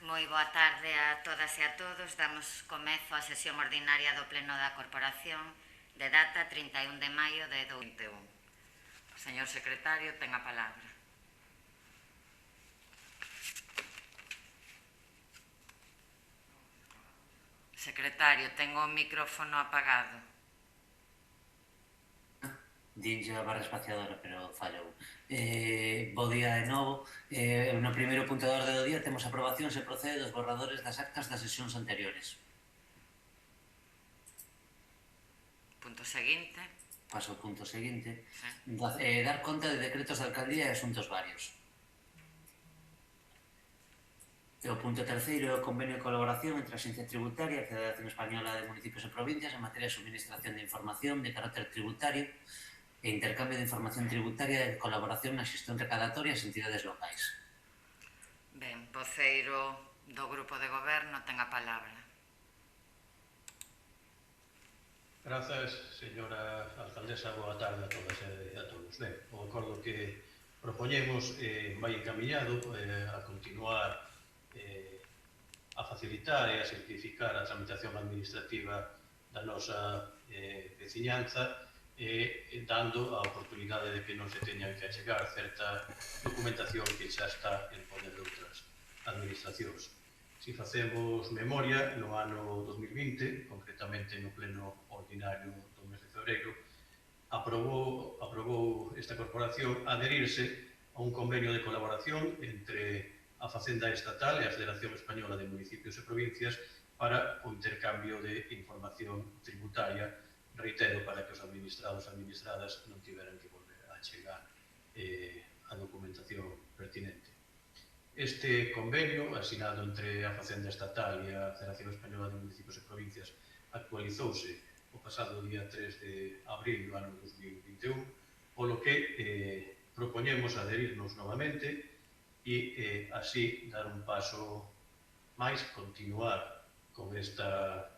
Moi boa tarde a todas e a todos. Damos comezo á sesión ordinaria do Pleno da Corporación de data 31 de maio de 2021. Señor secretario, ten a palabra. Secretario, ten o micrófono apagado. Dinlle a barra espaciadora, pero fallou. Bo día de novo. No primeiro punto da orde do día temos aprobación se procede dos borradores das actas das sesións anteriores. Punto seguinte. Paso ao punto seguinte. Sí. Dar conta de decretos de alcaldía e asuntos varios. E o punto terceiro é o convenio de colaboración entre a Agencia Tributaria e a Federación Española de Municipios e Provincias en materia de suministración de información de carácter tributario e intercambio de información tributaria e colaboración na xestión recadatoria das entidades locais. Ben, voceiro do Grupo de Goberno ten a palabra. Grazas, señora alcaldesa, boa tarde a todas e a todos. Ben, o acordo que propoñemos vai encaminhado a continuar a facilitar e a simplificar a tramitación administrativa da nosa veciñanza dando a oportunidade de que non se teña que achegar certa documentación que xa está en poder de outras administracións. Si facemos memoria, no ano 2020, concretamente no pleno ordinario do mes de febreiro, aprobou esta corporación adherirse a un convenio de colaboración entre a Facenda Estatal e a Federación Española de Municipios e Provincias para o intercambio de información tributaria, reitero, para que os administrados e administradas non tiveran que volver a chegar a documentación pertinente. Este convenio, asinado entre a Facenda Estatal e a Federación Española de Municipios e Provincias, actualizouse o pasado día 3 de abril do ano 2021, polo que propoñemos adherirnos novamente e así dar un paso máis, continuar con esta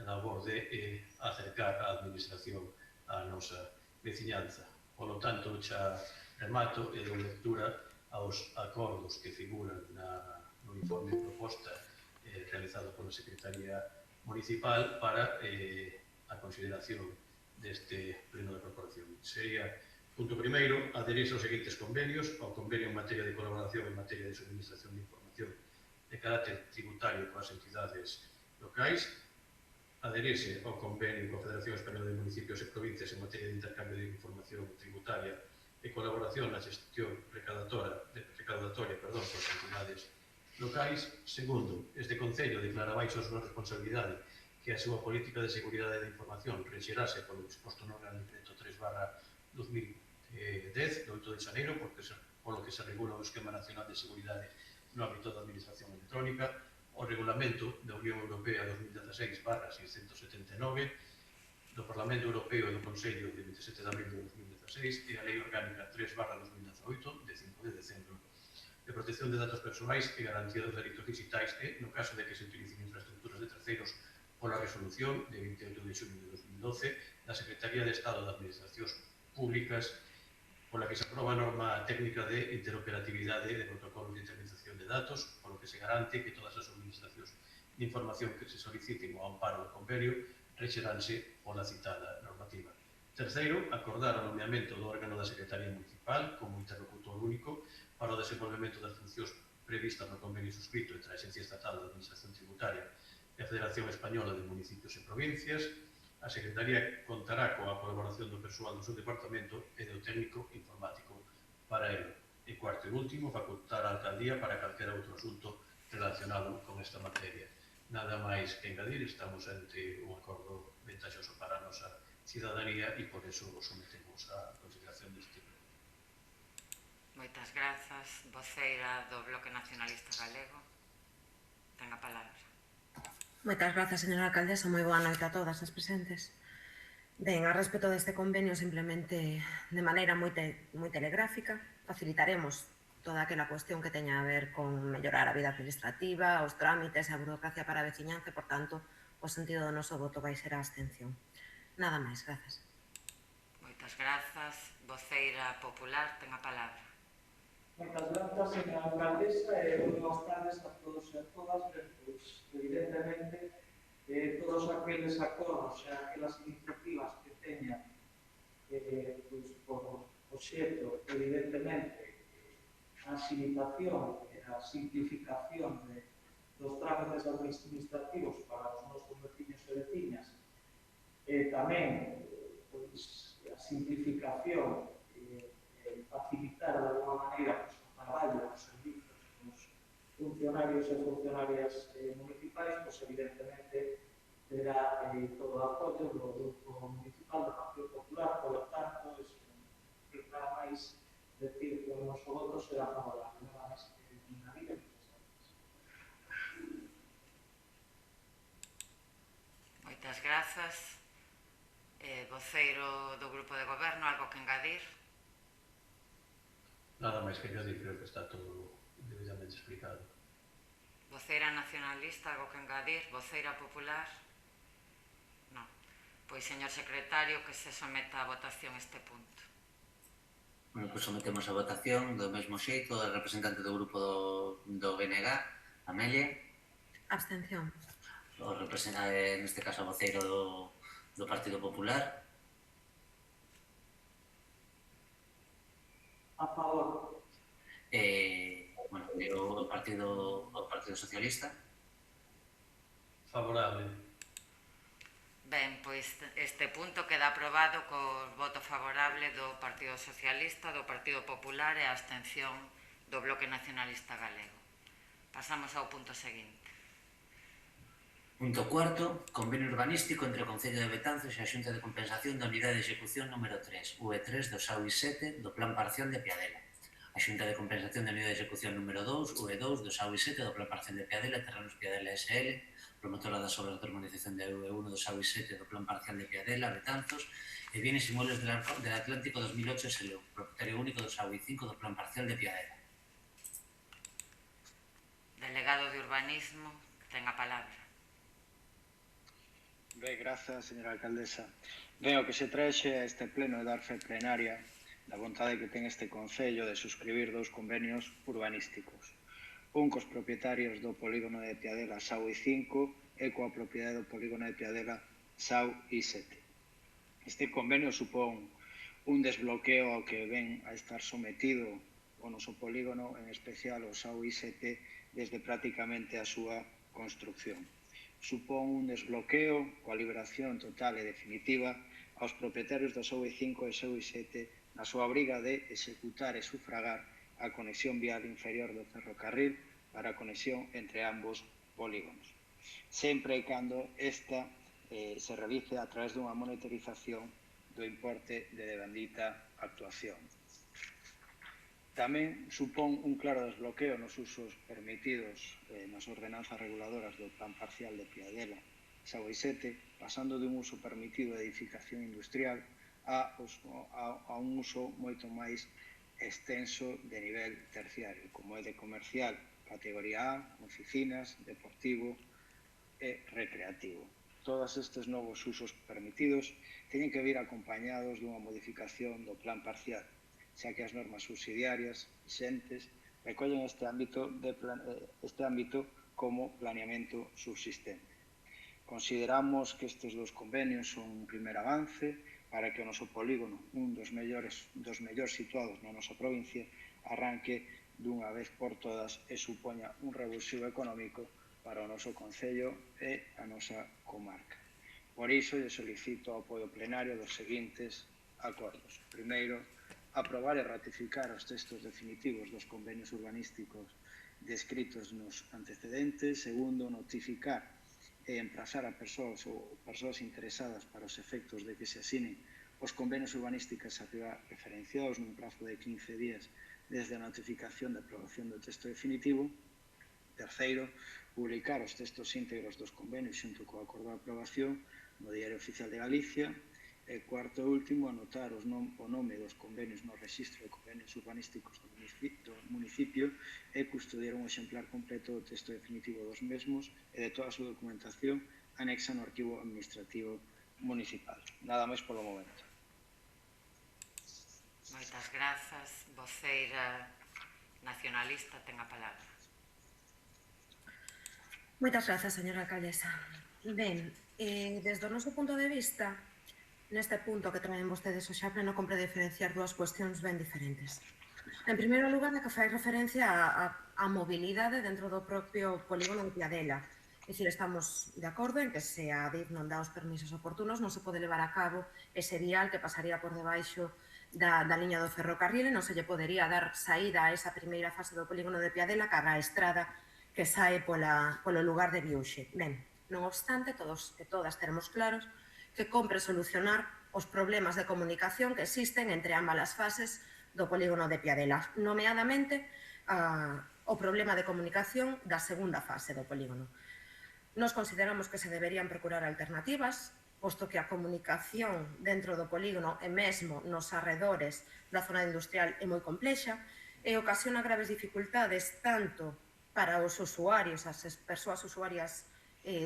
labor de acercar a administración á nosa veciñanza. Polo tanto, xa remato e dou lectura aos acordos que figuran no informe proposta realizado pola Secretaría Municipal para a consideración deste pleno da corporación. Sería, punto primeiro, adherirse aos seguintes convenios: ao convenio en materia de colaboración en materia de suministración de información de carácter tributario coas entidades locais, adherirse ao convenio coa Federación Española de Municipios e Provincias en materia de intercambio de información tributaria e colaboración na xestión recaudatoria coas entidades locais. Segundo, este Concello declara baixo a súa responsabilidade que a súa política de seguridade da información rexerase polo disposto no Real Decreto 3/2010, do 8 de xaneiro, polo que se regula o Esquema Nacional de Seguridade no ámbito da Administración Electrónica, o Regulamento da Unión Europea 2016/679, do Parlamento Europeo e do Consello de 27 de abril de 2016 e a Lei Orgánica 3/2018 de 5 de decembro de protección de datos persoais e garantía dos dereitos digitais e, no caso de que se utilicen infraestructuras de terceiros, pola resolución de 28 de xunio de 2012 da Secretaría de Estado de Administracións Públicas, pola que se aproba a norma técnica de interoperatividade de protocolos de intermediación de datos, polo que se garante que todas as administracións de información que se soliciten ao amparo do convenio rexeranse pola citada normativa. Terceiro, acordar o nomeamento do órgano da Secretaría Municipal como interlocutor único para o desenvolvemento das funcións previstas no convenio suscrito entre a Agencia Estatal de Administración Tributaria e a Federación Española de Municipios e Provincias. A Secretaría contará coa colaboración do persoal do seu departamento e do técnico informático para ele. E cuarto e último, facultar a alcaldía para calquera outro asunto relacionado con esta materia. Nada máis que engadir, estamos ante un acordo ventaxoso para a nosa cidadanía e por eso o sometemos a consideración deste pleno. Moitas grazas. Voceira do Bloque Nacionalista Galego, ten a palabra. Moitas grazas, señora alcaldesa. Moi boa noite a todas as presentes. Ben, a respecto deste convenio, simplemente de maneira moi telegráfica, facilitaremos toda aquela cuestión que teña a ver con mellorar a vida administrativa, os trámites e a burocracia para a veciñanza, por tanto, o sentido do noso voto vai ser a abstención. Nada máis, grazas. Moitas grazas. Voceira popular, ten a palabra. Moitas grazas, señora alcaldesa, e boas tardes a todos e a todas. Pois, evidentemente, todos aqueles acordos e aquelas iniciativas que teñan pois, por obxecto, evidentemente, a agilización e a simplificación dos trámites administrativos para os nosos veciños e veciñas, e tamén pois, a simplificación facilitar de alguma maneira o traballo dos servizos dos funcionarios e funcionarias municipais, pois evidentemente terá todo o apoio do Grupo Municipal do Partido Popular, polo tanto, que nada máis decir que o noso voto será favorable, nada máis que añadir. Moitas grazas. Voceiro do Grupo de Goberno, algo que engadir? Nada máis que añadir, creo que está todo debidamente explicado. Voceira nacionalista, algo que engadir? Voceira popular? Non. Pois, señor secretario, que se someta a votación este punto. Bueno, pois sometemos a votación do mesmo xeito o representante do grupo do BNG, Amelia. Abstención. O representante, neste caso, a voceiro do Partido Popular. A favor. Bueno, o Partido Socialista. Favorable. Ben, pois este punto queda aprobado co voto favorable do Partido Socialista, do Partido Popular e a abstención do Bloque Nacionalista Galego. Pasamos ao punto seguinte. Punto cuarto, convenio urbanístico entre o Concello de Betanzos e a Xunta de Compensación da Unidade de Execución número 3, UE3 do SAUI 7 do Plan Parcial de Piadela. A Xunta de Compensación da Unidade de Execución número 2, UE2 do SAUI 7 do Plan Parcial de Piadela, Terrenos Piadela SL, promotora das obras de urbanización da UE1 do SAUI 7 do Plan Parcial de Piadela, Betanzos, e Bienes Inmuebles del Atlántico 2008 SLU, propietario único do SAUI 5 do Plan Parcial de Piadela. Delegado de Urbanismo, ten a palabra. Ben, grazas, señora alcaldesa. Ben, o que se traxe a este pleno é dar fe plenaria da vontade que ten este Concello de suscribir dous convenios urbanísticos. Un cos propietarios do polígono de Piadela SAUI 5 e coa propiedade do polígono de Piadela SAUI 7. Este convenio supón un desbloqueo ao que ven a estar sometido o noso polígono, en especial o SAUI 7, desde prácticamente a súa construcción. Supón un desbloqueo coa liberación total e definitiva aos propietarios do SAUI 5 e SAUI 7 na súa obriga de executar e sufragar a conexión vial inferior do ferrocarril para a conexión entre ambos polígonos, sempre e cando esta se realice a través dunha monitorización do importe de devandita actuación. Tamén supón un claro desbloqueo nos usos permitidos nas ordenanzas reguladoras do Plan Parcial de Piadela SAUI 7, pasando dun uso permitido de edificación industrial a un uso moito máis extenso de nivel terciario, como é de comercial, categoría A, oficinas, deportivo e recreativo. Todos estes novos usos permitidos teñen que vir acompañados dunha modificación do Plan Parcial, xa que as normas subsidiarias xentes recollen este ámbito como planeamento subsistente. Consideramos que estes dous convenios son un primer avance para que o noso polígono, un dos mellores situados na nosa provincia, arranque dunha vez por todas e supoña un revulsivo económico para o noso concello e a nosa comarca. Por iso, lle solicito o apoio plenario dos seguintes acordos. Primeiro, aprobar e ratificar os textos definitivos dos convenios urbanísticos descritos nos antecedentes. Segundo, notificar e emprazar a persoas ou persoas interesadas para os efectos de que se asinen os convenios urbanísticos referenciados nun prazo de 15 días desde a notificación de aprobación do texto definitivo. Terceiro, publicar os textos íntegros dos convenios xunto co acordo de aprobación no Diario Oficial de Galicia. E cuarto e último, anotar o nome dos convenios no rexistro de convenios urbanísticos do municipio e custodiar un exemplar completo do texto definitivo dos mesmos e de toda a súa documentación anexa no arquivo administrativo municipal. Nada máis polo momento. Moitas grazas, voceira Nacionalista ten a palabra. Moitas grazas, señora alcaldesa. Ben, desde o noso punto de vista, neste punto que traen vostedes o xa pleno, compre diferenciar dúas cuestións ben diferentes. En primeiro lugar, a que fai referencia á mobilidade dentro do propio polígono de Piadela. É dicir, estamos de acordo en que se a DIF non dá os permisos oportunos non se pode levar a cabo ese vial que pasaría por debaixo da liña do ferrocarril e non se lle podería dar saída a esa primeira fase do polígono de Piadela cara a estrada que sae polo lugar de Biuxe. Ben, non obstante, todos e todas teremos claros que compre solucionar os problemas de comunicación que existen entre ambas as fases do polígono de Piadela, nomeadamente o problema de comunicación da segunda fase do polígono. Nos consideramos que se deberían procurar alternativas, posto que a comunicación dentro do polígono e mesmo nos arredores da zona industrial é moi complexa e ocasiona graves dificultades tanto para os usuarios, as persoas usuarias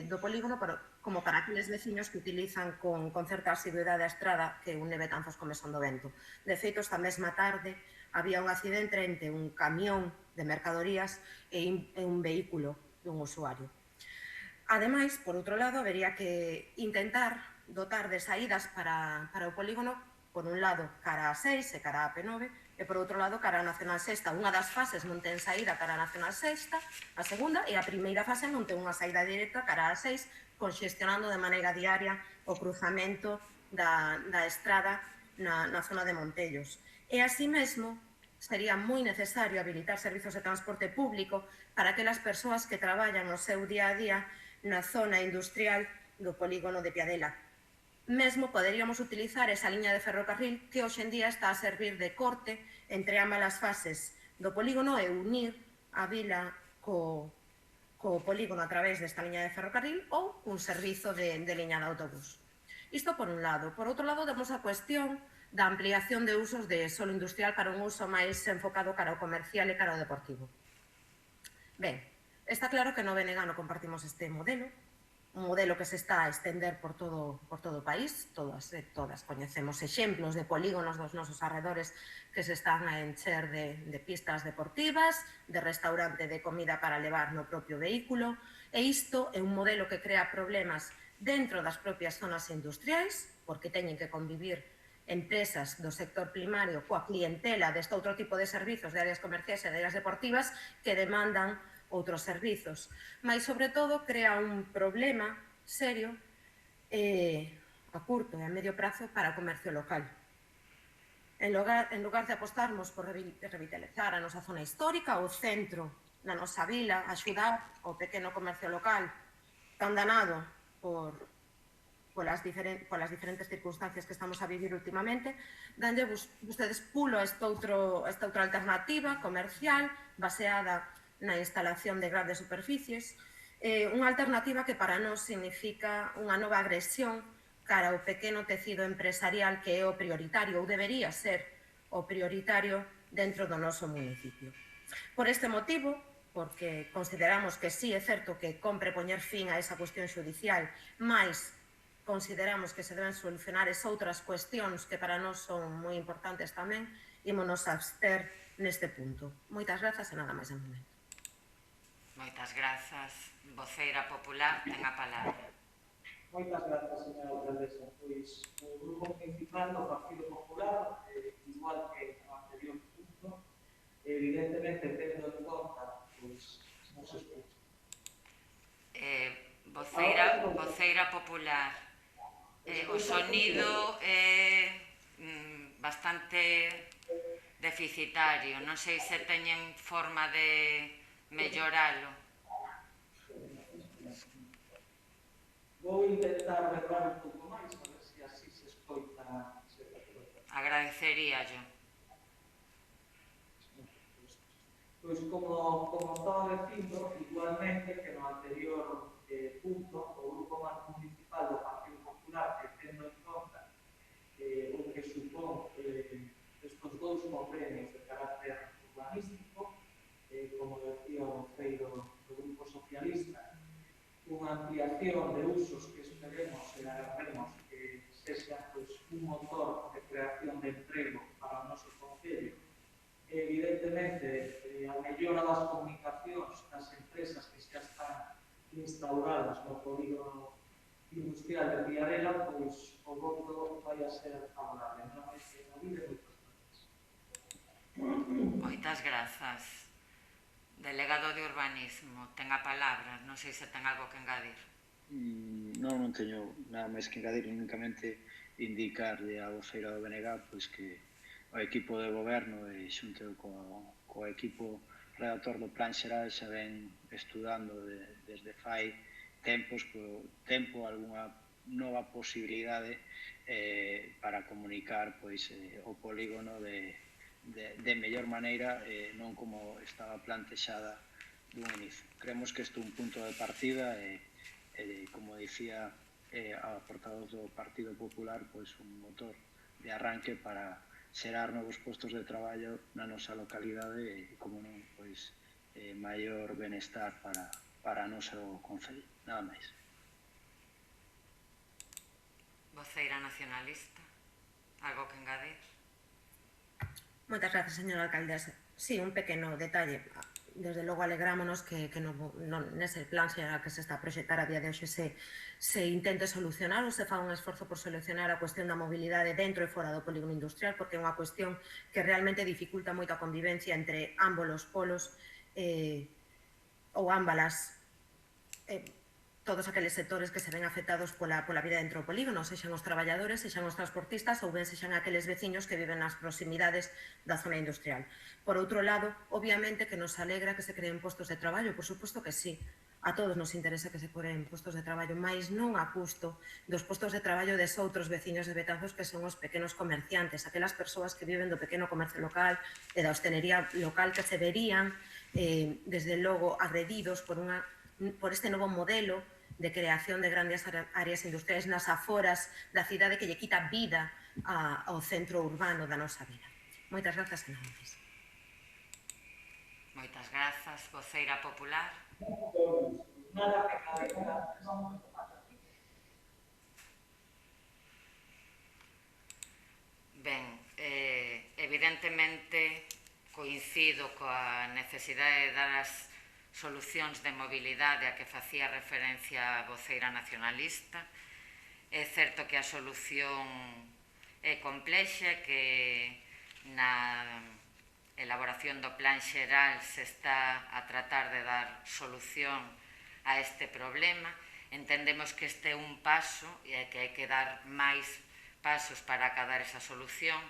do polígono, como para aqueles veciños que utilizan con certa asiduidade a estrada que une Betanzos con Mesón do Vento. De feito, esta mesma tarde había un accidente entre un camión de mercadorías e un vehículo dun usuario. Ademais, por outro lado, habería que intentar dotar de saídas para o polígono, por un lado, cara a 6 e cara a P9, e por outro lado, cara a Nacional Sexta. Unha das fases non ten saída cara a Nacional Sexta, a segunda, e a primeira fase non ten unha saída directa cara a 6, conxestionando de maneira diaria o cruzamento da estrada na zona de Montellos. E así mesmo, sería moi necesario habilitar servizos de transporte público para aquelas persoas que traballan o seu día a día na zona industrial do polígono de Piadela. Mesmo poderíamos utilizar esa liña de ferrocarril que hoxe en día está a servir de corte entre ambas as fases do polígono e unir a vila co polígono a través desta liña de ferrocarril ou un servizo de liña de autobús. Isto por un lado. Por outro lado, temos a cuestión da ampliación de usos de solo industrial para un uso máis enfocado cara ao comercial e cara ao deportivo. Ben, está claro que no BNG non compartimos este modelo, un modelo que se está a estender por todo o país. Todas coñecemos exemplos de polígonos dos nosos arredores que se están a encher de pistas deportivas, de restaurante de comida para levar no propio vehículo, e isto é un modelo que crea problemas dentro das propias zonas industriais, porque teñen que convivir empresas do sector primario coa clientela deste outro tipo de servizos de áreas comerciais e de áreas deportivas que demandan outros servizos, mas sobre todo crea un problema serio a curto e a medio prazo para o comercio local. En lugar de apostarmos por revitalizar a nosa zona histórica, o centro na nosa vila, axudar o pequeno comercio local tan danado polas diferentes circunstancias que estamos a vivir últimamente, danlle vostedes pulo a esta outra alternativa comercial baseada na instalación de grandes superficies, unha alternativa que para nós significa unha nova agresión cara ao pequeno tecido empresarial que é o prioritario, ou debería ser o prioritario dentro do noso municipio. Por este motivo, porque consideramos que sí é certo que compre poñer fin a esa cuestión xudicial, mais consideramos que se deben solucionar esas outras cuestións que para nós son moi importantes tamén, ímonos a abster neste punto. Moitas grazas e nada máis de momento. Moitas grazas. Voceira popular, ten a palabra. Moitas grazas, señora alcaldesa. Pois o grupo principal do Partido Popular, igual que no anterior punto, evidentemente tendo en conta, pois, non se escucha. Voceira popular, o sonido é bastante deficitario. Non sei se teñen forma de melloralo. Vou intentar berrar un pouco máis, a ver se así se escoita. Agradeceríallo. Pois como estaba dicindo, igualmente que no anterior punto, o grupo municipal do Partido Popular, que tendo en conta o que supón estes dous convenios de carácter urbanístico, como decía o voceiro do Grupo Socialista, unha ampliación de usos que esperemos e agardemos que sexa un motor de creación de emprego para o noso concello. Evidentemente, a mellora das comunicacións das empresas que xa están instauradas no polígono industrial de Viarela, pois o voto vai a ser favorable. Non vai ser David, Moitas grazas. Delegado de Urbanismo, ten a palabra. Non sei se ten algo que engadir. Non teño nada máis que engadir, únicamente indicarlle a voceira do BNG pois que o equipo de goberno e xunto co equipo redactor do Plan Xeral xa ven estudando desde fai tempo algunha nova posibilidade para comunicar pois o polígono de mellor maneira, non como estaba plantexada dun inicio. Creemos que isto é un punto de partida e, como dicía a portavoz do Partido Popular, pois un motor de arranque para xerar novos postos de traballo na nosa localidade e, como non, pois maior benestar para o noso concello. Nada máis. Voceira nacionalista, algo que engadir? Moitas gracias, señora alcaldesa. Sí, un pequeno detalle. Desde logo alegrámonos que nese plan xeral que se está a proxectar a día de hoxe se intente solucionar ou se fa un esforzo por solucionar a cuestión da mobilidade dentro e fora do polígono industrial, porque é unha cuestión que realmente dificulta moito a convivencia entre ambos os polos ou ámbalas todos aqueles sectores que se ven afectados pola vida dentro do polígono, sexan os traballadores, sexan os transportistas ou ben sexan aqueles veciños que viven nas proximidades da zona industrial. Por outro lado, obviamente que nos alegra que se creen postos de traballo, por suposto que sí, a todos nos interesa que se creen postos de traballo, mais non a custo dos postos de traballo des outros veciños de Betanzos que son os pequenos comerciantes, aquelas persoas que viven do pequeno comercio local e da hostelería local que se verían, desde logo, agredidos por este novo modelo de creación de grandes áreas industriais nas aforas da cidade que lle quita vida ao centro urbano da nosa vida. Moitas grazas e nada máis. Moitas grazas. Voceira popular. nada que engadir. Ben, evidentemente coincido coa necesidade de dar as solucións de mobilidade a que facía referencia a voceira nacionalista. É certo que a solución é complexa, que na elaboración do plan xeral se está a tratar de dar solución a este problema. Entendemos que este é un paso e que hai que dar máis pasos para acadar esa solución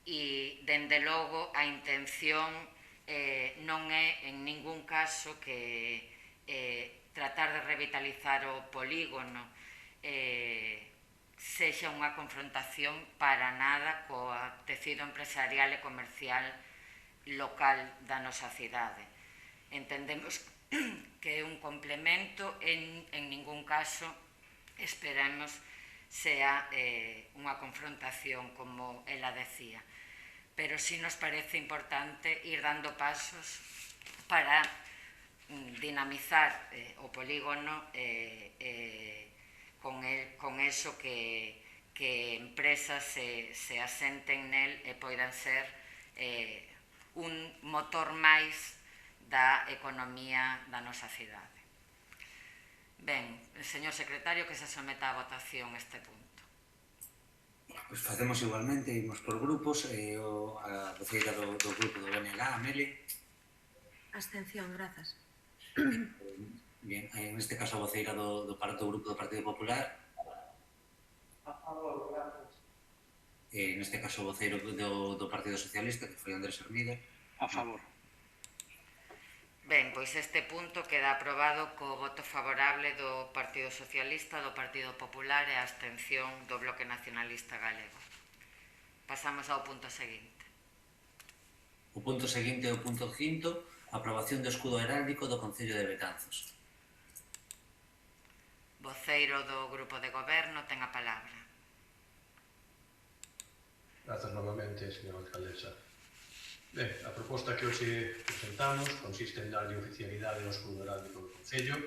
e, dende logo, a intención non é en ningún caso que tratar de revitalizar o polígono sexa unha confrontación para nada coa tecido empresarial e comercial local da nosa cidade. Entendemos que é un complemento, en ningún caso esperamos sea unha confrontación como ela decía. Pero sí nos parece importante ir dando pasos para dinamizar o polígono con eso que empresas se asenten nel e poidan ser un motor máis da economía da nosa cidade. Ben, señor secretario, que se someta a votación este punto. Pois facemos igualmente, imos por grupos, a voceira do grupo do BNG, Ameli. Abstención, grazas. Bien, neste caso a voceira do grupo do Partido Popular. A favor, grazas. Neste caso o voceiro do Partido Socialista, que foi Andrés Hermida. A favor. Ben, pois este punto queda aprobado co voto favorable do Partido Socialista, do Partido Popular e a abstención do Bloque Nacionalista Galego. Pasamos ao punto seguinte. O punto seguinte é o punto 5, aprobación do escudo heráldico do Concello de Betanzos. Voceiro do Grupo de Goberno ten a palabra. Grazas novamente, señora alcaldesa. Ben, a proposta que hoxe presentamos consiste en darlle oficialidade ao escudo heráldico do Concello,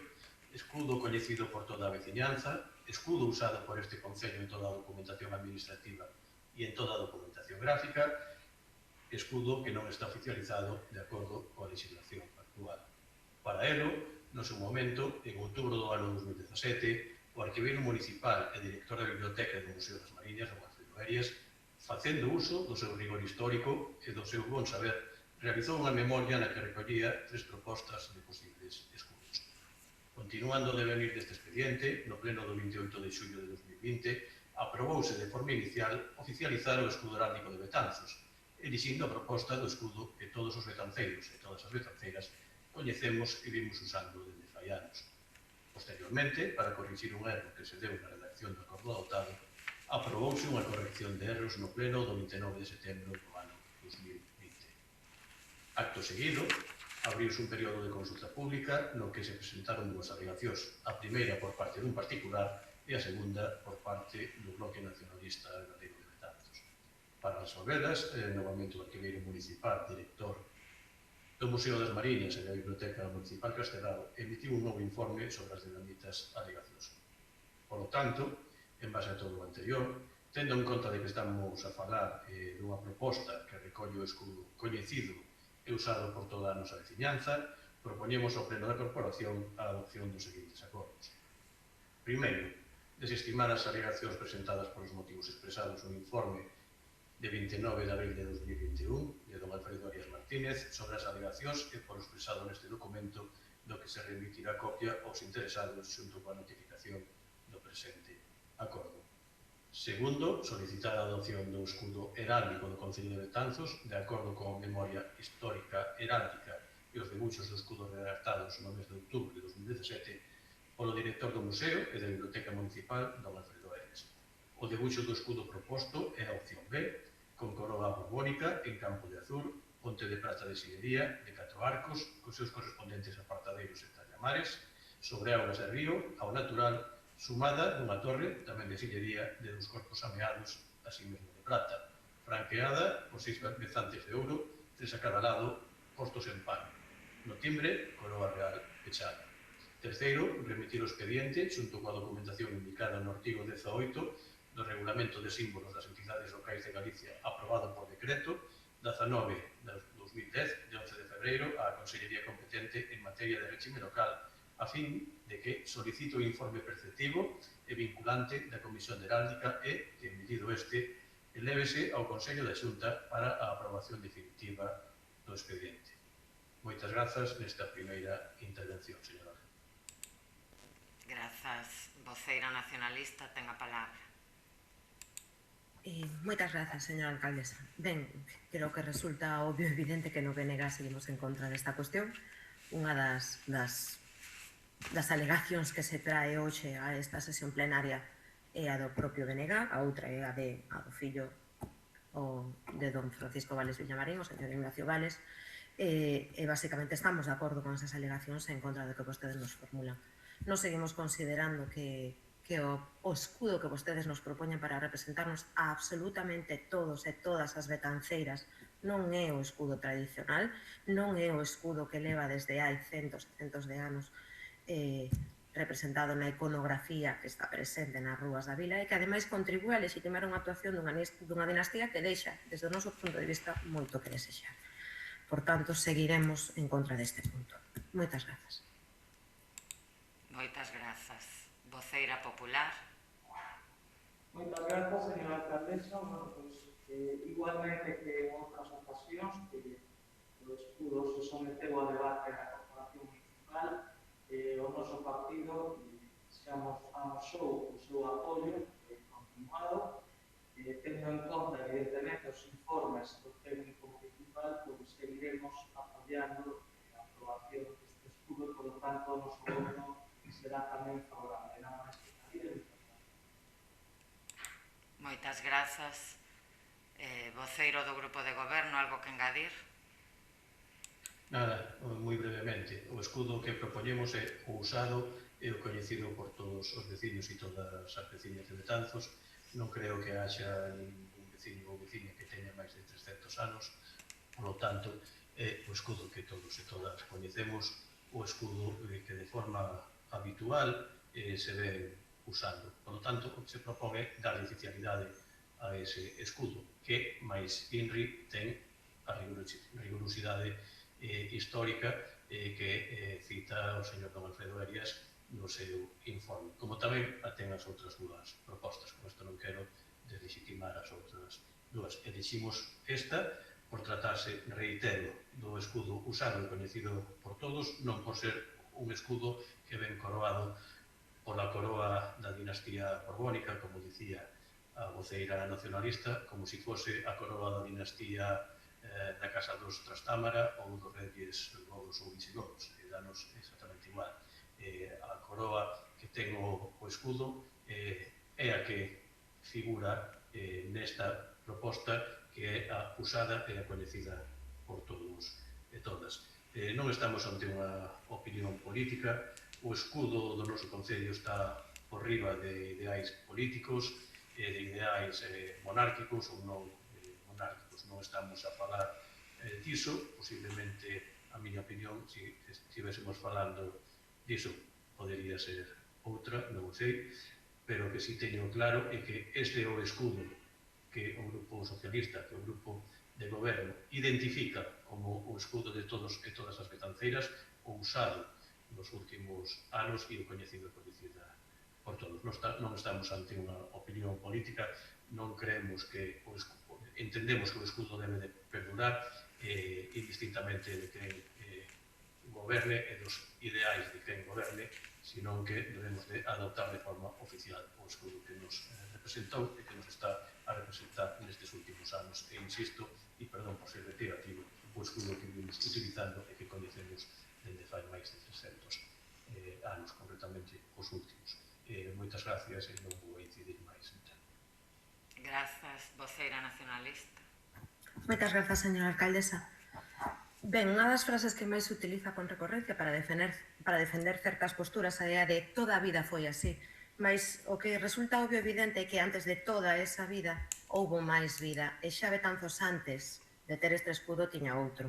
escudo coñecido por toda a veciñanza, escudo usado por este Concello en toda a documentación administrativa e en toda a documentación gráfica, escudo que non está oficializado de acordo coa legislación actual. Para elo, no seu momento, en outubro do ano 2017, o arquiveiro municipal e director da Biblioteca do Museo das Mariñas, don Alfredo Arias, facendo uso do seu rigor histórico e do seu bon saber, realizou unha memoria na que recollía 3 propostas de posibles escudos. Continuando o devenir deste expediente, no pleno do 28 de xullo de 2020, aprobouse de forma inicial oficializar o escudo heráldico de Betanzos, elixindo a proposta do escudo que todos os betanceiros e todas as betanceiras coñecemos e vimos usando desde fai anos. Posteriormente, para corrixir un erro que se deu na redacción do acordo adoptado, aprobouse unha corrección de erros no pleno do 29 de setembro do ano 2020. Acto seguido, abriuse un período de consulta pública no que se presentaron dúas alegacións, a primeira por parte dun particular e a segunda por parte do Bloque Nacionalista Galego de Betanzos. Para resolvelas, novamente o arquiveiro municipal, director do Museo das Mariñas e da Biblioteca Municipal Castelao, emitiu un novo informe sobre as dinamitas alegacións. Por lo tanto, en base a todo o anterior, tendo en conta de que estamos a falar dunha proposta que recolle o escudo coñecido e usado por toda a nosa veciñanza, propoñemos ao Pleno da Corporación a adopción dos seguintes acordos. Primeiro, desestimar as alegacións presentadas polos motivos expresados no informe de 29 de abril de 2021 de don Alfredo Arias Martínez sobre as alegacións e por expresado neste documento do que se remitirá copia aos interesados xunto coa notificación do presente acordo. Segundo, solicitar a adopción do escudo heráldico do Concello de Betanzos de acordo con a memoria histórica heráldica e os debuxos do escudo redactados no mes de outubro de 2017 polo director do Museo e da Biblioteca Municipal, don Alfredo Arias. O debuxo do escudo proposto é a opción B, con coroa borbónica en campo de azul, ponte de prata de sillería de 4 arcos, cos seus correspondentes apartadeiros e tallamares, sobre augas de río, ao natural, sumada dunha torre, tamén de sillería, de 2 corpos ameados, así mesmo de prata, franqueada por 6 bezantes de ouro, 3 a cada lado, postos en pan. No timbre, coroa real pechada. Terceiro, remitir o expediente, xunto coa documentación indicada no artigo 18 do Regulamento de Símbolos das Entidades Locais de Galicia, aprobado por decreto 19 de 2010, de 11 de febreiro, á Consellería competente en materia de réxime local, a fin de que solicite o informe preceptivo e vinculante da Comisión de Heráldica e, que emitido este, elévese ao Consello da Xunta para a aprobación definitiva do expediente. Moitas grazas nesta primeira intervención, señora. Grazas. Voceira nacionalista, ten a palabra. Moitas grazas, señora alcaldesa. Ben, creo que resulta obvio e evidente que no BNG seguimos en contra desta cuestión. Unha das alegacións que se trae hoxe a esta sesión plenaria é a do propio BNG, a outra é a do fillo de don Francisco Vales Villamarín, o señor Ignacio Vales, e basicamente estamos de acordo con esas alegacións en contra do que vostedes nos formulan. Nos seguimos considerando que o escudo que vostedes nos propoñen para representarnos a absolutamente todos e todas as betanceiras non é o escudo tradicional, non é o escudo que leva desde hai centos e centos de anos representado na iconografía que está presente nas rúas da vila e que ademais contribúe a legitimar unha actuación dunha dinastía que deixa, desde o noso punto de vista, moito que desexar. Por tanto, seguiremos en contra deste punto. Moitas grazas. Moitas grazas. Voceira popular. Moitas grazas, señora alcaldesa. Bueno, pues, igualmente que en outras ocasións que o escudo se someteu a debate na Corporación Municipal, o noso partido se amosou o seu apoio continuado, tendo en conta, evidentemente, os informes do técnico municipal, pois seguiremos apoiando a aprobación deste escudo, por lo tanto, o noso goberno será tamén favorable. Nada máis que añadir. Moitas grazas. Voceiro do Grupo de Goberno, algo que engadir? Nada, moi brevemente. O escudo que propoñemos é o usado e o coñecido por todos os veciños e todas as veciñas de Betanzos. Non creo que haxa ningún veciño ou veciña que teña máis de 300 anos. Por lo tanto, é o escudo que todos e todas coñecemos, o escudo que de forma habitual se ve usando. Por lo tanto, o que se propón é dar oficialidade a ese escudo, que máis INRI ten a rigorosidade histórica que cita o señor Don Alfredo Arias no seu informe, como tamén a ten as outras dúas propostas. Con isto non quero deslegitimar as outras dúas. Eliximos esta por tratarse, reitero, do escudo usado e coñecido por todos, non por ser un escudo que ven coroado pola coroa da dinastía borbónica, como dicía a voceira nacionalista, como se fose a coroa da dinastía da Casa dos Trastámara ou dos Reyes Godos ou Visigodos, danos exactamente igual. A coroa que ten o escudo é a que figura nesta proposta, que é a usada e a coñecida por todos e todas. Non estamos ante unha opinión política, o escudo do noso Concello está por riba de ideais políticos, de ideais monárquicos ou non monárquicos. Non estamos a falar diso, posiblemente, a miña opinión, se estivésemos falando diso, podería ser outra, non o sei, pero que si teño claro é que este é o escudo que o Grupo Socialista, que o Grupo de Goberno identifica como o escudo de todos e todas as betanceiras, o usado nos últimos anos e o coñecido e coñecida por todos. Non estamos ante unha opinión política, non creemos que entendemos que o escudo debe de perdurar indistintamente de quen goberne e dos ideais de quen goberne, senón que debemos de adoptar de forma oficial o escudo que nos representou e que nos está a representar nestes últimos anos. E insisto, e perdón por ser reiterativo, o escudo que vimos utilizando e que coñecemos dende fai máis de 300 anos, concretamente os últimos. Moitas gracias e non vou incidir máis. Grazas, voceira nacionalista. Moitas grazas, señora alcaldesa. Ben, unha das frases que máis se utiliza con recorrencia para defender certas posturas é a de toda a vida foi así. Mas o que resulta obvio evidente é que antes de toda esa vida houbo máis vida e xa betanzos antes de ter este escudo tiña outro.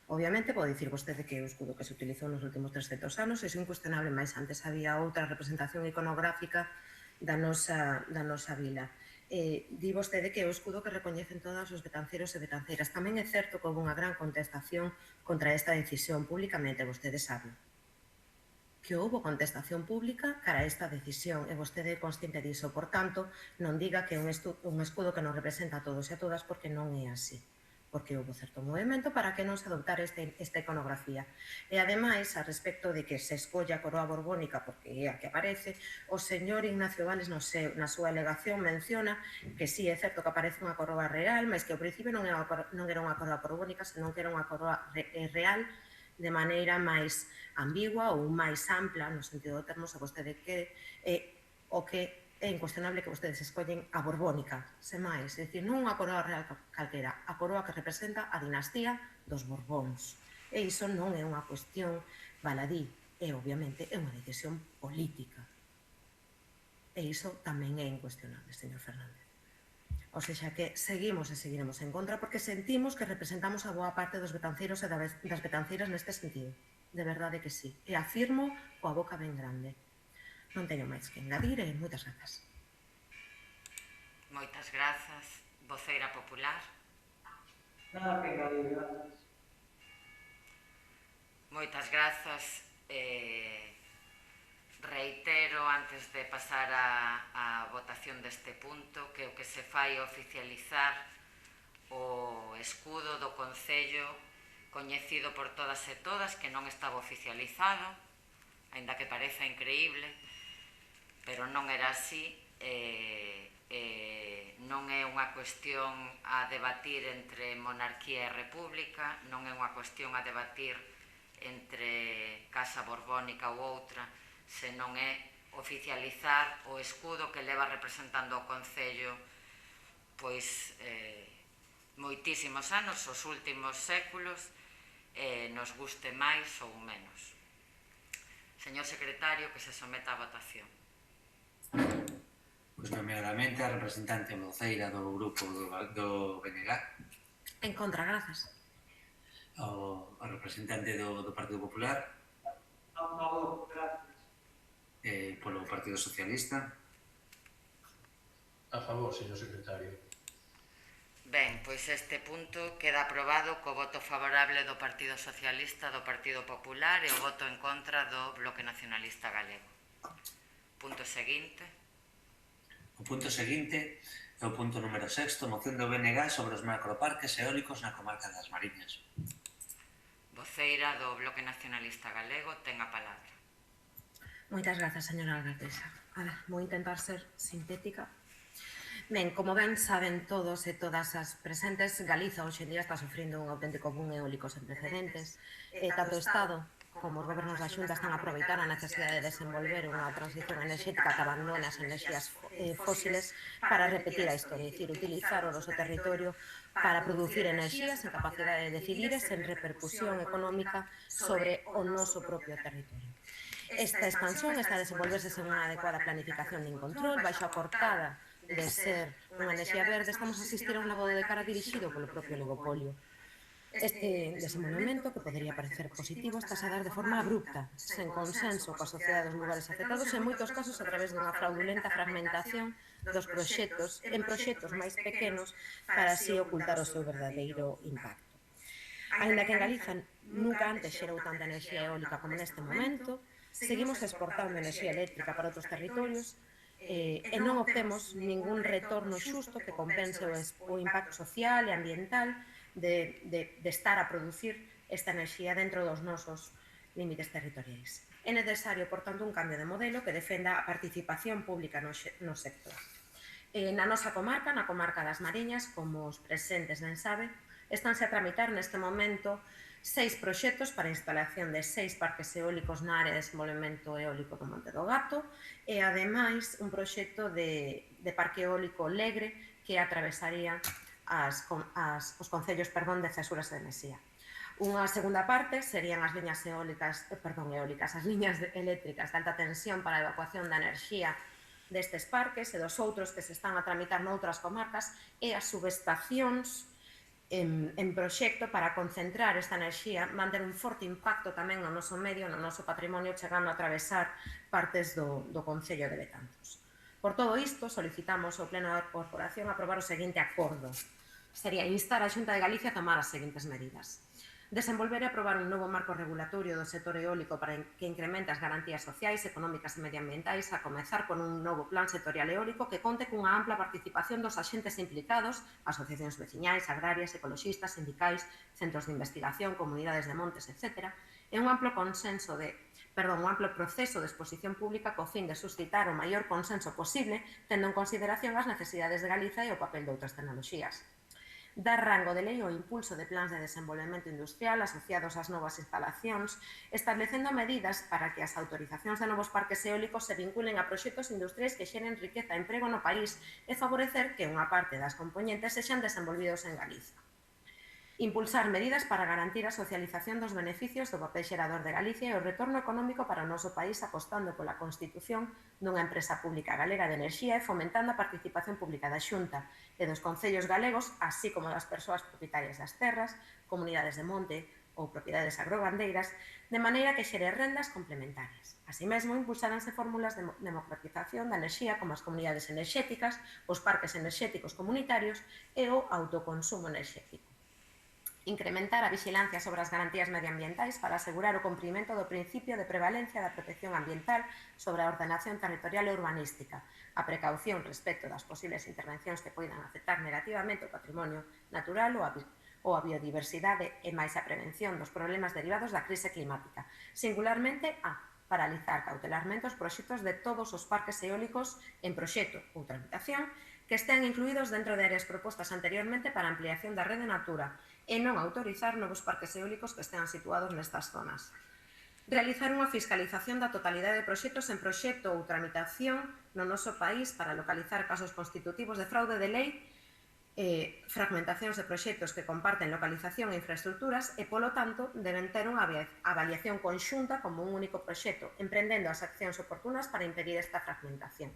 Obviamente pode dicir vostede que o escudo que se utilizou nos últimos 300 anos é incuestionable, mas antes había outra representación iconográfica da nosa vila. Di vostede que é o escudo que recoñecen todos os betanceiros e betanceiras. Tamén é certo que houve unha gran contestación contra esta decisión públicamente, vostede sabe. Que houve contestación pública cara a esta decisión e vostede é consciente diso. Por tanto, non diga que é un escudo que nos representa a todos e a todas, porque non é así. Porque houve certo movimento para que non se adoptara esta iconografía. E, ademais, a respecto de que se escolla a coroa borbónica, porque é a que aparece, o señor Ignacio Vales na súa alegación menciona que sí, é certo que aparece unha coroa real, mas que ao principio non era unha coroa borbónica, senón que era unha coroa real de maneira máis ambigua ou máis ampla, no sentido do termo, se vostede que o que é incuestionable que vostedes escollen a borbónica, se máis, é dicir, non unha coroa real calquera, a coroa que representa a dinastía dos Borbóns. E iso non é unha cuestión baladí, obviamente é unha decisión política. E iso tamén é incuestionable, señor Fernández. O seja que seguimos e seguiremos en contra porque sentimos que representamos a boa parte dos betanceiros e das betanceiras neste sentido. De verdade que sí. E afirmo coa boca ben grande. Non teño máis que engadir e moitas grazas. Moitas grazas, voceira popular. Nada que engadir, grazas. Moitas grazas. Reitero, antes de pasar a votación deste punto, que o que se fai é oficializar o escudo do Concello coñecido por todas e todas, que non estaba oficializado, aínda que pareza increíble, pero non era así. Non é unha cuestión a debatir entre monarquía e república, non é unha cuestión a debatir entre Casa Borbónica ou outra, senón é oficializar o escudo que leva representando o Concello pois moitísimos anos, os últimos séculos, nos guste máis ou menos. Señor secretario, que se someta a votación. Pois nomeadamente a representante voceira do grupo do BNG. En contra, grazas. A representante do Partido Popular. A favor, grazas. Polo Partido Socialista. A favor, señor secretario. Ben, pois este punto queda aprobado co voto favorable do Partido Socialista, do Partido Popular e o voto en contra do Bloque Nacionalista Galego. Punto seguinte. O punto seguinte é o punto número 6, moción do BNG sobre os macroparques eólicos na comarca das Mariñas. Voceira do Bloque Nacionalista Galego ten a palabra. Moitas grazas, señora alcaldesa. Vou intentar ser sintética. Ben, como ben saben todos e todas as presentes, Galiza hoxe en día está sofrindo un auténtico boom eólico sen precedentes. Tanto o Estado como os gobernos da Xunta están a aproveitar a necesidade de desenvolver unha transición enerxética que abandone as enerxías fósiles para repetir a historia, é dicir, utilizar o noso territorio para producir enerxías en capacidade de decidir e sen repercusión económica sobre o noso propio territorio. Esta expansión está a desenvolverse sen unha adecuada planificación nin control, baixo a cortada de ser unha enerxía verde, estamos a asistir a un lavado de cara dirixido polo propio oligopolio. Este desenvolvemento, que podería parecer positivo, está a dar de forma abrupta, sen consenso coa sociedade dos lugares afectados e en moitos casos a través dunha fraudulenta fragmentación dos proxectos en proxectos máis pequenos para así ocultar o seu verdadeiro impacto. Ainda que en Galiza nunca antes xerou tanta enerxía eólica como neste momento, seguimos exportando enerxía eléctrica para outros territorios e non obtemos ningún retorno xusto que compense o impacto social e ambiental de estar a producir esta enerxía dentro dos nosos límites territoriais. É necesario, por tanto, un cambio de modelo que defenda a participación pública no sector. Na nosa comarca, na comarca das Mariñas, como os presentes ben saben, estánse a tramitar neste momento 6 proxectos para a instalación de 6 parques eólicos na área de desenvolvemento eólico do Monte do Gato e, ademais, un proxecto de parque eólico Legre que atravesaría os concellos de Cesuras e de Mesía. Unha segunda parte serían as liñas eólicas, as liñas eléctricas de alta tensión para a evacuación da enerxía destes parques e dos outros que se están a tramitar noutras comarcas e as subestacións en proxecto para concentrar esta enerxía, manter un forte impacto tamén no noso medio, no noso patrimonio, chegando a atravesar partes do Concello de Betanzos. Por todo isto, solicitamos ao Pleno da Corporación aprobar o seguinte acordo. Sería instar a Xunta de Galicia a tomar as seguintes medidas. Desenvolver e aprobar un novo marco regulatorio do sector eólico para que incremente as garantías sociais, económicas e medioambientais, a comezar con un novo plan sectorial eólico que conte cunha ampla participación dos agentes implicados, asociacións veciñais, agrarias, ecoloxistas, sindicais, centros de investigación, comunidades de montes, etc., e un amplo proceso de exposición pública co fin de suscitar o maior consenso posible, tendo en consideración as necesidades de Galiza e o papel de outras tecnoloxías. Dar rango de lei ao impulso de plans de desenvolvemento industrial asociados ás novas instalacións, establecendo medidas para que as autorizacións de novos parques eólicos se vinculen a proxectos industriais que xeren riqueza e emprego no país e favorecer que unha parte das compoñentes sexan desenvolvidos en Galiza. Impulsar medidas para garantir a socialización dos beneficios do papel xerador de Galicia e o retorno económico para o noso país apostando pola constitución dunha empresa pública galega de enerxía e fomentando a participación pública da Xunta e dos concellos galegos, así como das persoas propietarias das terras, comunidades de monte ou propiedades agrogandeiras, de maneira que xere rendas complementarias. Así mesmo, impulsaranse fórmulas de democratización da enerxía como as comunidades enerxéticas, os parques enerxéticos comunitarios e o autoconsumo enerxético. Incrementar a vixilancia sobre as garantías medioambientais para asegurar o cumprimento do principio de prevalencia da protección ambiental sobre a ordenación territorial e urbanística, a precaución respecto das posibles intervencións que poidan afectar negativamente o patrimonio natural ou a biodiversidade e máis a prevención dos problemas derivados da crise climática, singularmente a paralizar cautelarmente os proxectos de todos os parques eólicos en proxecto ou tramitación que estean incluídos dentro de áreas propostas anteriormente para ampliación da rede Natura e non autorizar novos parques eólicos que estean situados nestas zonas. Realizar unha fiscalización da totalidade de proxectos en proxecto ou tramitación no noso país para localizar casos constitutivos de fraude de lei, fragmentacións de proxectos que comparten localización e infraestructuras e, polo tanto, deben ter unha avaliación conxunta como un único proxecto, emprendendo as accións oportunas para impedir esta fragmentación.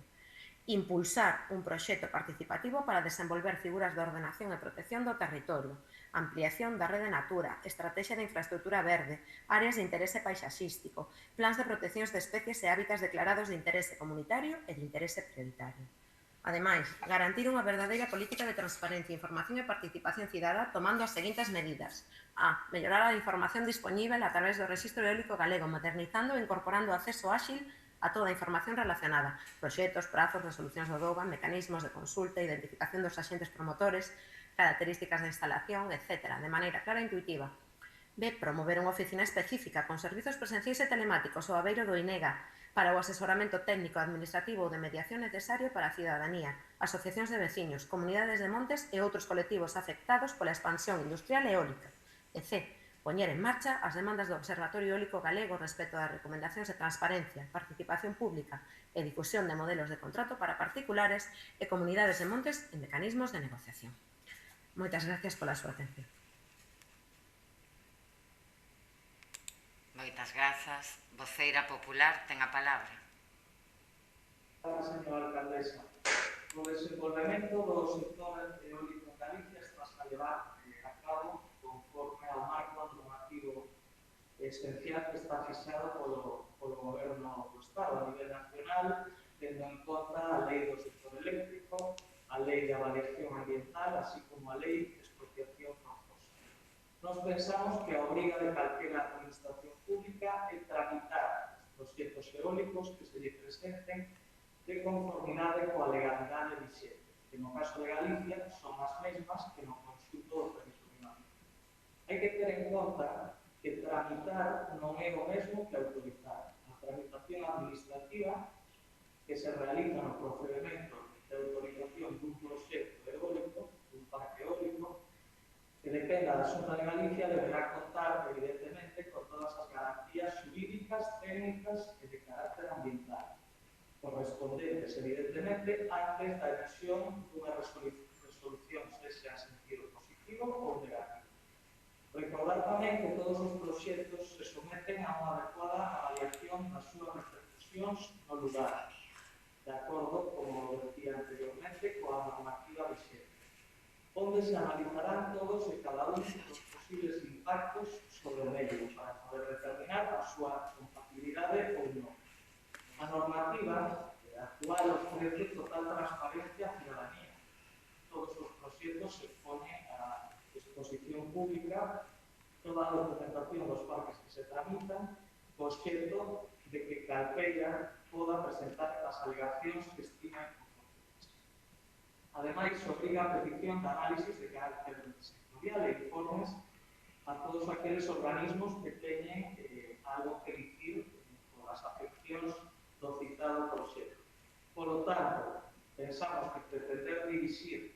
Impulsar un proxecto participativo para desenvolver figuras de ordenación e protección do territorio, ampliación da rede Natura, estrategia de infraestructura verde, áreas de interese paisaxístico, plans de proteccións de especies e hábitats declarados de interese comunitario e de interese prioritario. Ademais, garantir unha verdadeira política de transparencia, información e participación cidadá tomando as seguintes medidas. A. Mellorar a información dispoñível a través do Rexistro Eólico Galego, modernizando e incorporando acceso áxil a toda a información relacionada, proxectos, prazos, resolucións do DOBA, mecanismos de consulta, identificación dos axentes promotores, características da instalación, etc., de maneira clara e intuitiva. B. Promover unha oficina específica con servizos presenciais e telemáticos ao abeiro do INEGA para o asesoramento técnico, administrativo ou de mediación necesario para a cidadanía, asociacións de veciños, comunidades de montes e outros colectivos afectados pola expansión industrial eólica. E C. Poñer en marcha as demandas do Observatorio Eólico Galego respecto das recomendacións de transparencia, participación pública e difusión de modelos de contrato para particulares e comunidades de montes e mecanismos de negociación. Moitas gracias pola súa atención. Moitas grazas. Voceira popular ten a palabra. Señora alcaldesa, o desenvolvemento do sector eólico en Galicia está a levar a cabo conforme ao marco normativo esencial que está fixado polo Goberno do Estado a nivel nacional, tendo en conta a Lei do sector eléctrico, a Lei de avaliación ambiental, así como a Lei de expropiación forzosa. Nos pensamos que a obriga de calquera administración pública é tramitar os proxectos eólicos que se lle presenten de conformidade coa legalidade vixente, que no caso de Galicia son as mesmas que no conxunto do territorio nacional. Hai que ter en conta que tramitar non é o mesmo que autorizar. A tramitación administrativa que se realiza no procedimento de autorización dun proxecto eólico, dun parque eólico, que dependa da Xunta de Galicia, deberá contar, evidentemente, con todas as garantías jurídicas, técnicas e de carácter ambiental, correspondentes, evidentemente, antes da emisión dunha resolución, sexa en sentido positivo ou negativo. Recordar tamén que todos os proxectos se someten a unha adecuada avaliación das súas repercusións no lugar, de acordo, como decía anteriormente, coa normativa vigente, onde se analizarán todos e cada un dos posibles impactos sobre o medio para poder determinar a súa compatibilidade ou non. A normativa actual ofrece total transparencia á cidadanía. Todos os proxectos se ponen a exposición pública, toda a documentación dos parques que se tramitan, co obxecto de que calquera poda presentar as alegacións que estimen. Ademais, obriga a petición de análisis de carácter sectorial e informes a todos aqueles organismos que teñen algo que dicir por as afeccións do citado proxecto. Por lo tanto, pensamos que pretender dirixir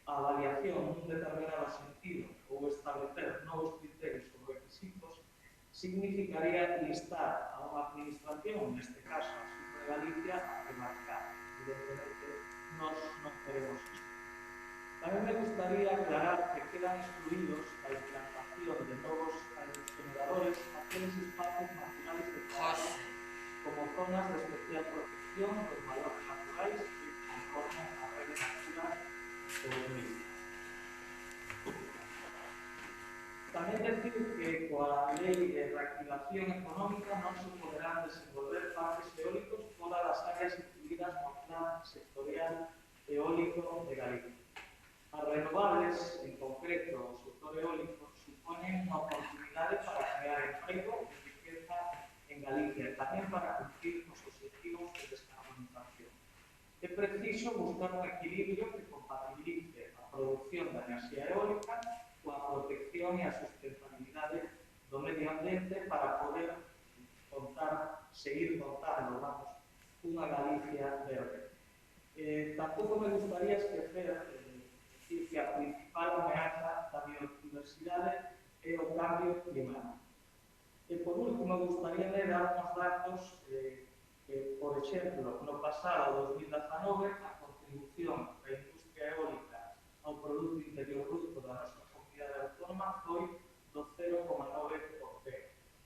a avaliación nun determinado sentido ou establecer novos criterios ou requisitos significaría instar a unha administración, neste caso a Xunta de Galicia, a remarcar. Evidentemente, nós non queremos isto. Tamén me gustaría aclarar que quedan excluídos da implantación de novos aerogeneradores aqueles espacios naturales declarados como zonas de especial protección dos valores naturais que conforman a Rede Natura 2000. Tamén decir que coa Lei de Reactivación Económica non se poderán desenvolver parques eólicos fora das áreas incluídas no Plan Sectorial Eólico de Galicia. As renovables, en concreto o sector eólico, suponen unha oportunidade para crear emprego e riqueza en Galicia e tamén para cumprir os objetivos de descarbonización. É preciso buscar un equilibrio que compatibilice a produción da enerxía eólica coa protección e a sustentabilidade do medio ambiente para poder seguir contando, unha Galicia verde. Tampouco me gustaría esquecer decir que a principal ameaza da biodiversidade é o cambio climático. E, por último, me gustaría dar uns datos que, por exemplo, no pasado 2019, a contribución da industria eólica ao Produto Interior Bruto da nosa comunidade autónoma foi do 0,9%,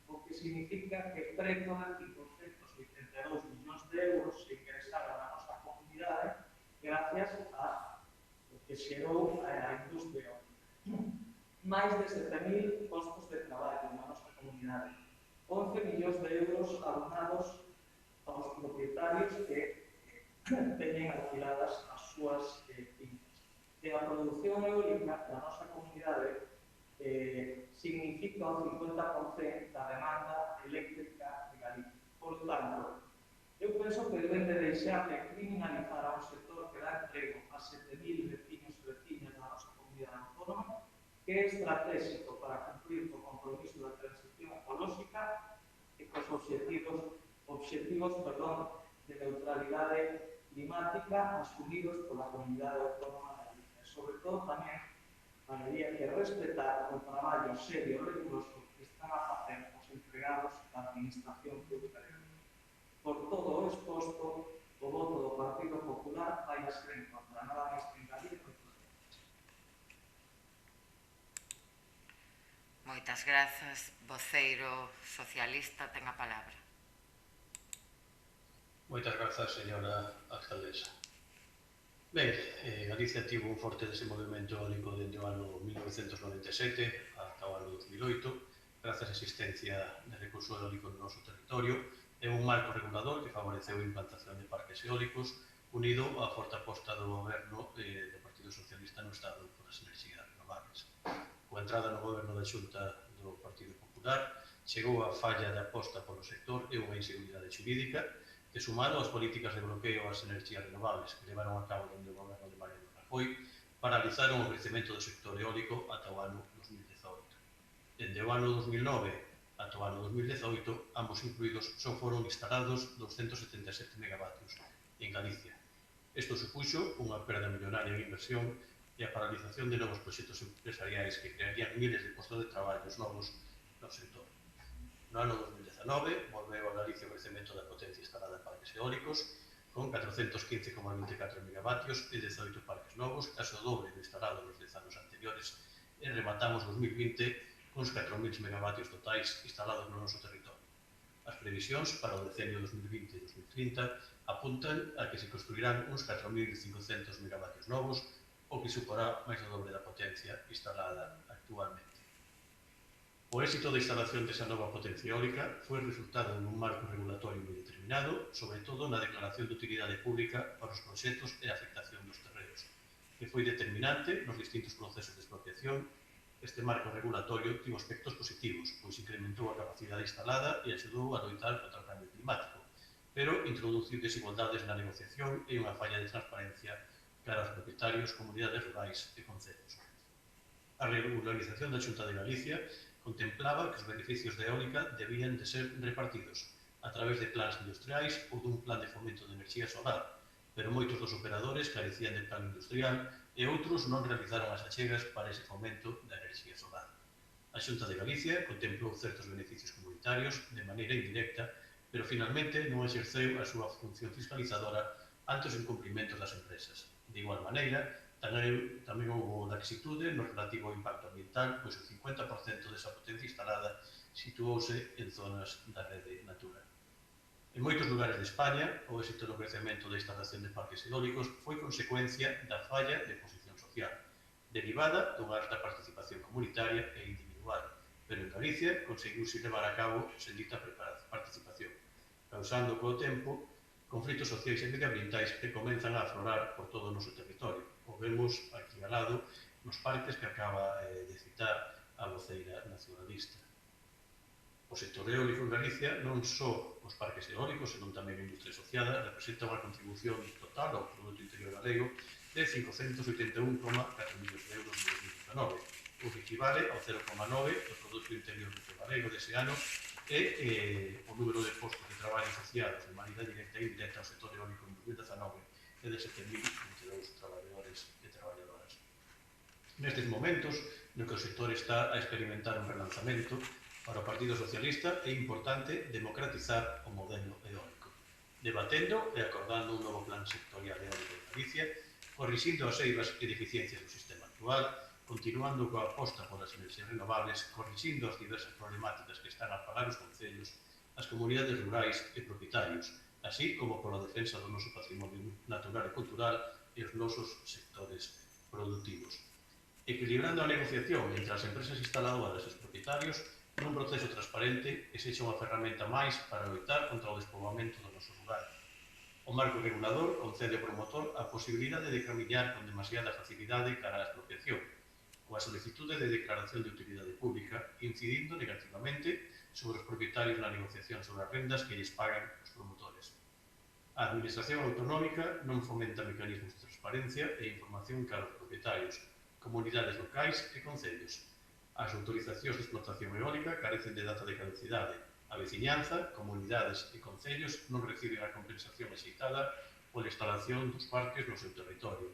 o que significa que preto de 582 millóns de euros se ingresaron na nosa comunidade gracias a que xerou a industria eólica. Máis de 7.000 postos de traballo na nosa comunidade, 11 millóns de euros abonados aos propietarios que teñen alquiladas as súas fincas. E a produción eólica da nosa comunidade significa o 50% da demanda eléctrica de Galicia. Por tanto, eu penso que deben de deixar de criminalizar a un sector que dá emprego a 7.000 vecinos e vecinas da nosa comunidade autónoma, que é estratégico para cumprir o compromiso da transición ecolóxica e cos obxectivos de neutralidade climática asumidos pola comunidade autónoma de Galicia. Sobre todo, tamén habería que respetar o traballo serio e riguroso que están a facer os empregados da Administración Pública de Galicia. Por todo o exposto, o voto do Partido Popular vai a ser en contra. Nada máis que engadir. Moitas grazas. Voceiro socialista, ten a palabra. Moitas grazas, señora alcaldesa. Ben, Galicia tivo un forte desenvolvemento eólico dende o ano 1997 ata o ano 2008, grazas á existencia de recurso eólico no noso territorio e un marco regulador que favoreceu a implantación de parques eólicos unido á forte aposta do goberno do Partido Socialista no Estado por as enerxías renovables. Coa entrada no goberno da Xunta do Partido Popular, chegou a falla de aposta polo sector e unha inseguridade xurídica que, sumado ás políticas de bloqueo ás enerxías renovables que levaron a cabo dende o goberno de Mariano Rajoy, paralizaron o crecemento do sector eólico ata o ano 2018. Dende o ano 2009 ata o ano 2018, ambos incluídos, só foron instalados 277 megavatios en Galicia. Isto supuxo unha perda millonaria en inversión e a paralización de novos proxectos empresariais que crearían miles de postos de traballos novos no sector. No ano 2019, volveu a Galicia o crecemento da potencia instalada en parques eólicos, con 415,24 megavatios e 18 parques novos, case o doble do instalado nos 10 anos anteriores, e rematamos 2020 con uns 4.000 megavatios totais instalados no noso territorio. As previsións para o decenio 2020 e 2030 apuntan a que se construirán uns 4.500 megavatios novos, o que suporá máis do doble da potencia instalada actualmente. O éxito da instalación desa nova potencia eólica foi resultado dun marco regulatorio moi determinado, sobre todo na declaración de utilidade pública para os proxectos e a afectación dos terrenos, que foi determinante nos distintos procesos de expropiación. Este marco regulatorio tivo aspectos positivos, pois incrementou a capacidade instalada e axudou a loitar contra o cambio climático, pero introduciu desigualdades na negociación e unha falla de transparencia cara aos propietarios, comunidades rurais e concellos. A regularización da Xunta de Galicia contemplaba que os beneficios de eólica debían de ser repartidos a través de plans industriais ou dun plan de fomento de enerxía solar, pero moitos dos operadores carecían de plan industrial e outros non realizaron as achegas para ese fomento da enerxía solar. A Xunta de Galicia contemplou certos beneficios comunitarios de maneira indirecta, pero finalmente non exerceu a súa función fiscalizadora ante os incumprimentos das empresas. De igual maneira, tamén houve laxitude no relativo ao impacto ambiental, pois o 50% desa potencia instalada situouse en zonas da rede Natura. En moitos lugares de España, o éxito no crecemento da instalación de parques eólicos foi consecuencia da falla de posición social, derivada dunha alta participación comunitaria e individual, pero en Galicia conseguiuse levar a cabo sen dita participación, causando co tempo conflitos sociais e medioambientais que comenzan a aflorar por todo o noso territorio. O vemos aquí ao lado nos parques que acaba de citar a voceira nacionalista. O sector eólico en Galicia non só os parques eólicos, senón tamén a industria asociada, representa unha contribución total ao Produto Interior Galego de 581,4 millóns de euros en 2019, o que equivale ao 0,9 do Produto Interior Galego dese ano e o número de postos de traballo asociados de maneira directa e indirecta ao sector eólico en 2019 é de 7.022 traballadores e traballadoras. Nestes momentos, no que o sector está a experimentar un relanzamento, para o Partido Socialista é importante democratizar o modelo eólico, debatendo e acordando un novo plan sectorial eólico de Galicia, corrixindo as eivas e deficiencias do sistema actual, continuando coa aposta polas enerxías renovables, corrixindo as diversas problemáticas que están a pagar os concellos, as comunidades rurais e propietarios, así como pola defensa do noso patrimonio natural e cultural e os nosos sectores productivos. Equilibrando a negociación entre as empresas instaladoras e os propietarios nun proceso transparente e sexa unha ferramenta máis para loitar contra o despoboamento do noso lugar. O O marco regulador concede ao promotor a posibilidade de camiñar con demasiada facilidade cara á expropiación, coa solicitude de declaración de utilidade pública, incidindo negativamente sobre os propietarios na negociación sobre as rendas que lles pagan os promotores. A Administración Autonómica non fomenta mecanismos de transparencia e información cara aos propietarios, comunidades locais e concellos. As autorizacións de explotación eólica carecen de data de caducidade. A veciñanza, comunidades e concellos non reciben a compensación excitada pola instalación dos parques no seu territorio.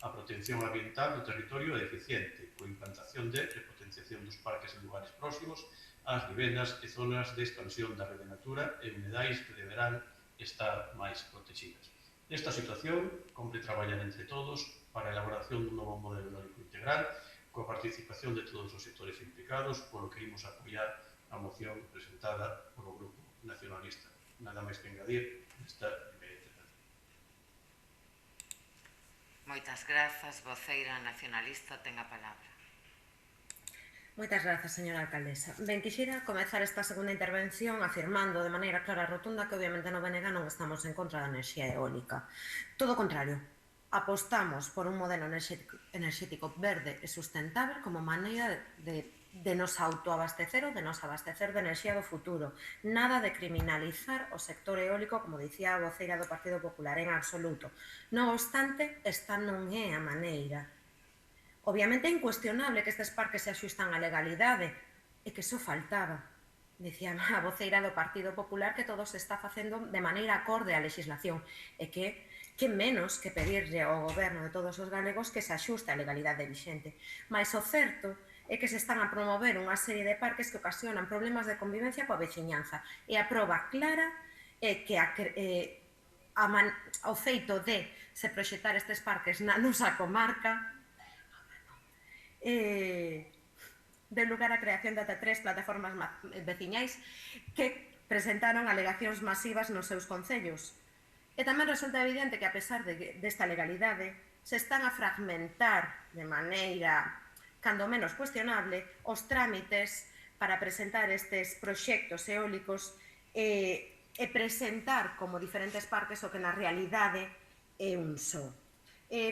A protección ambiental do territorio é deficiente, coa implantación de repotenciación dos parques en lugares próximos ás vivendas e zonas de expansión da rede natura e humedais que deberán estar máis protegidas. Nesta situación, compre traballar entre todos para a elaboración dun novo modelo eólico integral coa participación de todos os sectores implicados, polo que imos apoiar a moción presentada polo Grupo Nacionalista. Nada máis que engadir nesta primeira intervención. Moitas grazas. Voceira nacionalista ten a palabra. Moitas grazas, señora alcaldesa. Ben, quixera comezar esta segunda intervención afirmando de maneira clara e rotunda que obviamente no BNG non estamos en contra da enerxía eólica. Todo o contrario, apostamos por un modelo enerxético verde e sustentable como maneira de nos autoabastecer ou de nos abastecer de enerxía do futuro. Nada de criminalizar o sector eólico, como dicía a voceira do Partido Popular, en absoluto. Non obstante, esta non é a maneira. Obviamente é incuestionable que estes parques se axustan á legalidade e que iso faltaba. Dicía a voceira do Partido Popular que todo se está facendo de maneira acorde á legislación e que menos que pedirlle ao goberno de todos os galegos que se axuste á legalidade vigente. Mais o certo é que se están a promover unha serie de parques que ocasionan problemas de convivencia coa veciñanza. E a proba clara é que o feito de se proxectar estes parques na nosa comarca deu lugar á creación de até 3 plataformas veciñais que presentaron alegacións masivas nos seus concellos. E tamén resulta evidente que, a pesar desta legalidade, se están a fragmentar de maneira cando menos cuestionable, os trámites para presentar estes proxectos eólicos e presentar como diferentes parques o que na realidade é un só.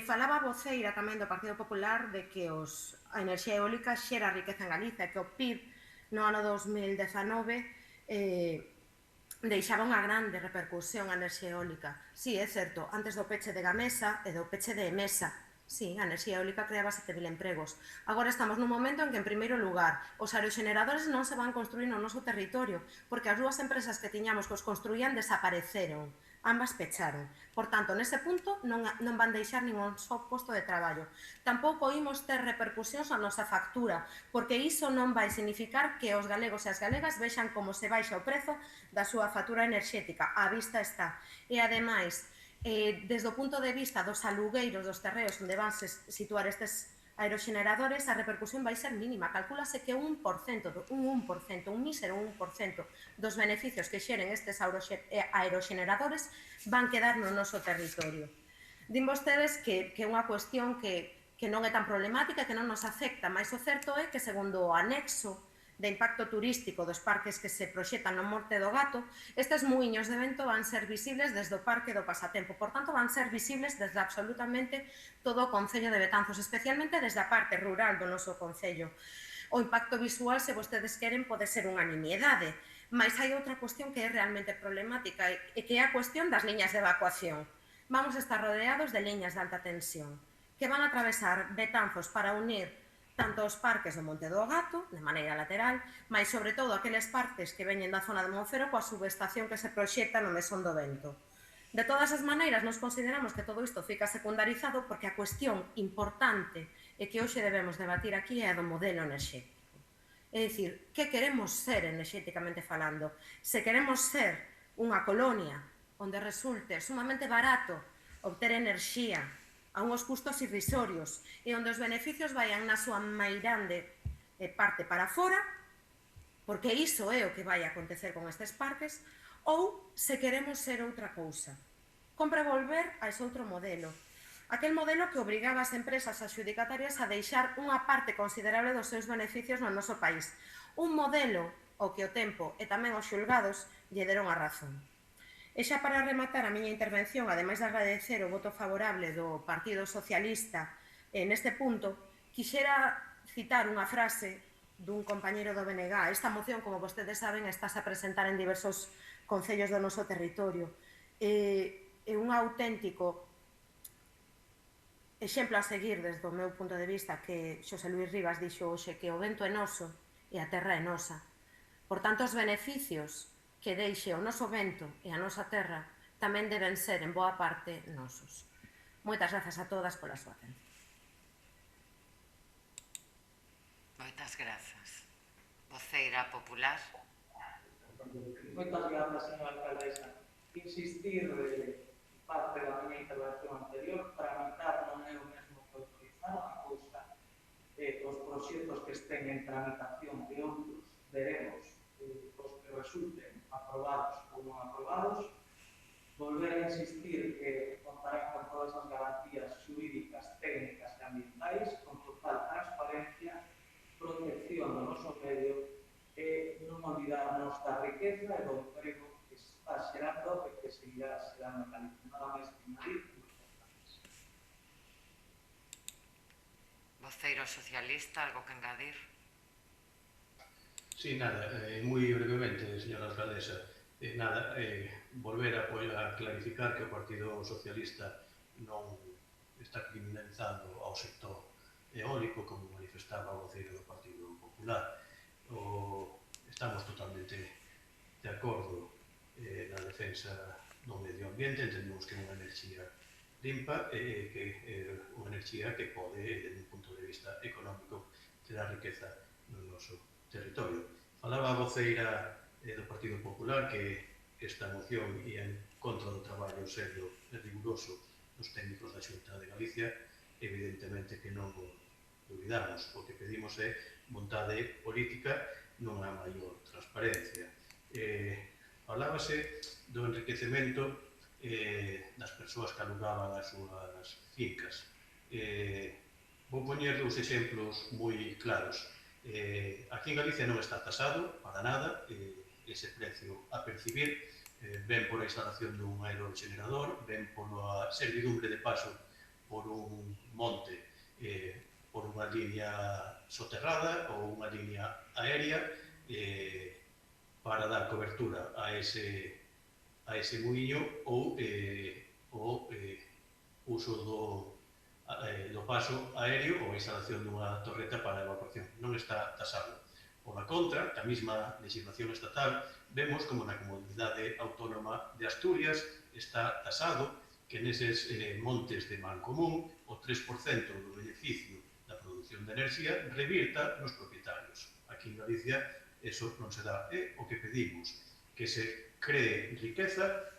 Falaba a voceira tamén do Partido Popular de que a enerxía eólica xera riqueza en Galiza e que o PIB no ano 2019 deixaba unha grande repercusión a enerxía eólica. Si, é certo, antes do peche de Gamesa e do peche de Emesa, sí, a enerxía eólica creaba 7.000 empregos. Agora estamos nun momento en que, en primeiro lugar, os aeroxeneradores non se van construir no noso territorio, porque as dúas empresas que tiñamos que os construían desapareceron. Ambas pecharon. Por tanto, nese punto non van deixar ningún só posto de traballo. Tampouco imos ter repercusións na nosa factura, porque iso non vai significar que os galegos e as galegas vexan como se baixa o prezo da súa factura enerxética. A vista está. E, ademais, desde o punto de vista dos alugueiros dos terreos onde van situar estes aeroxeneradores, a repercusión vai ser mínima. Calcúlase que un mísero 1% dos beneficios que xeren estes aeroxeneradores van quedar no noso territorio. Din vostedes que é unha cuestión que non é tan problemática, que non nos afecta, mas o certo é que, segundo o anexo de impacto turístico dos parques que se proxetan no Monte do Gato, estes muiños de vento van ser visibles desde o Parque do Pasatempo. Por tanto, van ser visibles desde absolutamente todo o Concello de Betanzos, especialmente desde a parte rural do noso Concello. O impacto visual, se vostedes queren, pode ser unha nimiedade, mas hai outra cuestión que é realmente problemática e que é a cuestión das liñas de evacuación. Vamos a estar rodeados de liñas de alta tensión que van a atravesar Betanzos para unir tanto os parques do Monte do Gato, de maneira lateral, mas sobre todo aqueles parques que veñen da zona de Monfero coa subestación que se proxecta no Mesón do Vento. De todas as maneiras, nos consideramos que todo isto fica secundarizado porque a cuestión importante e que hoxe debemos debatir aquí é a do modelo enerxético. É dicir, que queremos ser enerxéticamente falando? Se queremos ser unha colonia onde resulte sumamente barato obter enerxía a unhos custos irrisorios e onde os beneficios vayan na súa mairande parte para fora, porque iso é o que vai acontecer con estes parques, ou se queremos ser outra cousa. Compre volver a ese outro modelo. Aquel modelo que obrigaba as empresas adxudicatarias a deixar unha parte considerable dos seus beneficios no noso país. Un modelo ao que o tempo e tamén os xulgados lle deron a razón. E xa para rematar a miña intervención, ademais de agradecer o voto favorable do Partido Socialista neste punto, quixera citar unha frase dun compañeiro do BNG. Esta moción, como vostedes saben, estáse a presentar en diversos concellos do noso territorio. É un auténtico exemplo a seguir desde o meu punto de vista que Xosé Luís Rivas dixo hoxe que o vento é noso e a terra é nosa. Por tanto, os beneficios que deixe o noso vento e a nosa terra tamén deben ser, en boa parte, nosos. Moitas grazas a todas pola súa atención. Moitas grazas. Voceira popular. Moitas grazas, señora alcaldesa. Insistir parte da miña intervención anterior, tramitar non é o mesmo que autorizar, a cousa os proxectos que estén en tramitación de outros veremos os que resulten aprobados ou non aprobados. Volver a insistir que contarán con todas as garantías xurídicas, técnicas e ambientais, con total transparencia, protección do noso medio e non olvidarnos da riqueza e do emprego que está xerando e que seguirá xerando en Galicia. Nada máis que añadir. Voceiro socialista, algo que engadir? Sí, nada, moi brevemente, señora alcaldesa. Nada, volver a clarificar que o Partido Socialista non está criminalizando ao sector eólico, como manifestaba o voceiro do Partido Popular. Estamos totalmente de acordo na defensa do medio ambiente, entendemos que é unha enerxía limpa e que é unha enerxía que pode, desde un punto de vista económico, crear riqueza no noso territorio. Falaba a voceira do Partido Popular que esta moción ia en contra do traballo serio e riguroso dos técnicos da Xunta de Galicia. Evidentemente que non olvidamos, o que pedimos é vontade política, non a maior transparencia. Falábase do enriquecemento das persoas que alugaban as súas fincas. Vou poñer dous exemplos moi claros. Aquí en Galicia non está tasado para nada ese precio a percibir, ben pola instalación dun aerogenerador, ben pola servidumbre de paso por un monte, por unha línea soterrada ou unha línea aérea para dar cobertura a ese muiño ou o uso do paso aéreo ou a instalación dunha torreta para a evacuación. Non está tasado. Pola contra, a mesma legislación estatal, vemos como na Comunidade Autónoma de Asturias está tasado que neses montes de Mancomún o 3% do beneficio da produción de enerxía revirta nos propietarios. Aquí en Galicia eso non se dá. É o que pedimos, que se cree riqueza,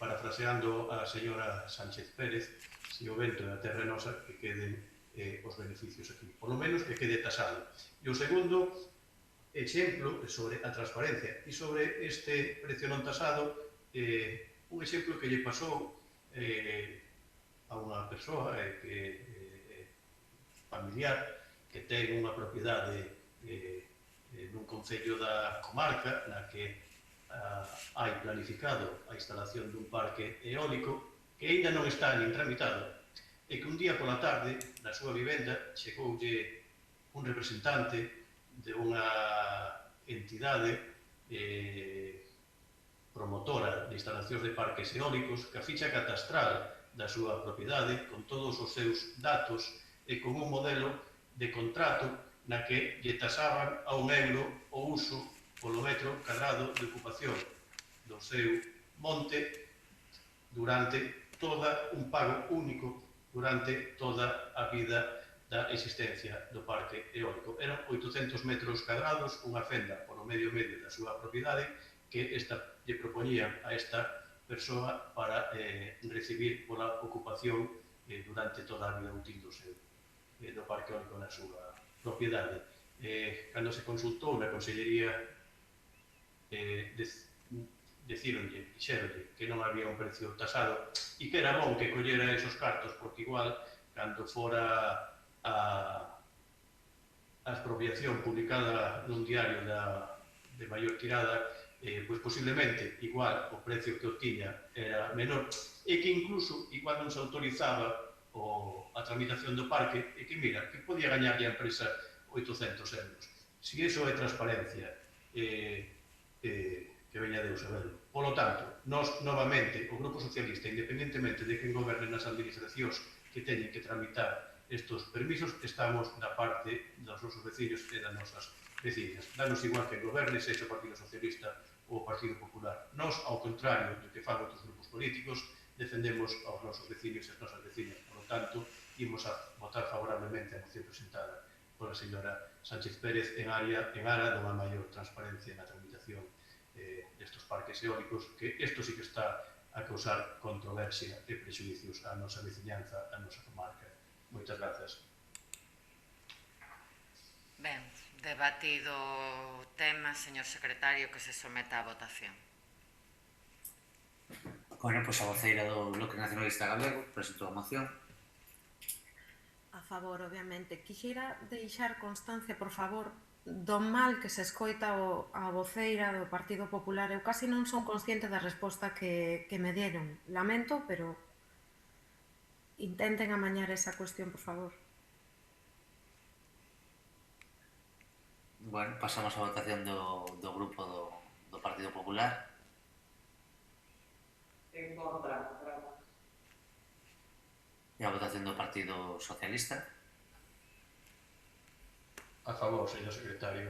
parafraseando a señora Sánchez Pérez, se o vento e a terra nosa, que queden os beneficios aquí. Por lo menos que quede tasado. E o segundo exemplo sobre a transparencia e sobre este precio non tasado, un exemplo que lle pasou a unha persoa familiar que ten unha propiedade nun concello da comarca na que hai planificado a instalación dun parque eólico que ainda non está nin tramitado e que un día pola tarde na súa vivenda chegoulle un representante de unha entidade promotora de instalacións de parques eólicos que a ficha catastral da súa propiedade con todos os seus datos e con un modelo de contrato na que lle tasaban a €1 o uso polo metro cadrado de ocupación do seu monte durante un pago único durante toda a vida da existencia do parque eólico. Eran 800 metros cadrados, unha fenda polo medio da súa propiedade que lle propoñían a esta persoa para recibir pola ocupación durante toda a vida útil do parque eólico na súa propiedade. Cando se consultou na Consellería dixeronlle que non había un precio tasado e que era bon que collera esos cartos porque igual cando fora a expropiación publicada nun diario de maior tirada pois posiblemente igual o precio que obtiña era menor e que incluso igual non se autorizaba a tramitación do parque e que mira, que podía gañarlle a empresa 800 euros. Si iso é transparencia, que veña Deus a verlo. Por lo tanto, nós, novamente, o Grupo Socialista, independentemente de quen goberne nas administracións que teñen que tramitar estes permisos, estamos na parte dos nosos veciños e das nosas veciñas. Danos igual que goberne, sexa o Partido Socialista ou o Partido Popular. Nós, ao contrario do que fan outros grupos políticos, defendemos aos nosos veciños e as nosas veciñas. Por lo tanto, imos a votar favorablemente a moción presentada pola señora Sánchez Pérez en aras dunha maior transparencia na tramitación destes parques eólicos, que isto sí que está a causar controversia e prexudicios á nosa veciñanza, á nosa comarca. Moitas grazas. Ben, debatido o tema, señor secretario, que se someta á votación. Bueno, pois a voceira do Bloque Nacionalista Galego presentou a moción. A favor, obviamente. Quixera deixar constancia, por favor, do mal que se escoita a voceira do Partido Popular. Eu casi non son consciente da resposta que me dieron. Lamento, pero intenten amañar esa cuestión, por favor. Bueno, pasamos a votación do grupo do Partido Popular. En contra, grazas. E a votación do Partido Socialista. A favor, señor secretario.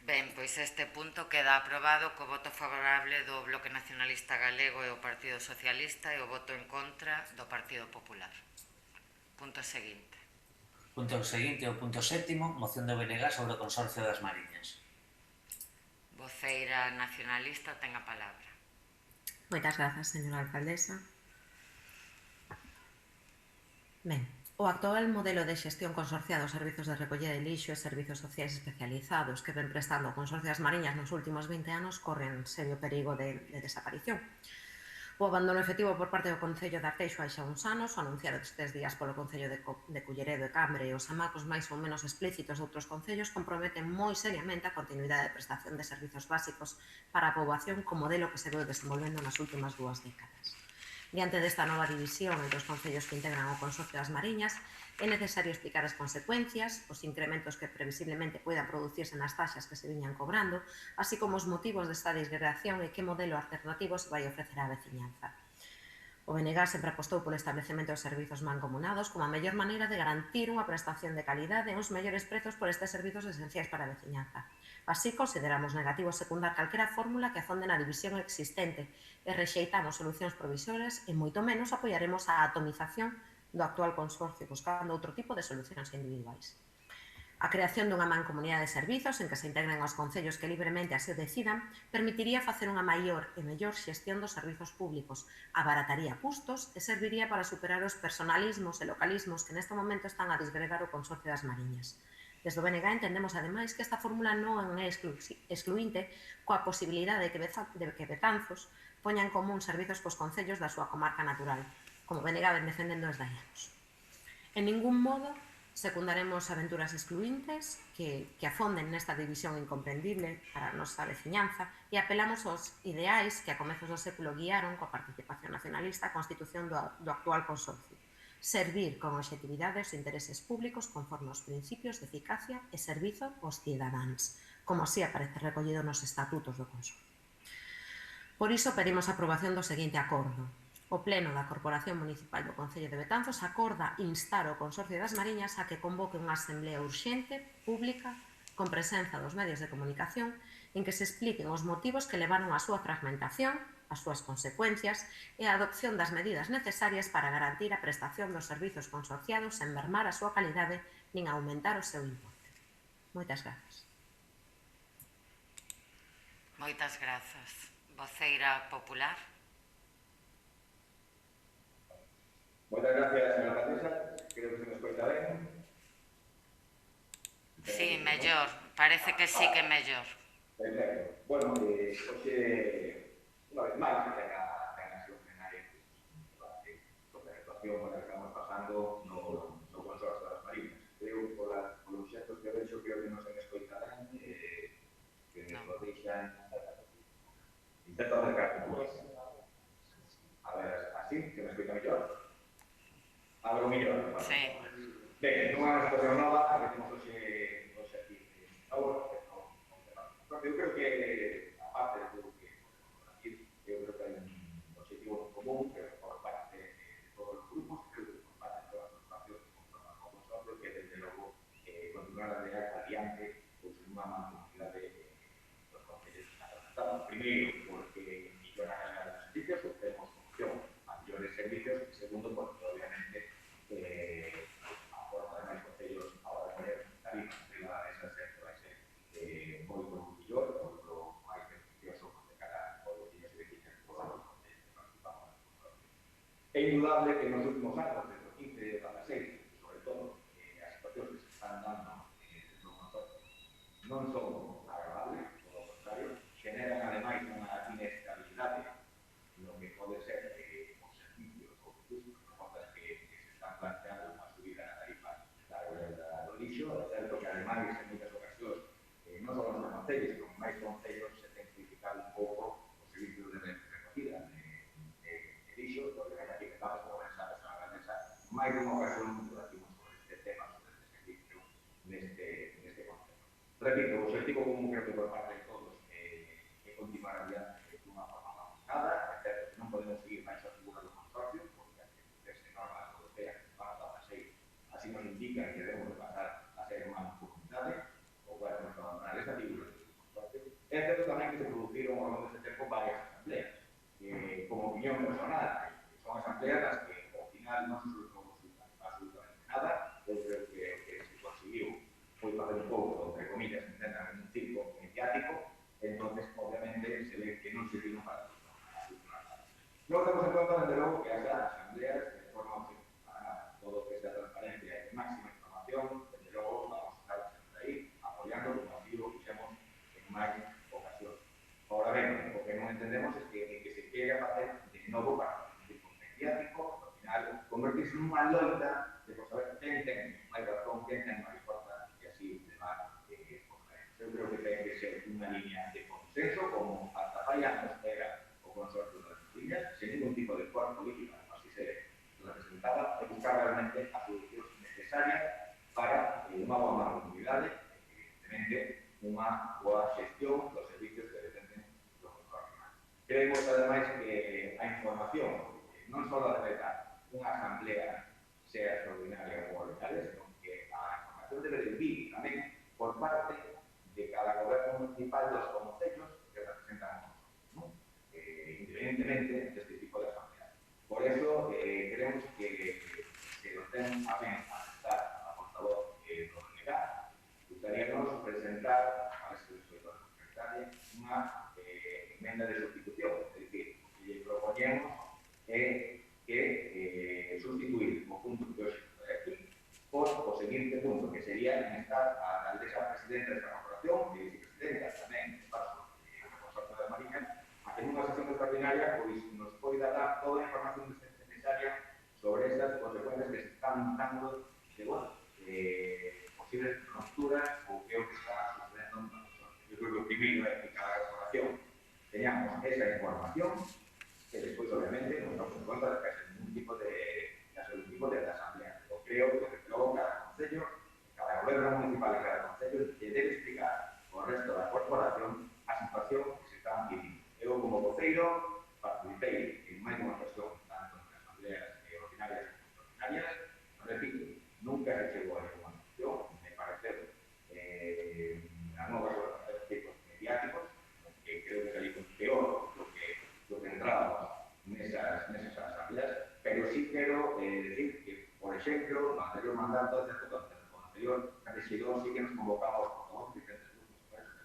Ben, pois este punto queda aprobado co voto favorable do Bloque Nacionalista Galego e o Partido Socialista e o voto en contra do Partido Popular. Punto seguinte. Punto seguinte, o punto séptimo, moción do BNG sobre o Consorcio das Mariñas. Voceira nacionalista ten a palabra. Moitas grazas, señora alcaldesa. Ben, o actual modelo de xestión consorciado dos servizos de recollida de lixo e servizos sociais especializados que ven prestando o Consorcio das Mariñas nos últimos 20 anos corren serio perigo de desaparición. O abandono efectivo por parte do Concello de Arteixo hai xa uns anos, o anunciado estes días polo Concello de Culleredo e Cambre e os amacos máis ou menos explícitos de outros concellos comprometen moi seriamente a continuidade de prestación de servizos básicos para a poboación co modelo que se veu desenvolvendo nas últimas 2 décadas. Diante desta nova división entre os concellos que integran o Consorcio das Mariñas, é necesario explicar as consecuencias, os incrementos que previsiblemente poidan producirse nas taxas que se viñan cobrando, así como os motivos desta disgregación e que modelo alternativo se vai ofrecer á veciñanza. O BNG sempre apostou polo establecemento de servizos mancomunados como a mellor maneira de garantir unha prestación de calidade e uns mellores prezos por estes servizos esenciais para a veciñanza. Así, consideramos negativo secundar calquera fórmula que afonde na división existente e rexeitamos solucións provisorias e moito menos apoiaremos a atomización do actual consorcio buscando outro tipo de solucións individuais. A creación dunha mancomunidade de servizos en que se integren os concellos que libremente así o decidan permitiría facer unha maior e mellor xestión dos servizos públicos, abarataría custos e serviría para superar os personalismos e localismos que neste momento están a disgregar o Consorcio das Mariñas. Desde o BNG entendemos, ademais, que esta fórmula non é excluinte coa posibilidade de que Betanzos poña en común servizos cos concellos da súa comarca natural, como BNG ven defendendo desde hai anos. En ningún modo secundaremos aventuras excluintes que afonden nesta división incomprendible para a nosa veciñanza e apelamos aos ideais que a comezos do século guiaron coa participación nacionalista a constitución do actual consorcio. Servir con objetividade os intereses públicos conforme aos principios de eficacia e servizo aos cidadáns, como así aparece recollido nos estatutos do consorcio. Por iso pedimos a aprobación do seguinte acordo. O Pleno da Corporación Municipal do Concello de Betanzos acorda instar o Consorcio das Mariñas a que convoque unha asamblea urxente, pública, con presenza dos medios de comunicación, en que se expliquen os motivos que levaron á súa fragmentación, as súas consecuencias e a adopción das medidas necesarias para garantir a prestación dos servizos consorciados sen mermar a súa calidade nin aumentar o seu importe. Moitas grazas. Moitas grazas. Voceira popular. Moitas gracias, señora alcaldesa. Creo que se me escoita ben. Sí, mellor. Parece que sí que é mellor. Perfecto. Bueno, hoxe, unha vez máis, ten a sido plenaria sobre a situación por la que estamos pasando no Consorcio das Mariñas. Eu, polos xestos que vexo, creo que non se me escoita ben, que me corrixe xa intento acercar un pouco. A ver, así, que me escoita mellor? Algo mellor? Sí. Ben, nunha situación nova, a que temos hoxe aquí novo, eu creo que, aparte de todo o que aquí, eu creo que hai un objetivo común, que por parte de todos os grupos, creo que por parte de todas as organizacións que conforman o consorcio, que desde logo continuar adiante unha mancomunidade dos concellos que estamos. Primeiro, porque melloran a calidad dos servicios, obtemos opción a mellores servicios, e segundo, porque obviamente aporta máis concellos a hora de poner tarifas privadas sempre vai ser moito mellor, moito máis beneficioso de cara aos veciños e veciñas de todos os concellos que participamos no consorcio. É indudable que nos últimos anos, desde o 15 e 16, sobre todo, as situacións que se están dando no consorcio non son agradables, polo contrario, generan ademais unha inestabilidade no que pode ser os servicios ou incluso as propostas que se están planteando unha subida na tarifa do lixo. É certo que ademais en moitas ocasións non só nos concellos, sino máis concellos se ten criticado un pouco os servicios de recogida de lixo, porque aquí que estamos, como ben sabes, a Gandesa, máis dunha ocasión debatimos sobre este tema, sobre este servicio neste concello. Repito, o objetivo común creo que por parte de todos é continuar adiante dunha forma pausada, é certo que non podemos seguir máis a figura do consorcio, porque as normas europeas que van a pasar así nos indican que debemos de pasar a ser unha comunidade, o cual nos abandonar esa figura do consorcio. É certo tamén que se produciron ao longo deste tempo varias asambleas, como opinión personal, son asambleas nas que ao final non se solucionou absolutamente nada. Eu creo que o que se conseguiu foi facer un pouco, entre comillas, entendan, en un circo mediático, entonces obviamente se ve que non serviron para solucionar nada. Non temos en conta, desde logo, que haxa asambleas de forma objetiva, para nada. Todo que sea transparencia e máxima información, desde logo vamos a estar sempre aí, apoiando, como así o fixemos en máis ocasións. Ahora ben, o que non entendemos é que se quere facer de novo para un circo mediático, ao final convertirse nunha loita de por saber quen ten máis razón, quen ten máis forza, e así levar os caemos. Eu creo que ten que ser unha línea de consenso, como hasta fai anos era o consorcio das Villas, sen ningún tipo de forma política, así se representaba, e buscar realmente as solucións necesarias para unha boa mancomunidade, evidentemente, unha boa xestión dos servicios que dependen do consorcio. Creemos, ademais, que a información non só acerca unha asamblea sea extraordinaria ou ordinaria, sino que a información debe de vir tamén por parte de cada goberno municipal dos concellos que representan a nosotros, independentemente deste tipo de asambleas. Por eso, creemos que se nos ten a ben aceptar a portavoz do delegado, gustaríanos presentar a este escritor unha emenda de sustitución, é dicir, o que lle propoñemos é que sustituir o punto que hoxe está aquí por o seguinte punto, que sería instar a alcaldesa presidenta desta corporación e vicepresidenta tamén, en paso do consorcio das Mariñas, a que nunha sesión extraordinaria nos poida dar toda a información necesaria sobre estas consecuencias que se están dando de, posibles rupturas ou que é o que está sucedendo no consorcio. Eu creo que o primeiro é que cada corporación teñamos esa información, que despois, obviamente, non nos damos conta de que hai ningún tipo de asamblea. Eu creo que, desde logo, cada concello, cada goberno municipal e cada concello que debe explicar ao resto da corporación a situación que se está vivindo. Eu, como voceiro, participei en máis dunha cuestión, tanto en asambleas ordinarias como extraordinarias. Repito, nunca se chegou a ninguna solución, me pareceu a novas tipos mediáticos, que creo que salimos peor do que entrábamos nesas asambleas, pero sí quero decir que, por exemplo, no anterior mandato, o anterior regidor, sí que nos convocamos por diferentes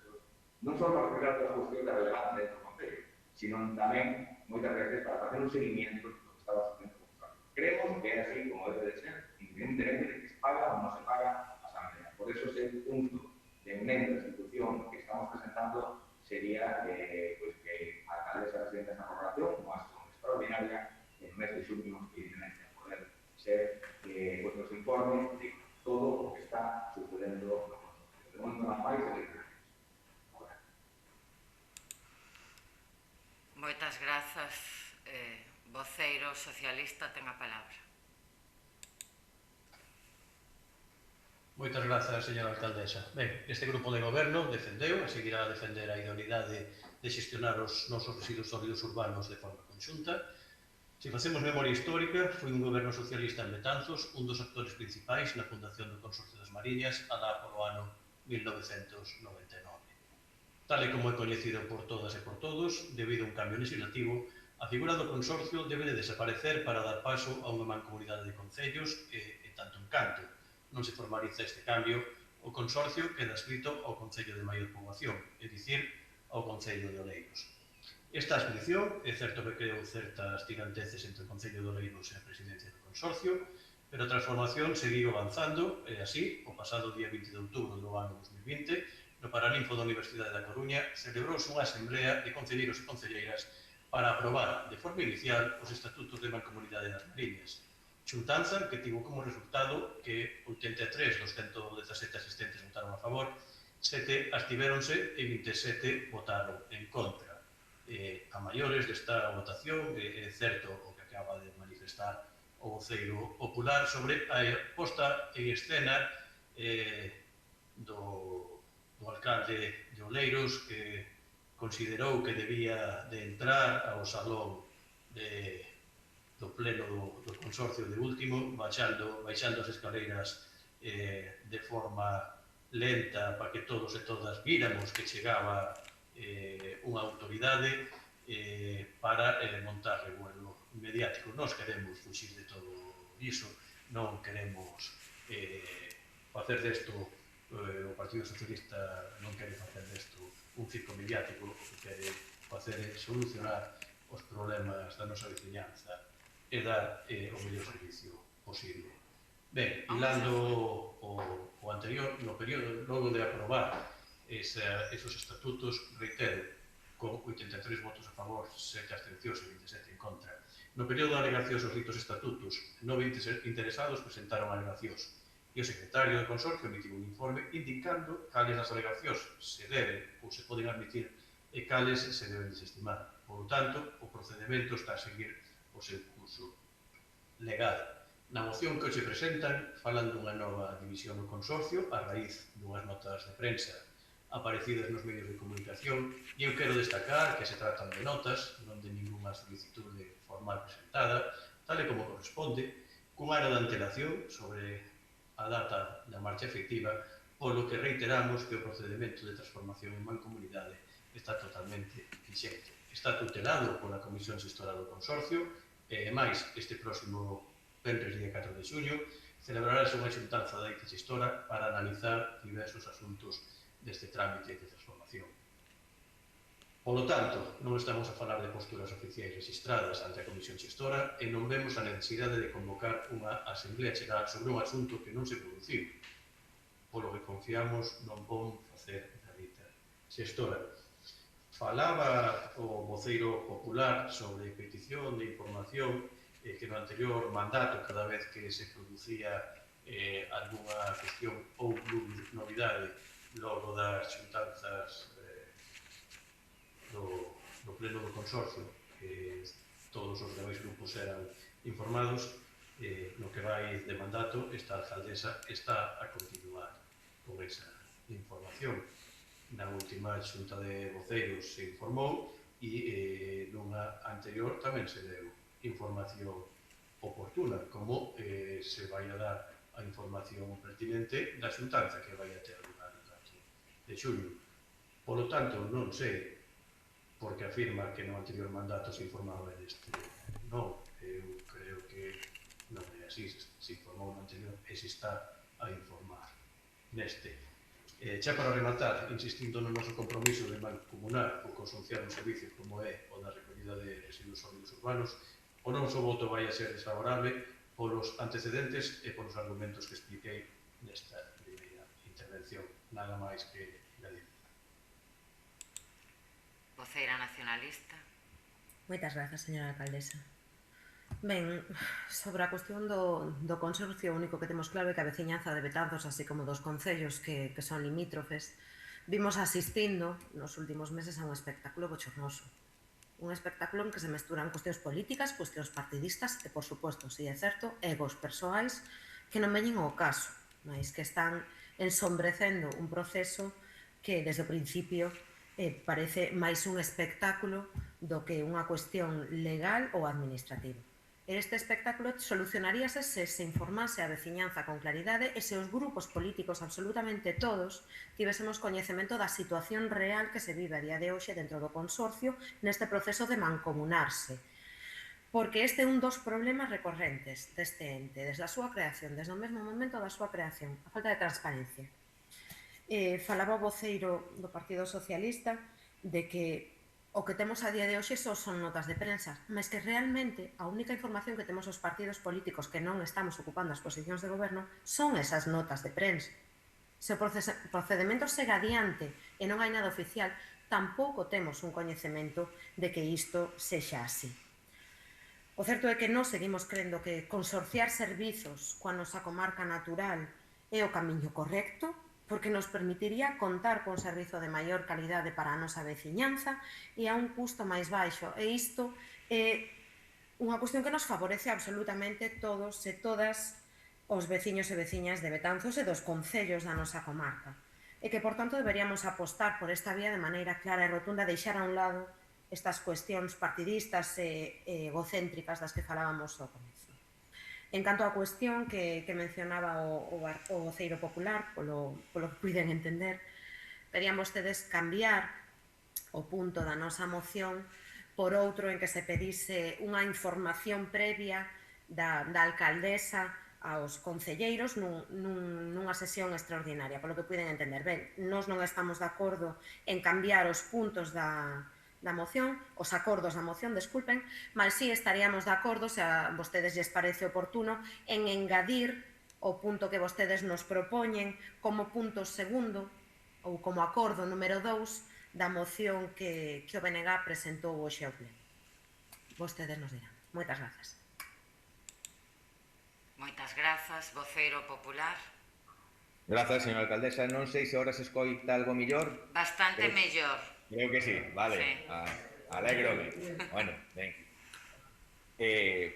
grupos, non só para explicar todas as cuestións de relevancia dentro do concello, sino tamén, moitas veces, para facer un seguimiento do que estaba sucedendo con o consorcio. Creemos que é así como debe de ser, independentemente de que se paga ou non se paga a asamblea. Por eso, ese punto de emenda de institución que estamos presentando sería pues, que a alcaldesa presidenta desta corporación, como a sesión extraordinaria, en el mes de xunio, evidentemente, a poder ser pues, nos informe de todo o que está sucedendo no consorcio. De momento, nada máis, Moitas grazas. Voceiro socialista ten a palabra. Moitas grazas, señora alcaldesa. Ben, este grupo de goberno defendeu e seguirá a defender a idoneidade de xestionar os nosos residuos sólidos urbanos de forma conxunta. Se facemos memoria histórica, foi un goberno socialista en Betanzos un dos actores principais na fundación do Consorcio das Mariñas alá polo ano 1999. Tal e como é coñecido por todas e por todos, debido a un cambio legislativo, a figura do consorcio debe de desaparecer para dar paso a unha mancomunidade de concellos e tanto en canto non se formaliza este cambio, o consorcio queda adscrito ao Concello de Maior Poboación, é dicir, ao Concello de Oleiros. Esta adscripción é certo que creou certas tiranteces entre o Concello de Oleiros e a presidencia do consorcio, pero a transformación seguiu avanzando e así, o pasado día 20 de outubro do ano 2020, no Paraninfo da Universidade da Coruña, celebrouse unha asamblea de concelleiros e concelleiras para aprobar de forma inicial os estatutos de Mancomunidade das Mariñas. Xuntanza que tivo como resultado que 83 dos 117 asistentes votaron a favor, 7 abstivéronse e 27 votaron en contra. A maiores desta votación é certo o que acaba de manifestar o voceiro popular sobre a posta en escena do alcalde de Oleiros que considerou que debía de entrar ao salón do pleno do consorcio de último, baixando as escaleiras de forma lenta para que todos e todas víramos que chegaba unha autoridade para montar revuelo mediático. Nós queremos fuxir de todo iso, non queremos facer desto, o Partido Socialista non quere facer desto un circo mediático, o que quere facer é solucionar os problemas da nosa veciñanza e dar o mellor servicio posible. Ben, hilando o anterior, no período, logo de aprobar esos estatutos, reitero, con 83 votos a favor, 7 abstencións e 27 en contra. No período de alegacións aos ditos estatutos, 9 interesados presentaron alegacións e o secretario do consorcio emitiu un informe indicando cales das alegacións se deben ou se poden admitir e cales se deben desestimar. Por lo tanto, o procedimento está a seguir o seu curso legal. Na moción que hoxe presentan, falan dunha nova división do consorcio a raíz dunhas notas de prensa aparecidas nos medios de comunicación e eu quero destacar que se tratan de notas, non de ninguna solicitude formal presentada, tal e como corresponde, cun ano de antelación sobre a data da marcha efectiva, polo que reiteramos que o procedimento de transformación en mancomunidade está totalmente vixente. Está tutelado pola Comisión Xestora do Consorcio e, máis, este próximo venres día 4 de xuño celebrarase unha xuntanza da ita xestora para analizar diversos asuntos deste trámite de transformación. Polo tanto, non estamos a falar de posturas oficiais registradas ante a Comisión Xestora e non vemos a necesidade de convocar unha asamblea xeral sobre un asunto que non se produciu, polo que confiamos non bon facer da dita xestora. Falaba o voceiro popular sobre petición de información que no anterior mandato, cada vez que se producía algunha cuestión ou novidade logo das xuntanzas do pleno do consorcio, que todos os demais grupos eran informados, no que vai de mandato, esta alcaldesa está a continuar con esa información. Na última xunta de voceiros se informou e nunha anterior tamén se deu información oportuna, como se vai a dar a información pertinente da xuntanza que vai a ter lugar no 4 de xullo. Por lo tanto, non sei porque afirma que no anterior mandato se informaba deste. Non, eu creo que non é así, se informou no anterior e se está a informar neste. Xa para rematar, insistindo no noso compromiso de mancomunar ou consorciar un servicio como é o da recollida de residuos sólidos urbanos, o noso voto vai a ser desfavorable polos antecedentes e polos argumentos que expliquei nesta primeira intervención. Nada máis que añadir. Voceira nacionalista. Moitas grazas, señora alcaldesa. Ben, sobre a cuestión do consorcio, o único que temos claro é que a veciñanza de Betanzos, así como dos concellos que son limítrofes, vimos asistindo nos últimos meses a un espectáculo bochornoso. un espectáculo en que se mesturan cuestións políticas, cuestións partidistas e, por suposto, si é certo, egos persoais que non veñen ao caso, mas que están ensombrecendo un proceso que desde o principio parece máis un espectáculo do que unha cuestión legal ou administrativa. Este espectáculo solucionaríase se se informase a veciñanza con claridade e se os grupos políticos, absolutamente todos, tivésemos coñecemento da situación real que se vive a día de hoxe dentro do consorcio neste proceso de mancomunarse. Porque este é un dos problemas recorrentes deste ente, desde a súa creación, desde o mesmo momento da súa creación, a falta de transparencia. Falaba o voceiro do Partido Socialista de que o que temos a día de hoxe son notas de prensa, mas que realmente a única información que temos os partidos políticos que non estamos ocupando as posicións de goberno son esas notas de prensa. Se o procedimento segue adiante e non hai nada oficial, tampouco temos un coñecemento de que isto sexa así. O certo é que nós seguimos crendo que consorciar servizos coa nosa comarca natural é o camiño correcto, porque nos permitiría contar con servizo de maior calidade para a nosa veciñanza e a un custo máis baixo. E isto é unha cuestión que nos favorece absolutamente todos e todas os veciños e veciñas de Betanzos e dos concellos da nosa comarca. E que, por tanto, deberíamos apostar por esta vía de maneira clara e rotunda, deixar a un lado estas cuestións partidistas e egocéntricas das que falábamos ao comezo. En canto á cuestión que mencionaba o voceiro popular, polo que puiden entender, querían vostedes cambiar o punto da nosa moción por outro en que se pedise unha información previa da alcaldesa aos concelleiros nunha sesión extraordinaria, polo que puiden entender. Ben, nós non estamos de acordo en cambiar os puntos da moción, os acordos da moción, desculpen, mas sí estaríamos de acordo, se a vostedes lles parece oportuno, en engadir o punto que vostedes nos propoñen como punto segundo ou como acordo número 2 da moción que o BNG presentou hoxe ao pleno. Vostedes nos dirán. Moitas grazas. Moitas grazas, voceiro popular. Grazas, señora alcaldesa. Non sei se ahora se escoita algo mellor. Bastante mellor. Creo que sí, vale. Sí. Alégrome. Bueno, ben.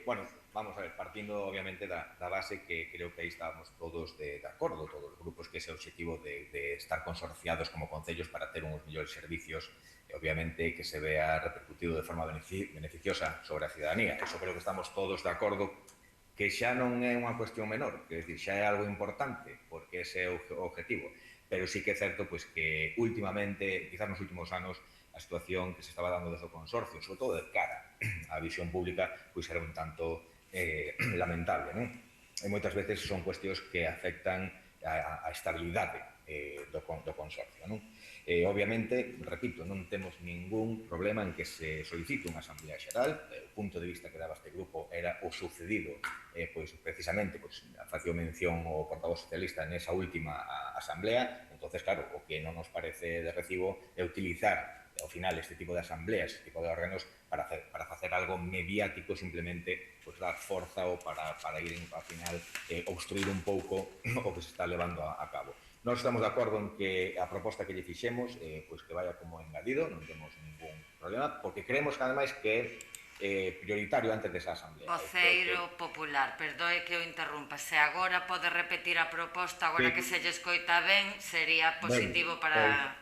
Bueno, vamos a ver, partindo obviamente da base que creo que aí estábamos todos de acordo, todos os grupos, que ese objetivo de estar consorciados como concellos para ter uns mellores servicios e obviamente que se vea repercutido de forma beneficiosa sobre a cidadanía. Eso creo que estamos todos de acordo, que xa non é unha cuestión menor, que decir, xa é algo importante, porque ese é o objetivo. Pero sí que é certo pois, que últimamente, quizás nos últimos anos, a situación que se estaba dando desde o consorcio, sobre todo de cara á visión pública, pois era un tanto lamentable, non? E moitas veces son cuestións que afectan a estabilidade do consorcio, non? Obviamente, repito, non temos ningún problema en que se solicite unha asamblea xeral. O punto de vista que daba este grupo era o sucedido, pois precisamente, facía mención o portavoz socialista nesa última asamblea. Entonces, claro, o que non nos parece de recibo é utilizar ao final este tipo de asambleas, este tipo de órganos para facer algo mediático, simplemente pues, dar forza ou para ir ao final obstruir un pouco o que se está levando a cabo. Nós estamos de acordo en que a proposta que lle fixemos pois que vaya como engadido, non temos ningún problema, porque creemos que ademais que é prioritario antes desa asamblea. Voceiro popular, perdoe que o interrumpa, se agora pode repetir a proposta, agora que se lle escoita ben, sería positivo para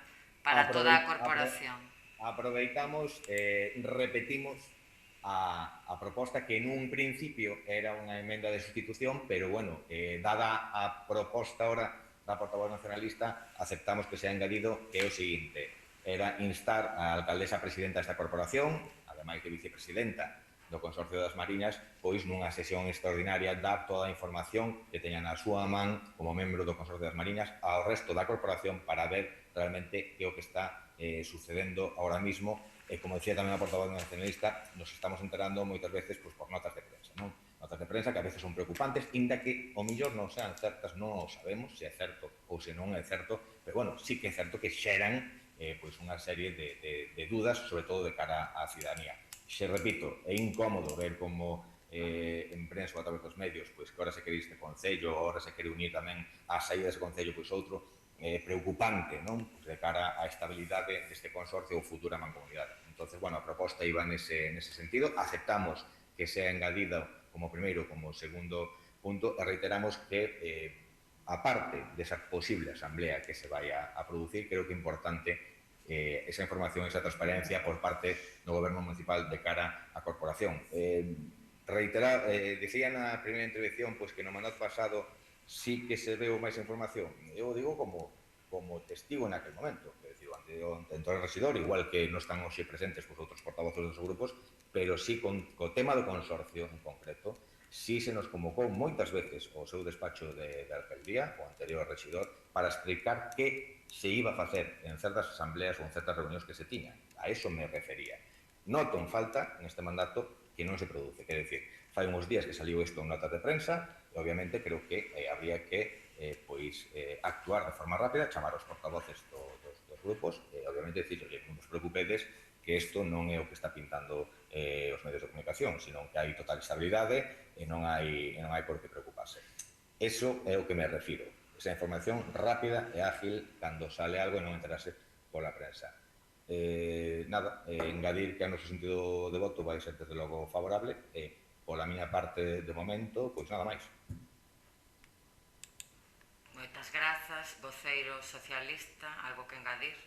toda a corporación. Aproveitamos, repetimos a proposta que nun principio era unha emenda de sustitución, pero bueno, dada a proposta ahora da portavoz nacionalista, aceptamos que sea engadido, que é o seguinte: era instar a alcaldesa presidenta desta corporación, ademais de vicepresidenta do Consorcio das Mariñas, pois nunha sesión extraordinaria dar toda a información que teñan na súa man como membro do Consorcio das Mariñas ao resto da corporación para ver realmente que é o que está sucedendo ahora mismo. E como decía tamén a portavoz nacionalista, nos estamos enterando moitas veces por notas de prensa, non? Notas de prensa que a veces son preocupantes, inda que o millor non sean certas, non o sabemos se é certo ou se non é certo, pero bueno, sí que é certo que xeran pois unha serie de dudas, sobre todo de cara á cidadanía. Se repito, é incómodo ver como en prensa ou a través dos medios, pois que ahora se quere este concello, ahora se quere unir tamén á saída dese concello pois outro, preocupante, non? Pois de cara á estabilidade deste consorcio ou futura mancomunidade. Entonces, bueno, a proposta iba nese sentido. Aceptamos que sea engadida como primeiro, como segundo punto, e reiteramos que, aparte desa posible asamblea que se vai a producir, creo que é importante esa información, esa transparencia por parte do Goberno Municipal de cara á corporación. Reiterar, dicía na primeira intervención que no mandato pasado sí que se veu máis información. Eu digo como testigo naquele momento, é dicir, ante o regidor, igual que non están hoxe presentes os outros portavozos dos grupos, pero sí co tema do consorcio en concreto, sí se nos convocou moitas veces o seu despacho de alcaldía, o anterior regidor, para explicar que se iba a facer en certas asambleas ou en certas reunións que se tiñan. A eso me refería. Noto en falta, neste mandato, que non se produce. Quer dicir, fai uns días que saliu isto en notas de prensa, e obviamente creo que habría que actuar de forma rápida, chamar os portavoces dos grupos, e obviamente dicir, non vos preocupedes, que isto non é o que está pintando os medios de comunicación, sino que hai total estabilidade e non hai por que preocuparse. Eso é o que me refiro. Esa información rápida e ágil cando sale algo e non enterarse pola prensa. Nada, engadir que a noso sentido de voto vai ser desde logo favorable e pola miña parte de momento, pois nada máis. Moitas grazas, voceiro socialista, algo que engadir?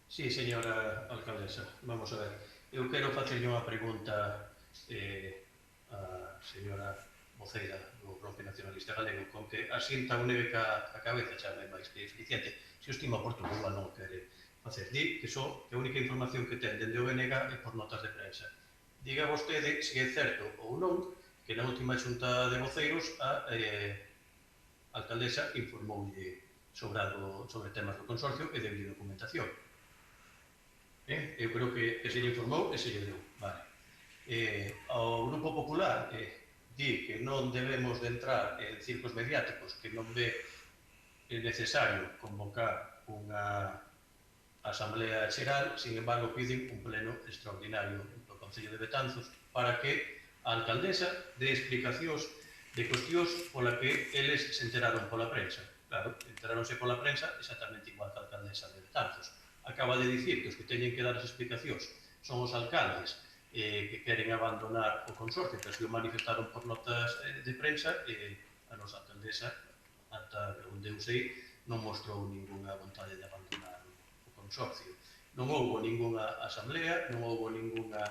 Sí, señora alcaldesa, vamos a ver. Eu quero facerlle unha pregunta a señora voceira do Bloque Nacionalista Galego, con que asienta un neve a cabeza, xa é máis que suficiente. Se o estima oportuno, non quere facer. Di que a única información que ten dende o BNG é por notas de prensa. Diga vostede se é certo ou non que na última xunta de voceiros a alcaldesa informoulle sobre temas do consorcio e de documentación. Eu creo que se lle informou e se lle deu. Vale. O Grupo Popular di que non debemos de entrar en circos mediáticos, que non ve necesario convocar unha asamblea xeral, sin embargo piden un pleno extraordinario do Concello de Betanzos para que a alcaldesa dé explicacións de cuestións pola que eles se enteraron pola prensa. Claro, enteráronse pola prensa exactamente igual que a alcaldesa de Betanzos. Acaba de dicir que os que teñen que dar as explicacións son os alcaldes que queren abandonar o consorcio, que así o manifestaron por notas de prensa, e a nosa alcaldesa, ata onde eu sei, non mostrou ninguna vontade de abandonar o consorcio. Non houbo ninguna asamblea, non houbo ninguna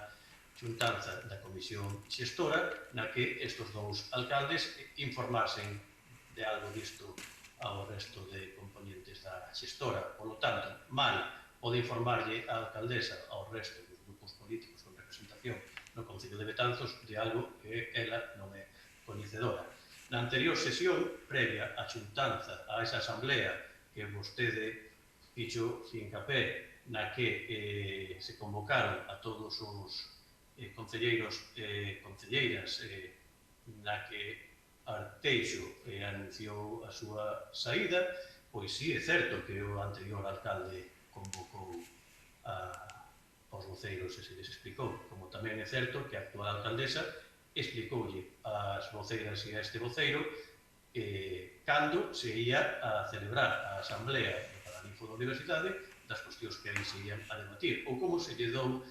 xuntanza da comisión xestora na que estes dous alcaldes informasen de algo disto ao resto de componentes da xestora. Por lo tanto, mal pode informarlle a alcaldesa ao resto dos grupos políticos con representación no Concello de Betanzos de algo que ela non é coñecedora. Na anterior sesión, previa á xuntanza, a esa asamblea que vostede fixo fincapé na que se convocaron a todos os concelleiros e concelleiras, na que Arteixo anunciou a súa saída, pois sí, é certo que o anterior alcalde convocou aos voceiros e se les explicou, como tamén é certo que a actual alcaldesa explicoulle ás voceiras e a este voceiro cando se ia a celebrar a asamblea do Paraninfo da Universidade das cuestións que aí se ian a debatir, ou como se lle dou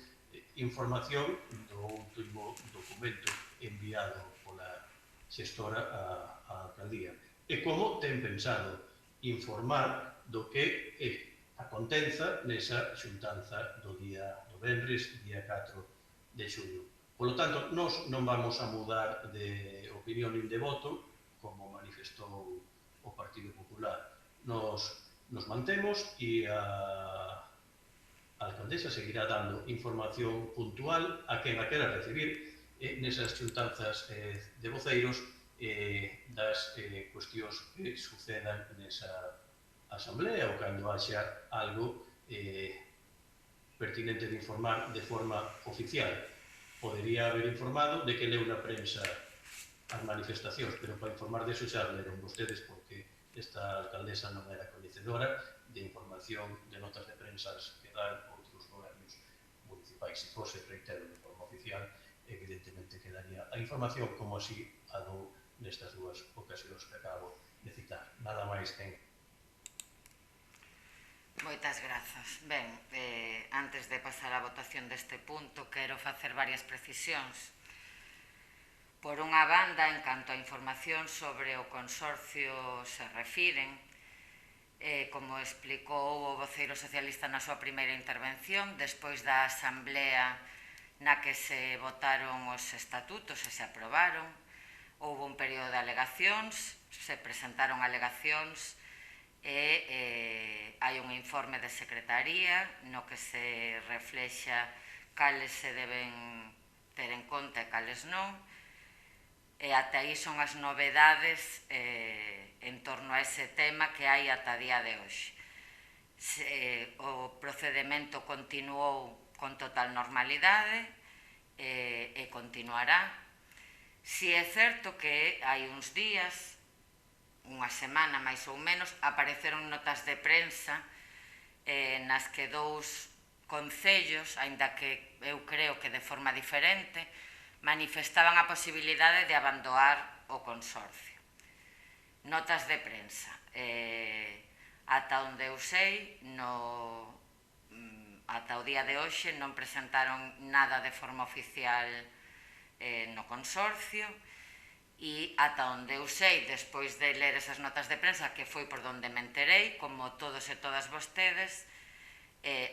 información do último documento enviado pola xestora á alcaldía. E como ten pensado informar do que acontenza nesa xuntanza do venres, día 4 de xullo. Por lo tanto, nós non vamos a mudar de opinión nin de voto, como manifestou o Partido Popular. Nos mantemos e a alcaldesa seguirá dando información puntual a quen a quera recibir nesas xuntanzas de voceiros das cuestións que sucedan nesa asamblea ou cando haxa algo pertinente de informar de forma oficial. Podería haber informado de que leu na prensa as manifestacións, pero para informar deso xa leron vostedes porque esta alcaldesa non era coñecedora de información de notas de prensas que dan outros gobernos municipais. Se fose, reitero, de forma oficial, evidentemente quedaría a información como así a dou nestas dúas ocasións que acabo de citar. Nada máis que Moitas grazas. Ben, antes de pasar á votación deste punto, quero facer varias precisións. Por unha banda, en canto a información sobre o consorcio se refiren, como explicou o voceiro socialista na súa primeira intervención, despois da asamblea na que se votaron os estatutos e se aprobaron, houve un período de alegacións, se presentaron alegacións e hai un informe de secretaría no que se reflexa cales se deben ter en conta e cales non, e ata aí son as novedades en torno a ese tema que hai ata día de hoxe. O procedimento continuou con total normalidade e continuará. Si é certo que hai uns días, unha semana máis ou menos, apareceron notas de prensa nas que dous concellos, aínda que eu creo que de forma diferente, manifestaban a posibilidade de abandonar o consorcio. Notas de prensa. Ata onde eu sei, ata o día de hoxe non presentaron nada de forma oficial no consorcio, e ata onde eu sei, despois de ler esas notas de prensa, que foi por donde me enterei, como todos e todas vostedes,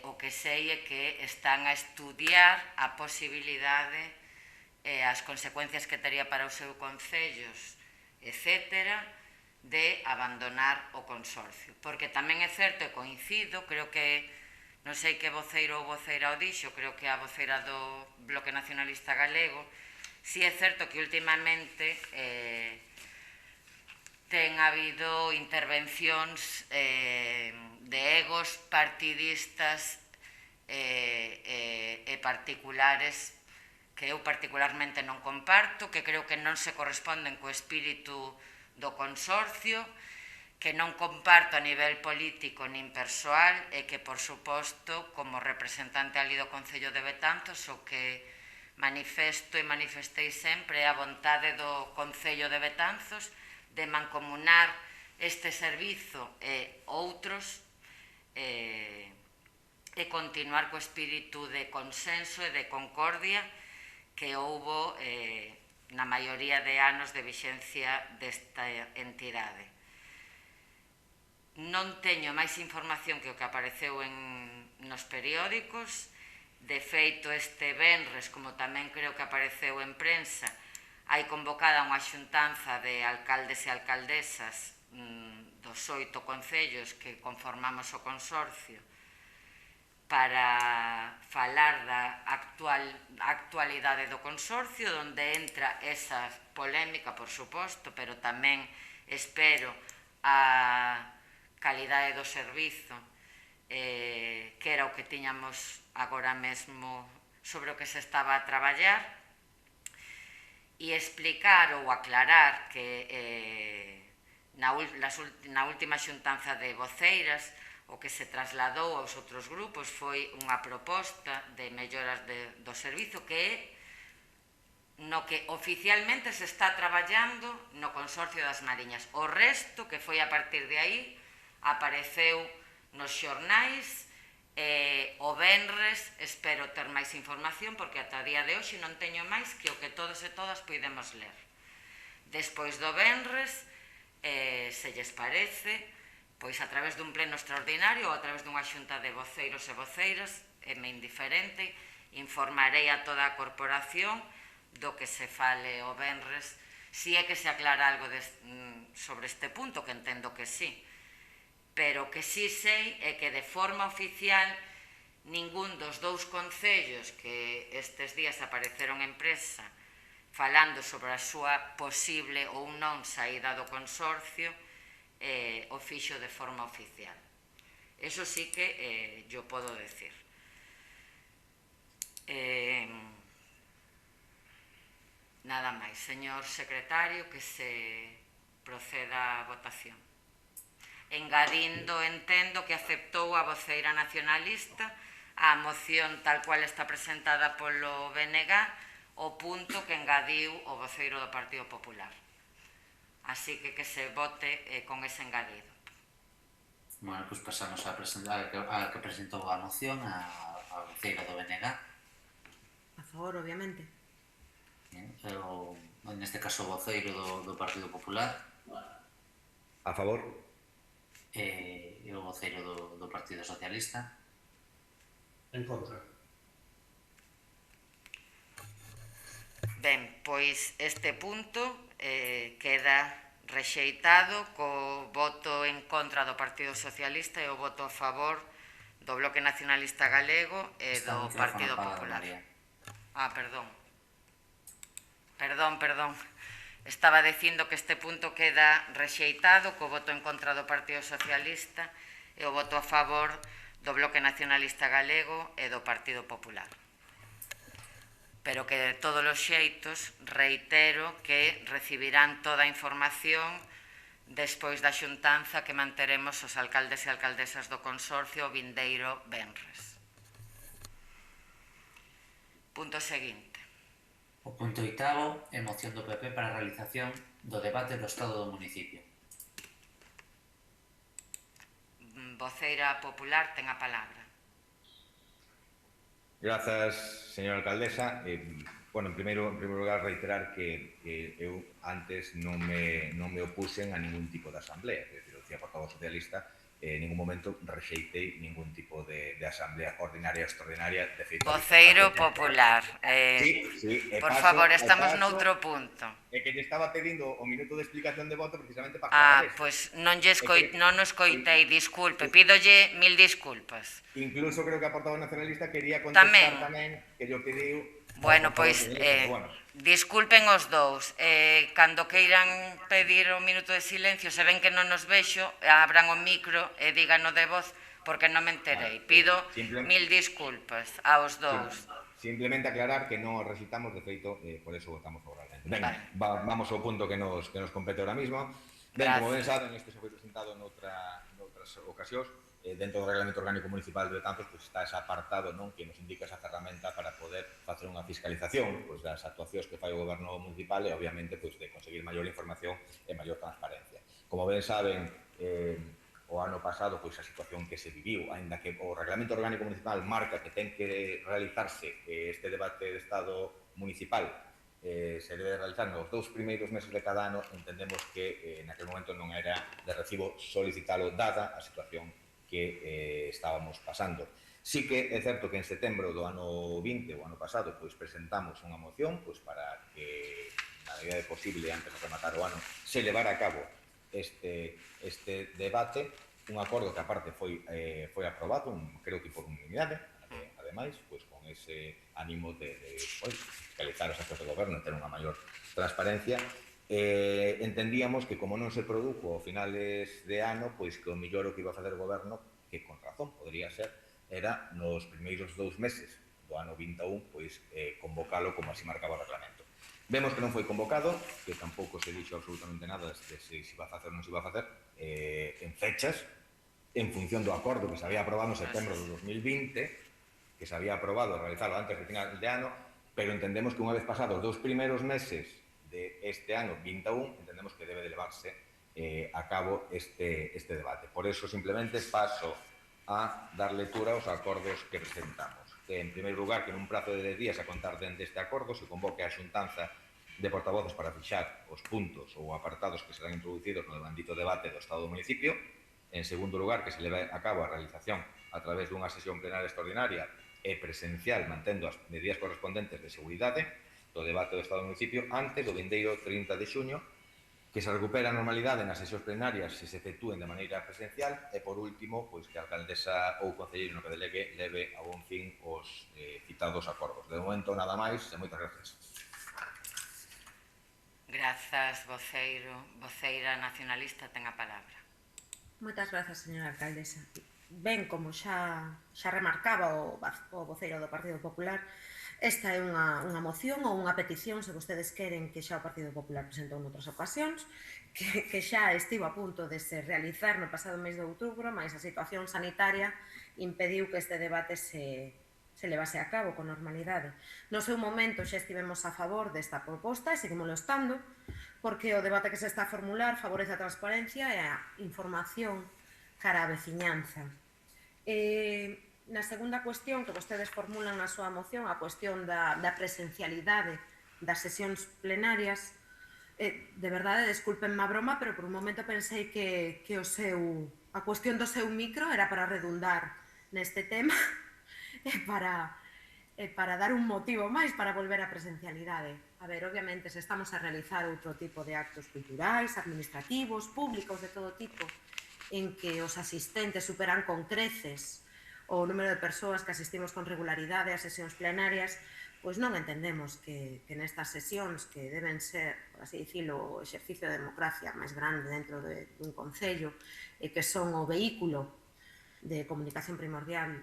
o que sei é que están a estudiar a posibilidade e as consecuencias que tería para os seus concellos, etcétera, de abandonar o consorcio. Porque tamén é certo e coincido, creo que, non sei que voceiro ou voceira o dixo, creo que a voceira do Bloque Nacionalista Galego, si é certo que últimamente ten habido intervencións de egos partidistas e particulares que eu particularmente non comparto, que creo que non se corresponden co espírito do consorcio, que non comparto a nivel político nin persoal e que, por suposto, como representante ali do Concello de Betanzos, o que manifesto e manifestei sempre a vontade do Concello de Betanzos de mancomunar este servizo e outros e continuar co espírito de consenso e de concordia que houbo na maioría de anos de vixencia desta entidade. Non teño máis información que o que apareceu nos periódicos. De feito, este venres, como tamén creo que apareceu en prensa, hai convocada unha xuntanza de alcaldes e alcaldesas dos 8 concellos que conformamos o consorcio para falar da actualidade do consorcio, onde entra esa polémica, por suposto, pero tamén espero a calidade do servizo, que era o que tiñamos agora mesmo sobre o que se estaba a traballar, e explicar ou aclarar que na última xuntanza de voceiras o que se trasladou aos outros grupos foi unha proposta de melloras do servizo que é no que oficialmente se está traballando no Consorcio das Mariñas. O resto, que foi a partir de aí, apareceu nos xornais. O venres espero ter máis información, porque ata a día de hoxe non teño máis que o que todos e todas podemos ler. Despois do venres, se lles parece, pois a través dun pleno extraordinario ou a través dunha xunta de voceiros e voceiras, é-me indiferente, informarei a toda a corporación do que se fale o venres, si é que se aclara algo sobre este punto, que entendo que sí. Pero que sí sei é que de forma oficial ningún dos dous concellos que estes días apareceron en prensa falando sobre a súa posible ou non saída do consorcio o fixo de forma oficial. Eso sí que yo podo decir. Nada máis, señor secretario, que se proceda a votación. Engadindo, entendo que aceptou a voceira nacionalista a moción tal cual está presentada polo BNG, o punto que engadiu o voceiro do Partido Popular. Así que se vote con ese engadido. Bueno, pois pasamos a presentar a que presentou a moción a voceira do BNG. A favor, obviamente. Neste caso, o voceiro do Partido Popular. A favor. E o voceiro do Partido Socialista. En contra. Ben, pois este punto queda rexeitado co voto en contra do Partido Socialista e o voto a favor do Bloque Nacionalista Galego e do Partido Popular. Perdón. Perdón. Estaba dicindo que este punto queda rexeitado co voto en contra do Partido Socialista e o voto a favor do Bloque Nacionalista Galego e do Partido Popular. Pero que de todos os xeitos reitero que recibirán toda a información despois da xuntanza que manteremos os alcaldes e alcaldesas do consorcio o vindeiro venres. Punto seguinte. O punto 8º é moción do PP para a realización do debate do Estado do municipio. Voceira popular ten a palabra. Grazas, señora alcaldesa. Bueno, en primeiro lugar, reiterar que eu antes non me opuxen a ningún tipo de asamblea. É dicir, o dicía portavoz socialista, en ningún momento rexeitei ningún tipo de asamblea ordinaria ou extraordinaria. De feito, Voceiro popular. Sí, por favor, estamos noutro punto. É que lle estaba pedindo o minuto de explicación de voto precisamente para aclarar eso. Pois non o escoitei, disculpe, pídolle mil disculpas. Incluso creo que a portavoz nacionalista quería contestar tamén que yo pediu. Bueno, pois, disculpen os dous. Cando queiran pedir o minuto de silencio, se ven que non nos vexo, abran o micro e díganos de voz, porque non me enterei. Pido mil disculpas aos dous. Simplemente aclarar que non recitamos, de feito, por eso votamos favorablemente. Venga, vamos ao punto que nos compete ahora mismo. Ben, como ben saben, este se foi presentado noutras ocasións. Dentro do Reglamento Orgánico Municipal de Betanzos está ese apartado que nos indica esa ferramenta para poder facer unha fiscalización das actuacións que fai o Goberno Municipal e, obviamente, de conseguir maior información e maior transparencia. Como ben saben, o ano pasado, a situación que se viviu, aínda que o Reglamento Orgánico Municipal marca que ten que realizarse este debate de Estado municipal, se debe realizar nos 2 primeiros meses de cada ano, entendemos que naquele momento non era de recibo solicitalo dada a situación que estábamos pasando. Sí que é certo que en setembro do ano 20, o ano pasado, presentamos unha moción para que, na medida de posible, antes de rematar o ano, se levara a cabo este debate, un acordo que aparte foi aprobado, creo que por unanimidade, ademais, con ese ánimo de fiscalizar os actos de goberno e ter unha maior transparencia. Entendíamos que como non se produjo a finales de ano, que o mellor o que iba a facer o goberno, que con razón podría ser, era nos primeiros 2 meses do ano 21, convocalo como así marcaba o reglamento. Vemos que non foi convocado, que tampouco se dixo absolutamente nada de se iba a facer ou non se iba a facer, en fechas, en función do acordo que se había aprobado en setembro de 2020, que se había aprobado realizarlo antes de final de ano, pero entendemos que unha vez pasados 2 primeiros meses de este ano 21, entendemos que debe de levarse a cabo este debate. Por eso, simplemente, paso a dar lectura aos acordos que presentamos. En primeiro lugar, que nun prazo de 10 días a contar dende este acordo se convoque a xuntanza de portavoces para fixar os puntos ou apartados que serán introducidos no bendito debate do Estado do municipio. En segundo lugar, que se leve a cabo a realización a través dunha sesión plenaria extraordinaria e presencial, mantendo as medidas correspondentes de seguridade do debate do Estado do municipio antes do vindeiro 30 de xuño, que se recupera a normalidade nas sesións plenarias se efectúen de maneira presencial e, por último, que a alcaldesa ou o concelleiro no que delegue leve a bon fin os citados acordos. De momento, nada máis e moitas gracias. Grazas, voceiro. Voceira nacionalista ten a palabra. Moitas grazas, señora alcaldesa. Ben, como xa remarcaba o voceiro do Partido Popular, esta é unha moción ou unha petición, se vostedes queren, que xa o Partido Popular presentou noutras ocasións, que xa estivo a punto de se realizar no pasado mes de outubro, mas a situación sanitaria impediu que este debate se levase a cabo con normalidade. No seu momento xa estivemos a favor desta proposta e seguimos estando, porque o debate que se está a formular favorece a transparencia e a información cara á veciñanza. Na segunda cuestión que vostedes formulan na súa moción, a cuestión da presencialidade das sesións plenarias, de verdade, desculpenme a broma, pero por un momento pensei que a cuestión do seu micro era para redundar neste tema e para dar un motivo máis para volver á presencialidade. A ver, obviamente, se estamos a realizar outro tipo de actos culturais, administrativos, públicos, de todo tipo, en que os asistentes superan con creces o número de persoas que asistimos con regularidade ás sesións plenarias, pois non entendemos que nestas sesións que deben ser, por así dicilo, o exercicio de democracia máis grande dentro dun concello e que son o vehículo de comunicación primordial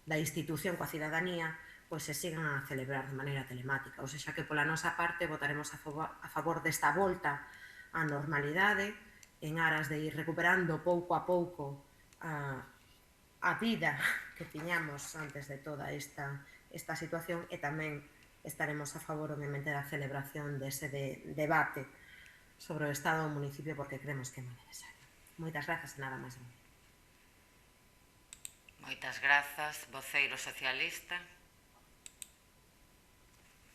da institución coa cidadanía, pois se sigan a celebrar de maneira telemática. Ou seja, que pola nosa parte votaremos a favor desta volta á normalidade en aras de ir recuperando pouco a pouco a vida que tiñamos antes de toda esta situación, e tamén estaremos a favor, obviamente, da celebración dese debate sobre o estado do municipio, porque creemos que é moi necesario. Moitas grazas e nada máis. Moitas grazas, voceiro socialista.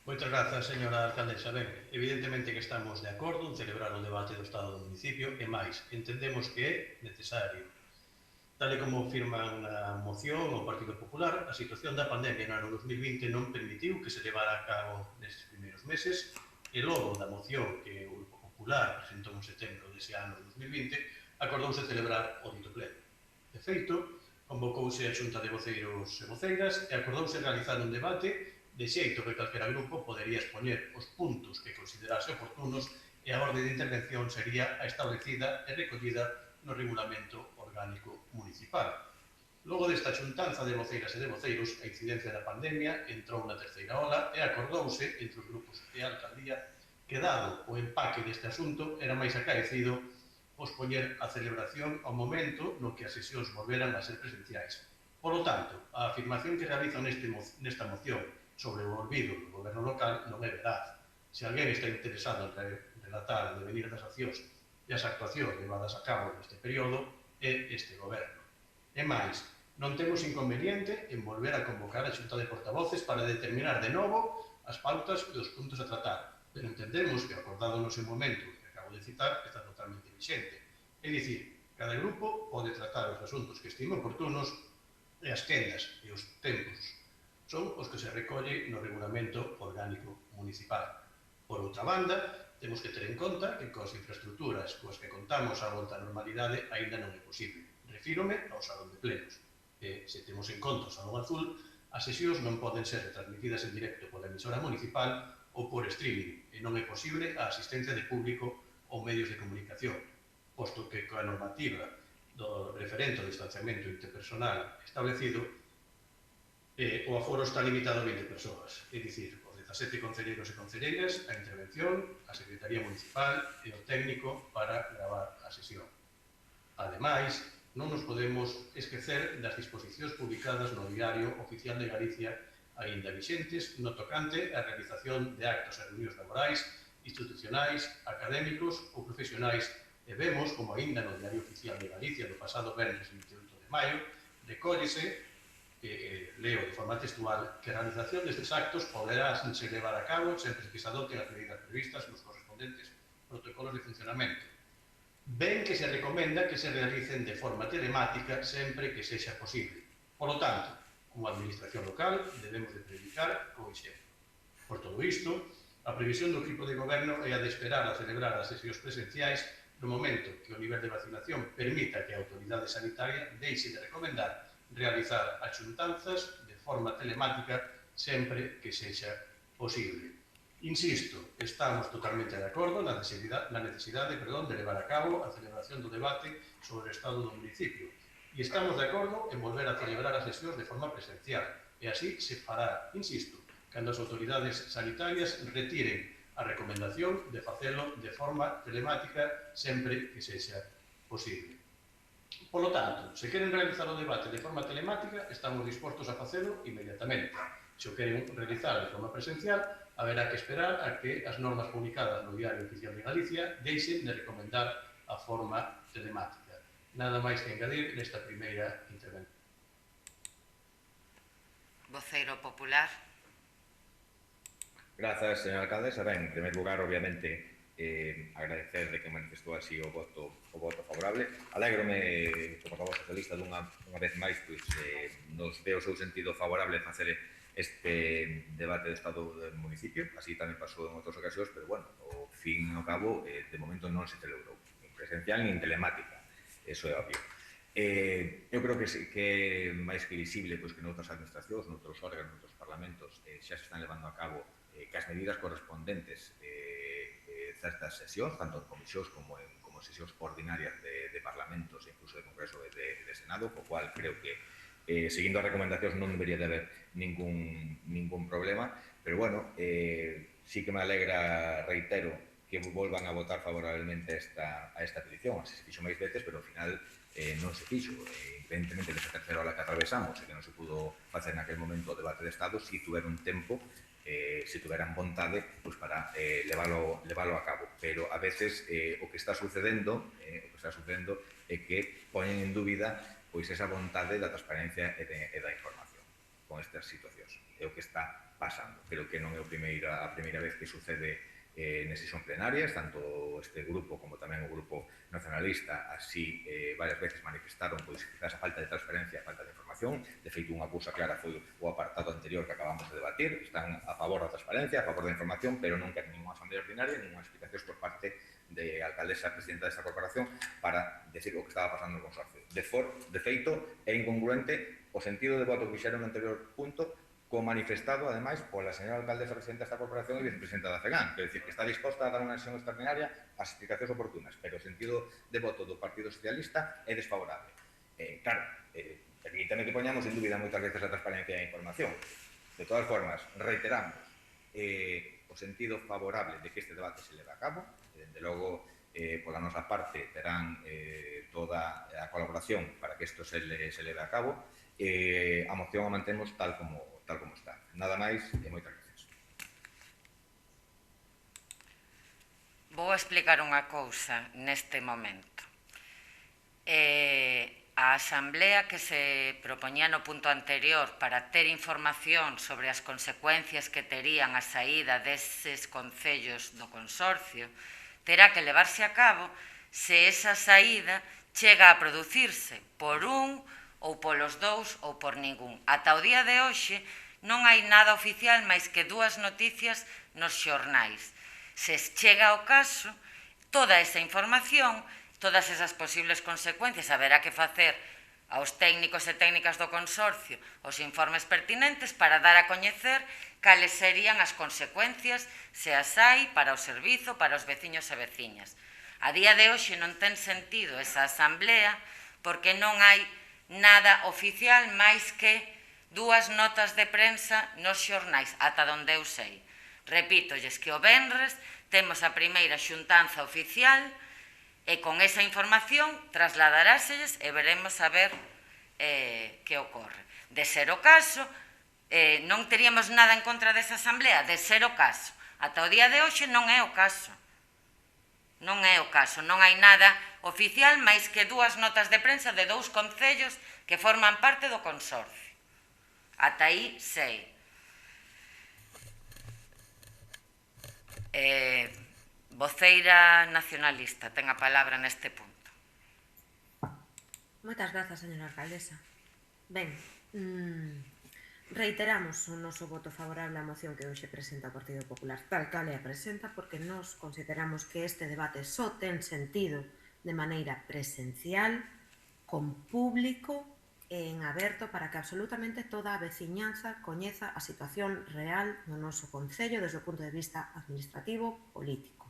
Moitas grazas, señora alcaldesa. Ben, evidentemente que estamos de acordo en celebrar o debate do estado do municipio, e máis, entendemos que é necesario. Tal e como firman na moción o Partido Popular, a situación da pandemia no ano 2020 non permitiu que se levara a cabo nestes primeiros meses, e logo da moción que o Grupo Popular presentou en setembro dese ano 2020, acordouse celebrar o dito pleno. De feito, convocouse a Xunta de Voceiros e Voceiras e acordouse realizar un debate de xeito que calquera grupo podería expoñer os puntos que considerase oportunos, e a orde de intervención sería a establecida e recollida no regulamento orgánico municipal. Logo desta xuntanza de voceiras e de voceiros, a incidencia da pandemia entrou na terceira ola e acordouse entre os grupos e a alcaldía que, dado o empaque deste asunto, era máis acaecido pospoñer a celebración ao momento no que as sesións volveran a ser presenciais. Polo tanto, a afirmación que realizan nesta moción sobre o olvido do goberno local non é verdade. Se alguén está interesado en relatar o devenir das accións e as actuacións levadas a cabo neste período, é este goberno. E máis, non temos inconveniente en volver a convocar a Xunta de Portavoces para determinar de novo as pautas e os puntos a tratar, pero entendemos que o acordado no seu momento, que acabo de citar, está totalmente vigente. É dicir, cada grupo pode tratar os asuntos que estime oportunos, e as quendas e os tempos son os que se recolle no regulamento orgánico municipal. Por outra banda, temos que ter en conta que coas infraestructuras coas que contamos a volta á normalidade aínda non é posible. Refírome ao salón de plenos. Se temos en conta o salón azul, as sesións non poden ser retransmitidas en directo pola emisora municipal ou por streaming, e non é posible a asistencia de público ou medios de comunicación, posto que coa normativa do referente ao distanciamento interpersonal establecido, o aforo está limitado a 20 persoas, é dicir, 17 concelleiros e concelleiras, a intervención, a Secretaría Municipal e o técnico para gravar a sesión. Ademais, non nos podemos esquecer das disposicións publicadas no Diario Oficial de Galicia aínda vixentes no tocante á realización de actos e reunións laborais, institucionais, académicos ou profesionais, e vemos como aínda no Diario Oficial de Galicia do pasado venres 28 de maio recóllese, leo de forma textual, que a realización destes actos poderá se levar a cabo sempre que se adopten as medidas previstas nos correspondentes protocolos de funcionamento. Ben que se recomenda que se realicen de forma telemática sempre que sexa posible. Por lo tanto, como administración local, debemos de predicar co exemplo. Por todo isto, a previsión do equipo de goberno é a de esperar a celebrar as sesións presenciais no momento que o nivel de vacinación permita que a autoridade sanitaria deixe de recomendar realizar as xuntanzas de forma telemática sempre que sexa posible. Insisto, estamos totalmente de acordo na necesidade de levar a cabo a celebración do debate sobre o estado do municipio, e estamos de acordo en volver a celebrar as sesións de forma presencial, e así se fará, insisto, cando as autoridades sanitarias retiren a recomendación de facelo de forma telemática sempre que sexa posible. Por lo tanto, se queren realizar o debate de forma telemática, estamos dispostos a facelo inmediatamente. Se o queren realizar de forma presencial, haberá que esperar a que as normas publicadas no Diario Oficial de Galicia deixen de recomendar a forma telemática. Nada máis que engadir nesta primeira intervención. Voceiro popular. Grazas, señora alcaldesa. Ben, en primeiro lugar, obviamente, agradecer de que manifestou así o voto favorable. Alégrome que o portavoz socialista dunha vez máis nos dé o seu sentido favorable a facer este debate de Estado do municipio. Así tamén pasou en outras ocasións, pero, bueno, ao fin e ao cabo, de momento non se celebrou, nin presencial nin telemática. Eso é obvio. Eu creo que é máis que visible que noutras administracións, noutros órganos, noutros parlamentos xa se están levando a cabo que as medidas correspondentes certas sesións, tanto en comisións como en sesións ordinarias de parlamentos e incluso de Congreso e de Senado, co cual creo que seguindo as recomendacións non debería de haber ningún problema, pero bueno, sí que me alegra, reitero, que volvan a votar favorablemente a esta petición. Se fixo máis veces, pero ao final non se fixo. Evidentemente, desa terceira ola que atravesamos e que non se pudo facer naquele momento o debate de Estado, si tuveron tempo, se tuveran vontade para leválo a cabo. Pero a veces o que está sucedendo é que poñen en dúbida esa vontade da transparencia e da información con estas situacións. É o que está pasando. Creo que non é a primeira vez que sucede nas sesións plenarias, tanto este grupo como tamén o grupo nacionalista así varias veces manifestaron esa falta de transparencia, falta de información. De feito, unha cousa clara foi o apartado anterior que acabamos de debatir. Están a favor da transparencia, a favor da información, pero non queren ninguna asamblea ordinaria, ninguna explicación por parte de alcaldesa presidenta desta corporación para decir o que estaba pasando no consorcio. De feito, é incongruente o sentido de voto que fixeron no anterior punto co manifestado, ademais, pola señora alcaldesa presidenta desta corporación e vicepresidenta da FEGAN, quer dizer, que está disposta a dar unha sesión extraordinaria ás explicacións oportunas, pero o sentido de voto do Partido Socialista é desfavorable. Claro, permítame que poñamos en dúbida moitas veces a transparencia e a información. De todas formas, reiteramos o sentido favorable de que este debate se leve a cabo. Dende logo, pola nosa parte, terán toda a colaboración para que isto se leve a cabo. A moción a mantemos tal como está. Nada máis e moitas gracias. Vou explicar unha cousa neste momento. A asamblea que se propoñía no punto anterior para ter información sobre as consecuencias que terían a saída deses concellos do consorcio terá que levarse a cabo se esa saída chega a producirse por un ou polos dous ou por ningún. Ata o día de hoxe non hai nada oficial máis que 2 noticias nos xornais. Se chega ao caso, toda esa información, todas esas posibles consecuencias, haberá que facer aos técnicos e técnicas do consorcio os informes pertinentes para dar a coñecer cales serían as consecuencias se as hai para o servizo, para os veciños e veciñas. A día de hoxe non ten sentido esa asamblea porque non hai nada oficial máis que 2 notas de prensa nos xornais, ata donde eu sei. Repítolles que o venres temos a primeira xuntanza oficial e con esa información trasladaráselles e veremos a ver que ocorre. De ser o caso, non teríamos nada en contra desa asamblea, de ser o caso. Ata o día de hoxe non é o caso. Non é o caso, non hai nada oficial máis que 2 notas de prensa de 2 concellos que forman parte do consorcio. Ata aí sei. Voceira nacionalista, ten a palabra neste punto. Moitas grazas, señora alcaldesa. Ben, reiteramos o noso voto favorable á moción que hoxe presenta o Partido Popular, tal cal a presenta, porque nos consideramos que este debate só ten sentido de maneira presencial, con público e en aberto para que absolutamente toda a veciñanza coñeza a situación real no noso concello desde o punto de vista administrativo, político.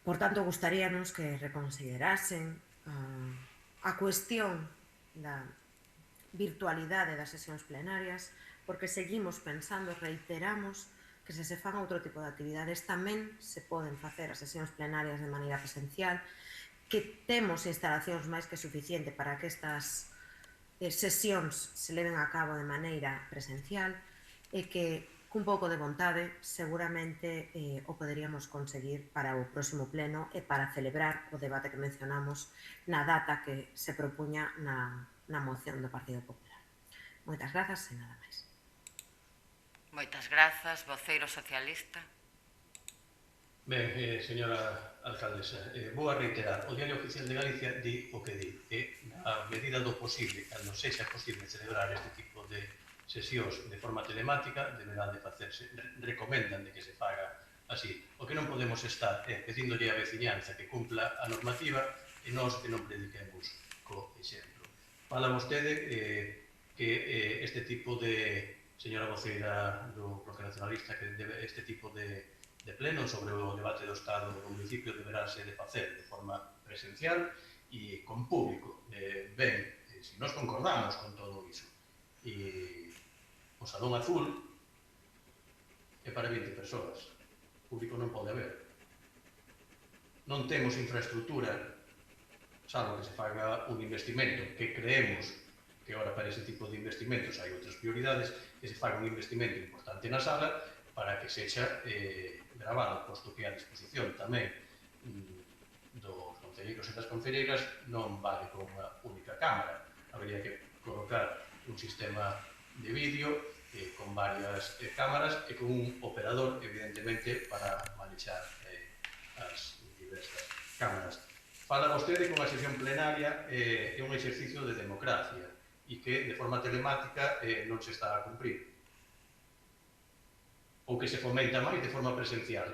Por tanto, gustaríanos que reconsiderasen a cuestión da virtualidade das sesións plenarias, porque seguimos pensando, reiteramos, que se fan outro tipo de actividades tamén se poden facer as sesións plenarias de maneira presencial, que temos instalacións máis que suficiente para que estas sesións se leven a cabo de maneira presencial e que cun pouco de vontade seguramente o poderíamos conseguir para o próximo pleno e para celebrar o debate que mencionamos na data que se propuña na moción do Partido Popular. Moitas grazas e nada máis. Moitas grazas, voceiro socialista. Ben, señora alcaldesa, vou a reiterar, o Diario Oficial de Galicia di o que di, a medida do posible, cando sexa posible celebrar este tipo de sesións de forma telemática, deberán de facerse, recomendan de que se faga así. O que non podemos estar pedíndolle a veciñanza que cumpla a normativa e nós que non prediquemos co exemplo. Fala vostede que este tipo de, señora voceira do Bloque Nacionalista, que este tipo de pleno sobre o debate do Estado do municipio deberase de facer de forma presencial e con público. Ben, se nós concordamos con todo iso. E o Salón Azul é para 20 persoas. Público non pode haber. Non temos infraestructura, salvo que se faga un investimento que creemos que ahora para ese tipo de investimentos hai outras prioridades, que se faga un investimento importante na sala para que sexa gravado, posto que a disposición tamén dos concelleiros e das concelleiras non vale con unha única cámara. Habería que colocar un sistema de vídeo con varias cámaras e con un operador, evidentemente, para manexar as diversas cámaras. Fala vostede que unha sesión plenaria é un exercicio de democracia e que de forma telemática non se está a cumprir, ou que se fomenta máis de forma presencial.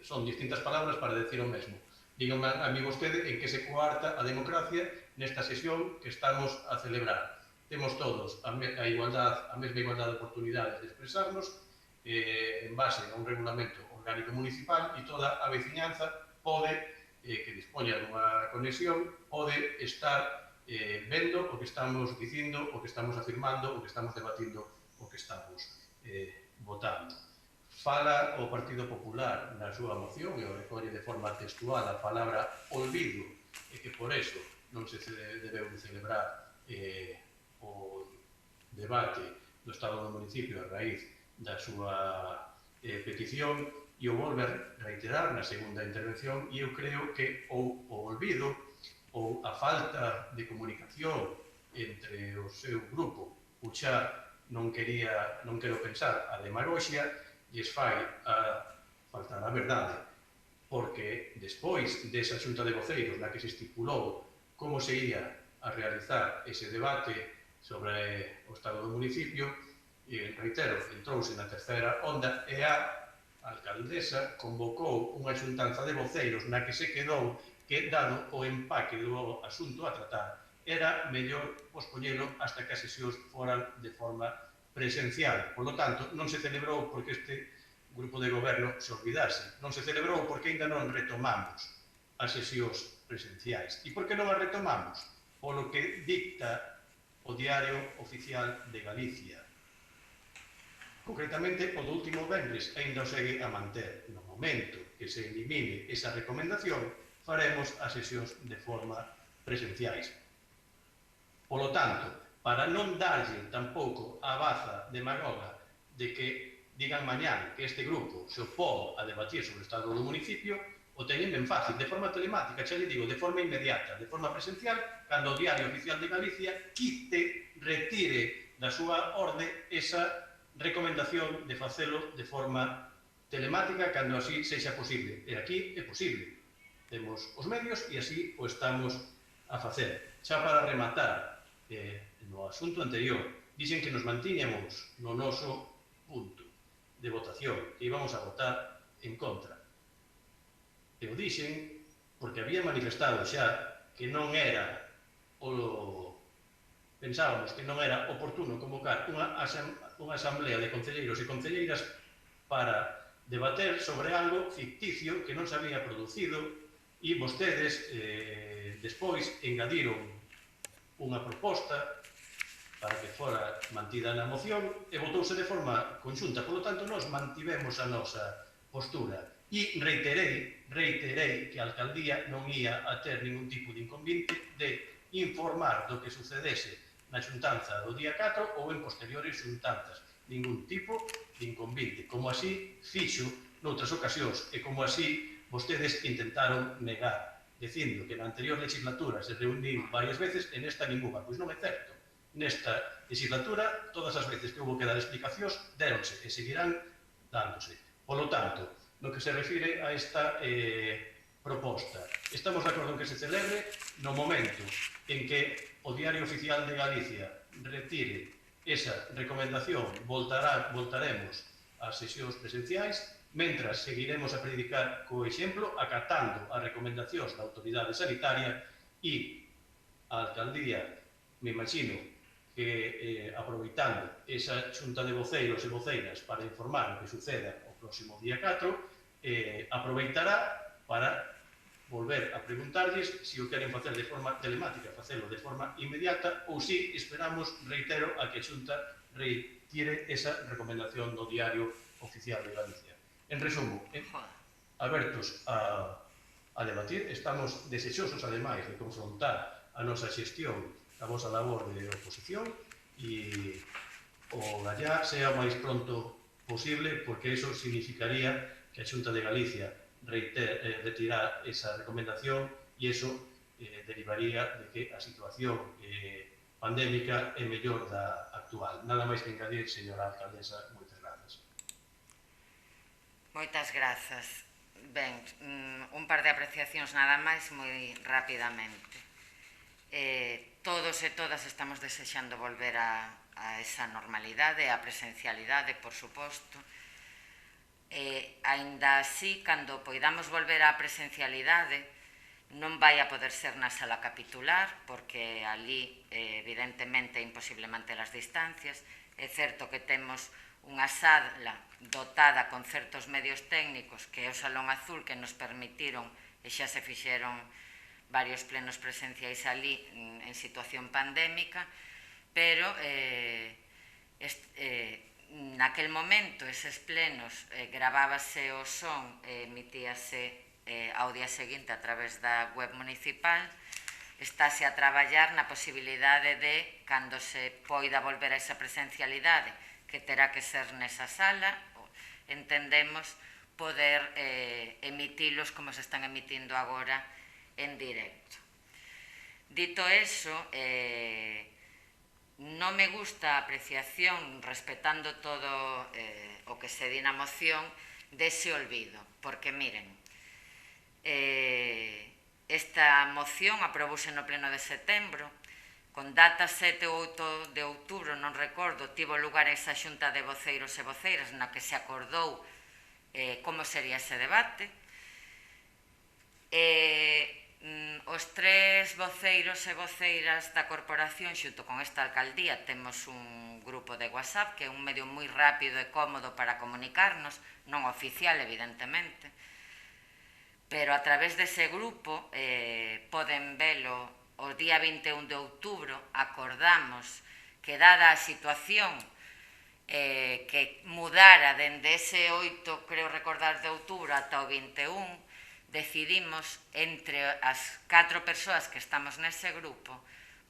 Son distintas palabras para decir o mesmo. Díganme a mí vostede en que se coarta a democracia nesta sesión que estamos a celebrar. Temos todos a mesma igualdade de oportunidades de expresarnos en base a un regulamento orgánico municipal e toda a veciñanza pode, que dispoña dunha conexión, pode estar vendo o que estamos dicindo, o que estamos afirmando, o que estamos debatindo, o que estamos votando. Fala o Partido Popular na súa moción e o recolle de forma textual a palabra olvido e que por eso non se debeu celebrar o debate do Estado do municipio a raíz da súa petición e o volve a reiterar na segunda intervención e eu creo que ou o olvido ou a falta de comunicación entre o seu grupo, ou xa non quero pensar a demagoxia, lles fai a faltar a verdade, porque despois desa xunta de voceiros na que se estipulou como se ia a realizar ese debate sobre o estado do municipio, e, reitero, entrouse na terceira onda e a alcaldesa convocou unha xuntanza de voceiros na que se quedou que, dado o empaque do asunto a tratar, era mellor pospoñelo hasta que as sesións foran de forma presencial. Por lo tanto, non se celebrou porque este grupo de goberno se olvidase. Non se celebrou porque ainda non retomamos as sesións presenciais. E por que non as retomamos? Polo que dicta o Diario Oficial de Galicia. Concretamente, o do último venres ainda o segue a manter. No momento que se elimine esa recomendación, faremos as sesións de forma presenciais. Polo tanto, para non darlle tampouco a baza demagoga de que digan mañán que este grupo se opón a debatir sobre o estado do municipio, o teñen ben fácil, de forma telemática, xa lle digo, de forma inmediata, de forma presencial, cando o Diario Oficial de Galicia retire da súa orde esa recomendación de facelo de forma telemática cando así sexa posible. E aquí é posible. Temos os medios e así o estamos a facer. Xa para rematar, no asunto anterior, dixen que nos mantiñamos no noso punto de votación, que íbamos a votar en contra. E o dixen porque había manifestado xa que non era pensábamos que non era oportuno convocar unha asamblea de concelleiros e concelleiras para debater sobre algo ficticio que non se había producido e vostedes despois engadiron unha proposta para que fora mantida na moción e votouse de forma conxunta. Por lo tanto, nós mantivemos a nosa postura e reiterei que a alcaldía non ia a ter ningún tipo de inconveniente de informar do que sucedese na xuntanza do día 4 ou en posteriores xuntanzas. Ningún tipo inconvite, como así fixo noutras ocasións e como así vostedes intentaron negar, dicindo que na anterior legislatura se reuniu varias veces e nesta ninguna. Pois non é certo. Nesta legislatura, todas as veces que houve que dar explicacións, déronse e seguirán dándose. Polo tanto, no que se refire a esta proposta, estamos de acordo en que se celebre no momento en que o Diario Oficial de Galicia retire esa recomendación, voltaremos ás sesións presenciais, mentras seguiremos a predicar co exemplo, acatando as recomendacións da autoridade sanitaria e a alcaldía, me imagino, que aproveitando esa xunta de voceiros e voceiras para informar o que suceda o próximo día 4, aproveitará para volver a preguntarlles se o queren facer de forma telemática, facelo de forma inmediata, ou se esperamos, reitero, a que a xunta retire esa recomendación do Diario Oficial de Galicia. En resumo, abertos a debatir, estamos desexosos, ademais, de confrontar a nosa xestión, a vosa labor de oposición, e o gallá sea o máis pronto posible, porque eso significaría que a Xunta de Galicia retirar esa recomendación e eso derivaría de que a situación pandémica é mellor da actual. Nada máis que engadir, señora alcaldesa, moitas grazas. Moitas grazas. Ben, un par de apreciacións nada máis moi rapidamente. Todos e todas estamos desexando volver a esa normalidade, a presencialidade, por suposto. Aínda así, cando poidamos volver á presencialidade, non vai a poder ser na sala capitular, porque ali, evidentemente, é imposible manter as distancias. É certo que temos unha sala dotada con certos medios técnicos, que é o Salón Azul, que nos permitiron, e xa se fixeron varios plenos presenciais ali en situación pandémica, pero naquel momento eses plenos gravábase o son e emitíase ao día seguinte a través da web municipal. Estáse a traballar na posibilidade de, cando se poida volver a esa presencialidade, que terá que ser nesa sala, entendemos poder emitilos como se están emitindo agora en directo. Dito eso, non me gusta a apreciación, respetando todo o que se di na moción, dese olvido, porque miren, esta moción aprobouse no pleno de setembro, con data 7 ou 8 de outubro, non recordo, tivo lugar esa xunta de voceiros e voceiras na que se acordou como sería ese debate. Os tres voceiros e voceiras da corporación, xunto con esta alcaldía, temos un grupo de WhatsApp que é un medio moi rápido e cómodo para comunicarnos, non oficial, evidentemente, pero a través dese grupo poden velo. O día 21 de outubro acordamos que, dada a situación que mudara dende ese 8, creo recordar, de outubro ata o 21, decidimos, entre as 4 persoas que estamos nese grupo,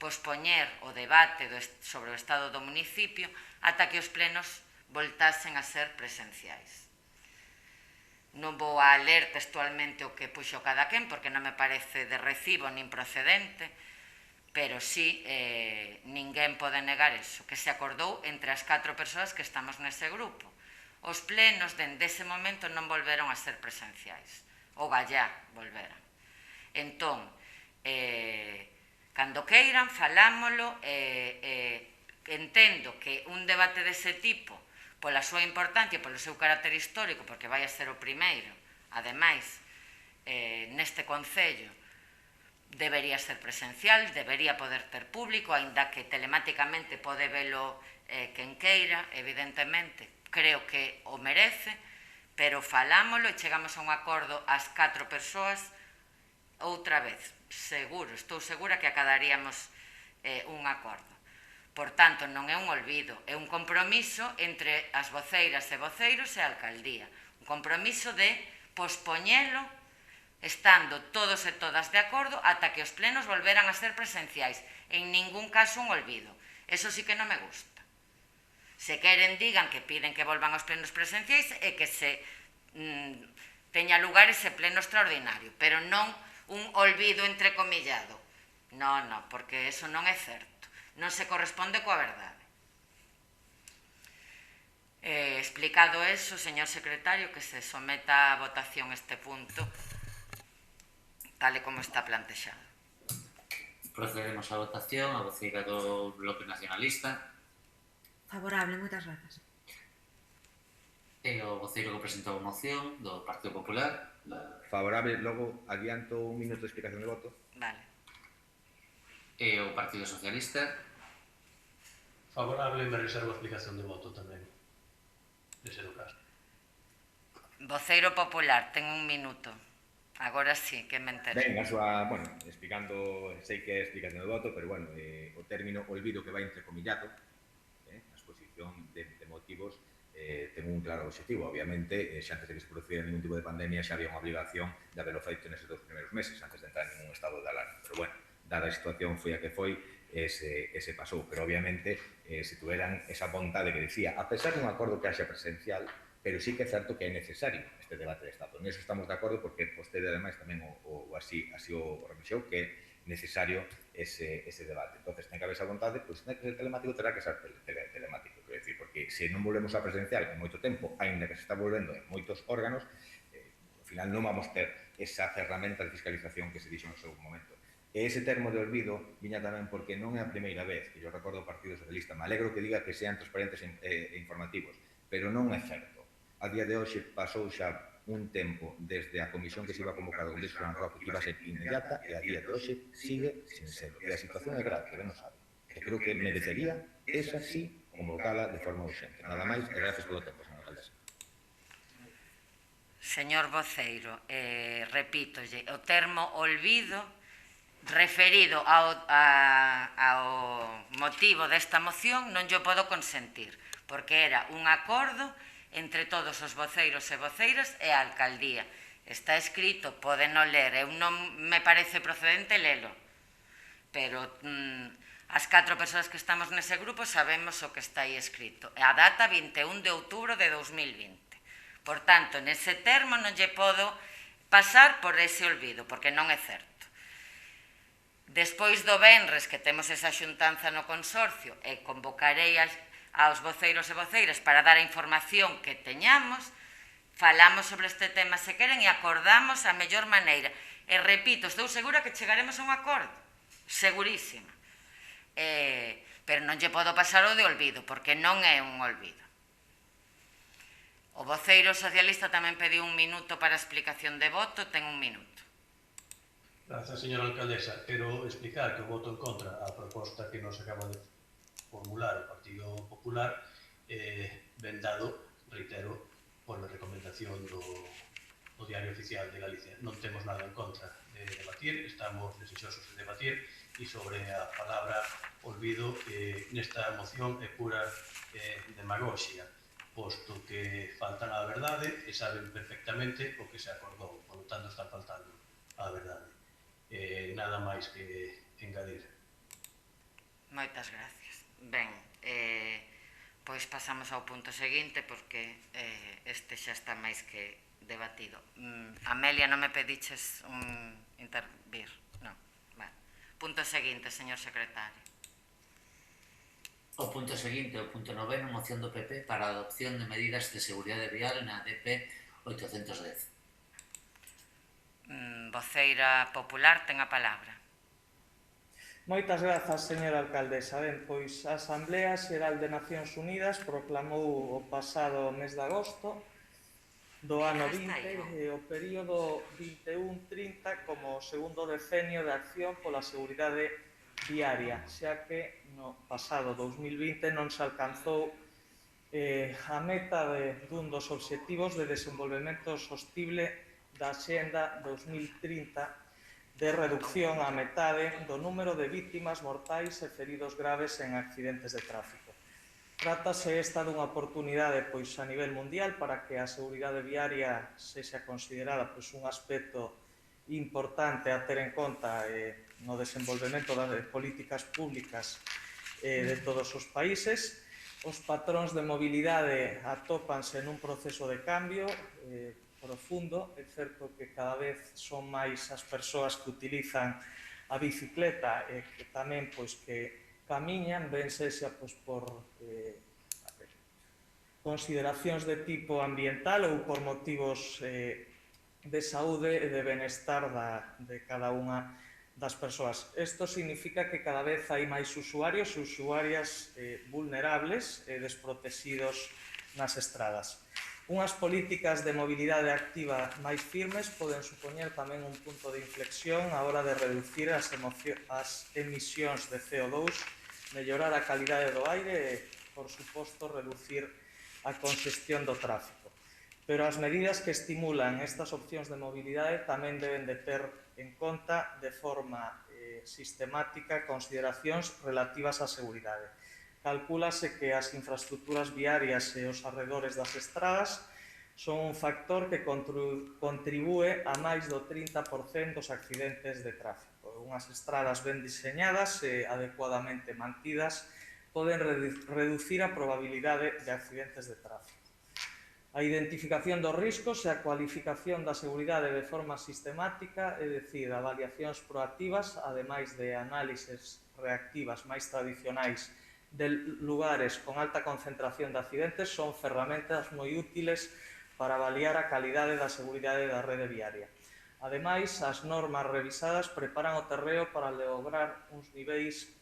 pospoñer o debate sobre o estado do municipio ata que os plenos voltasen a ser presenciais. Non vou a ler textualmente o que puxo cada quen, porque non me parece de recibo nin procedente, pero sí, ninguén pode negar eso, que se acordou entre as 4 persoas que estamos nese grupo. Os plenos, dende ese momento, non volveron a ser presenciais. O gallá volveran. Entón, cando queiran, falámolo, entendo que un debate dese tipo, pola súa importancia e polo seu carácter histórico, porque vai a ser o primeiro, ademais, neste concello, debería ser presencial, debería poder ter público, aínda que telemáticamente pode velo quen queira, evidentemente, creo que o merece, pero falámolo e chegamos a un acordo ás 4 persoas outra vez, seguro, estou segura que acadaríamos un acordo. Por tanto, non é un olvido, é un compromiso entre as voceiras e voceiros e a alcaldía. Un compromiso de pospoñelo, estando todos e todas de acordo, ata que os plenos volveran a ser presenciais. En ningún caso un olvido. Eso sí que non me gusta. Se queren, digan que piden que volvan aos plenos presenciais e que se teña lugar ese pleno extraordinario, pero non un olvido entrecomillado. Non, porque eso non é certo. Non se corresponde coa verdade. Explicado eso, señor secretario, que se someta a votación este punto tal e como está plantexado. Procedemos á votación. A voceira do Bloque Nacionalista. Favorable, moitas grazas. E o voceiro que presentou a moción do Partido Popular. Favorable, logo adianto un minuto de explicación de voto. Vale. E o Partido Socialista. Favorable, me reservo a explicación de voto tamén, de ser o caso. Voceiro Popular, ten un minuto. Agora sí, que me entero. Ben, a súa, bueno, explicando, sei que é explicación de voto, pero bueno, o término olvido que vai entrecomillado, a exposición de motivos, ten un claro objetivo. Obviamente, xa antes de que se producira ningún tipo de pandemia, xa había unha obligación de haberlo feito neses 2 primeiros meses, antes de entrar en ningún estado de alarma. Pero bueno, dada a situación foi a que foi, ese pasou. Pero obviamente, se tuveran esa vontade que decía, a pesar dun acordo que haxa presencial, pero sí que é certo que é necesario este debate de Estado. Neso estamos de acordo porque vostede, ademais, tamén así o reconheceu que é necesario ese debate. Entonces, ten que haber esa vontade, pois ten que ser telemático, terá que ser telemático. Quero dicir, porque se non volvemos a presencial en moito tempo, aínda que se está volvendo en moitos órganos, ao final non vamos ter esa ferramenta de fiscalización que se dixo no seu momento. E ese termo de olvido viña tamén porque non é a primeira vez que yo recordo o Partido Socialista. Me alegro que diga que sean transparentes e informativos, pero non é certo. A día de hoxe pasou xa un tempo desde a comisión que se iba a convocar o Luis Fran Roque, que iba a ser inmediata, e a día de hoxe sigue sin serlo. E a situación é grave, que ben o sabe. E creo que merecería, esa sí, convocala de forma urgente. Nada máis, e gracias polo tempo, señor alcaldesa. Señor voceiro, repítolle, o termo olvido referido ao motivo desta moción non yo podo consentir, porque era un acordo entre todos os voceiros e voceiras e a alcaldía. Está escrito, podeno ler, eu non me parece procedente lelo, pero as 4 persoas que estamos nese grupo sabemos o que está aí escrito. A data 21 de outubro de 2020. Por tanto, nese termo non lle podo pasar por ese olvido, porque non é certo. Despois do venres que temos esa xuntanza no consorcio e convocarei aos voceiros e voceiras para dar a información que teñamos, falamos sobre este tema se queren e acordamos a mellor maneira. E repito, estou segura que chegaremos a un acordo, segurísima. Pero non lle podo pasar o de olvido, porque non é un olvido. O voceiro socialista tamén pediu un minuto para a explicación de voto, ten un minuto. Gracias, señora alcaldesa. Quero explicar que o voto en contra a proposta que nos acaba de formular o Partido Popular ben dado, reitero, por a recomendación do Diario Oficial de Galicia. Non temos nada en contra de debatir, estamos desexosos de debatir e sobre a palabra olvido nesta moción é pura demagoxia, posto que faltan á verdade e saben perfectamente o que se acordou, por lo tanto está faltando á verdade. Nada máis que engadir. Moitas gracias. Ben, pois pasamos ao punto seguinte porque este xa está máis que debatido. Amelia, non me pediches intervir? Non. Vale. Punto seguinte, señor secretario. O punto seguinte, o punto 9, moción do PP para a adopción de medidas de seguridade vial na DP 810. Voceira Popular, ten a palabra. Moitas grazas, señora alcaldesa. Ben, pois a Asamblea Xeral de Nacións Unidas proclamou o pasado mes de agosto do ano 20 o período 21-30 como o segundo decenio de acción pola seguridade viaria, xa que no pasado 2020 non se alcanzou a meta dun dos obxectivos de desenvolvemento sostible da Axenda 2030 de reducción á metade do número de vítimas mortais e feridos graves en accidentes de tráfico. Trátase esta dunha oportunidade pois a nivel mundial para que a seguridade viaria sexa considerada pois un aspecto importante a ter en conta no desenvolvemento das políticas públicas de todos os países Os patróns de mobilidade atópanse nun proceso de cambio profundo. É certo que cada vez son máis as persoas que utilizan a bicicleta e que tamén que camiñan, ben sexa por consideracións de tipo ambiental ou por motivos de saúde e de benestar de cada unha das persoas. Isto significa que cada vez hai máis usuarios e usuarias vulnerables e desprotegidos nas estradas. Unhas políticas de mobilidade activa máis firmes poden supoñer tamén un punto de inflexión á hora de reducir as emisións de CO2, mellorar a calidade do aire e, por suposto, reducir a congestión do tráfico. Pero as medidas que estimulan estas opcións de mobilidade tamén deben de ter en conta de forma sistemática consideracións relativas á seguridade. Calcúlase que as infraestructuras viarias e os arredores das estradas son un factor que contribúe a máis do 30% dos accidentes de tráfico. Unhas estradas ben diseñadas e adecuadamente mantidas poden reducir a probabilidade de accidentes de tráfico. A identificación dos riscos e a cualificación da seguridade de forma sistemática, é dicir, avaliacións proactivas, ademais de análises reactivas máis tradicionais de lugares con alta concentración de accidentes, son ferramentas moi útiles para avaliar a calidade da seguridade da rede viaria. Ademais, as normas revisadas preparan o terreo para lograr uns niveis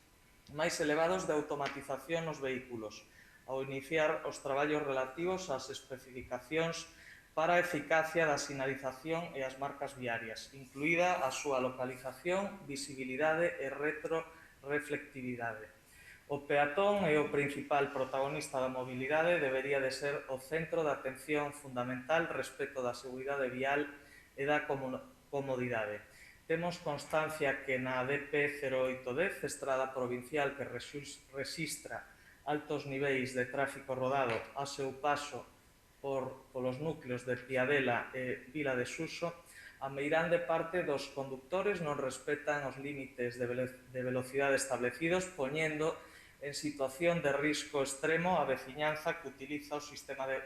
máis elevados de automatización nos vehículos, ao iniciar os traballos relativos ás especificacións para a eficacia da sinalización e as marcas viarias, incluída a súa localización, visibilidade e retroreflectividade. O peatón é o principal protagonista da mobilidade, debería de ser o centro de atención fundamental respecto da seguridade vial e da comodidade. Temos constancia que na DP 0810, estrada provincial que rexistra altos niveis de tráfico rodado a seu paso polos núcleos de Piadela e Vila de Suso, a meirande parte dos condutores non respetan os límites de velocidade establecidos, poñendo en situación de risco extremo a veciñanza que utiliza o sistema de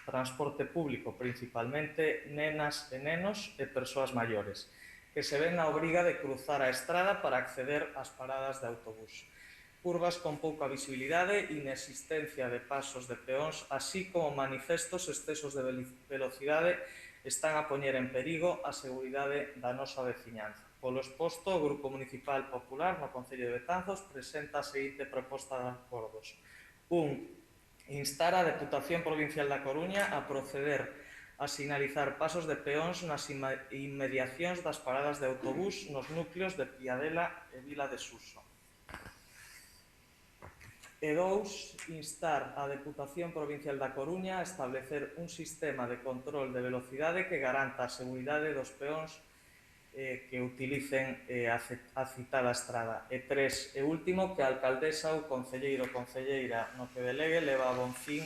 transporte público, principalmente nenas e nenos e persoas maiores, que se ven na obriga de cruzar a estrada para acceder ás paradas de autobús. Curvas con pouca visibilidade, inexistencia de pasos de peóns, así como manifestos excesos de velocidade, están a poñer en perigo a seguridade da nosa veciñanza. Polo exposto, o Grupo Municipal Popular no Concello de Betanzos presenta a seguinte proposta de acordos. 1. Instar a Deputación Provincial da Coruña a proceder a sinalizar pasos de peóns nas inmediacións das paradas de autobús nos núcleos de Piadela e Vila de Suso. E 2. Instar a Deputación Provincial da Coruña a establecer un sistema de control de velocidade que garanta a seguridade dos peóns que utilicen a citada estrada. E 3. E último, que a alcaldesa ou concelleiro ou concelleira no que delegue leva a bon fin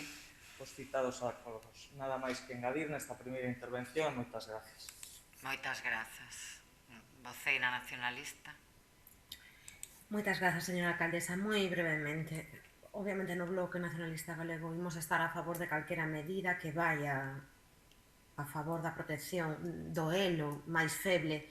os citados acordos. Nada máis que engadir nesta primeira intervención. Moitas grazas. Moitas grazas. Voceira nacionalista. Moitas grazas, señora alcaldesa. Moi brevemente, obviamente no Bloque Nacionalista Galego imos estar a favor de calquera medida que vaya a favor da protección do elo máis feble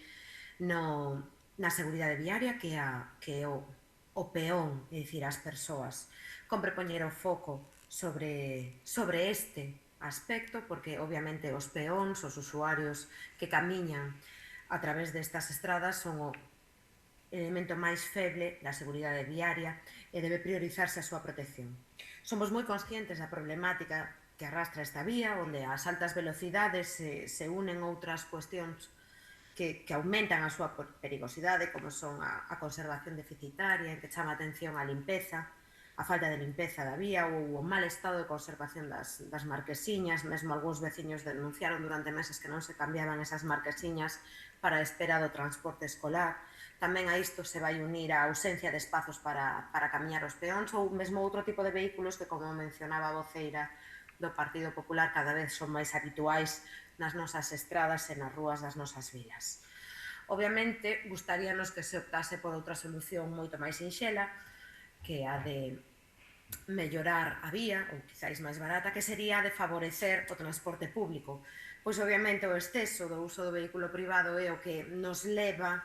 na seguridade viaria que é o peón, é dicir, as persoas. Compre poñer o foco sobre este aspecto, porque obviamente os peóns, os usuarios que camiñan a través destas estradas son o elemento máis feble da seguridade viaria e debe priorizarse a súa protección. Somos moi conscientes da problemática que arrastra esta vía, onde as altas velocidades se unen outras cuestións que aumentan a súa perigosidade, como son a conservación deficitaria, en que chama a atención a limpeza, a falta de limpeza da vía ou o mal estado de conservación das marquesiñas. Mesmo algúns veciños denunciaron durante meses que non se cambiaban esas marquesiñas para a espera do transporte escolar. Tamén a isto se vai unir a ausencia de espazos para camiñar os peóns ou mesmo outro tipo de vehículos que, como mencionaba a voceira do Partido Popular, cada vez son máis habituais nas nosas estradas e nas rúas das nosas vilas. Obviamente, gustaríanos que se optase por outra solución moito máis sinxela, que a de mellorar a vía, ou quizáis máis barata, que sería de favorecer o transporte público. Pois obviamente o exceso do uso do vehículo privado é o que nos leva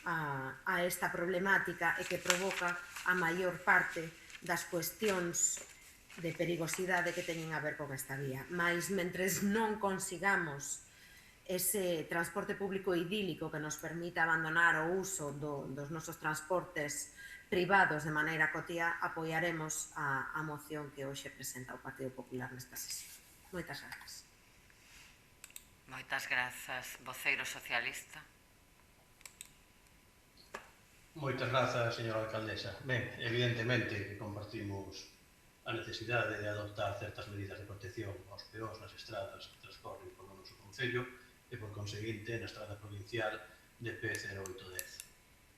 a esta problemática e que provoca a maior parte das cuestións de perigosidade que teñen a ver con esta vía. Mais, mentres non consigamos ese transporte público idílico que nos permita abandonar o uso dos nosos transportes privados de maneira cotía, apoiaremos a moción que hoxe presenta o Partido Popular nesta sesión. Moitas grazas. Moitas grazas, voceiro socialista. Moitas grazas, señora alcaldesa. Ben, evidentemente que compartimos a necesidade de adoptar certas medidas de protección aos peóns nas estradas que transcorren polo noso concello e, por conseguinte, na estrada provincial de P0810.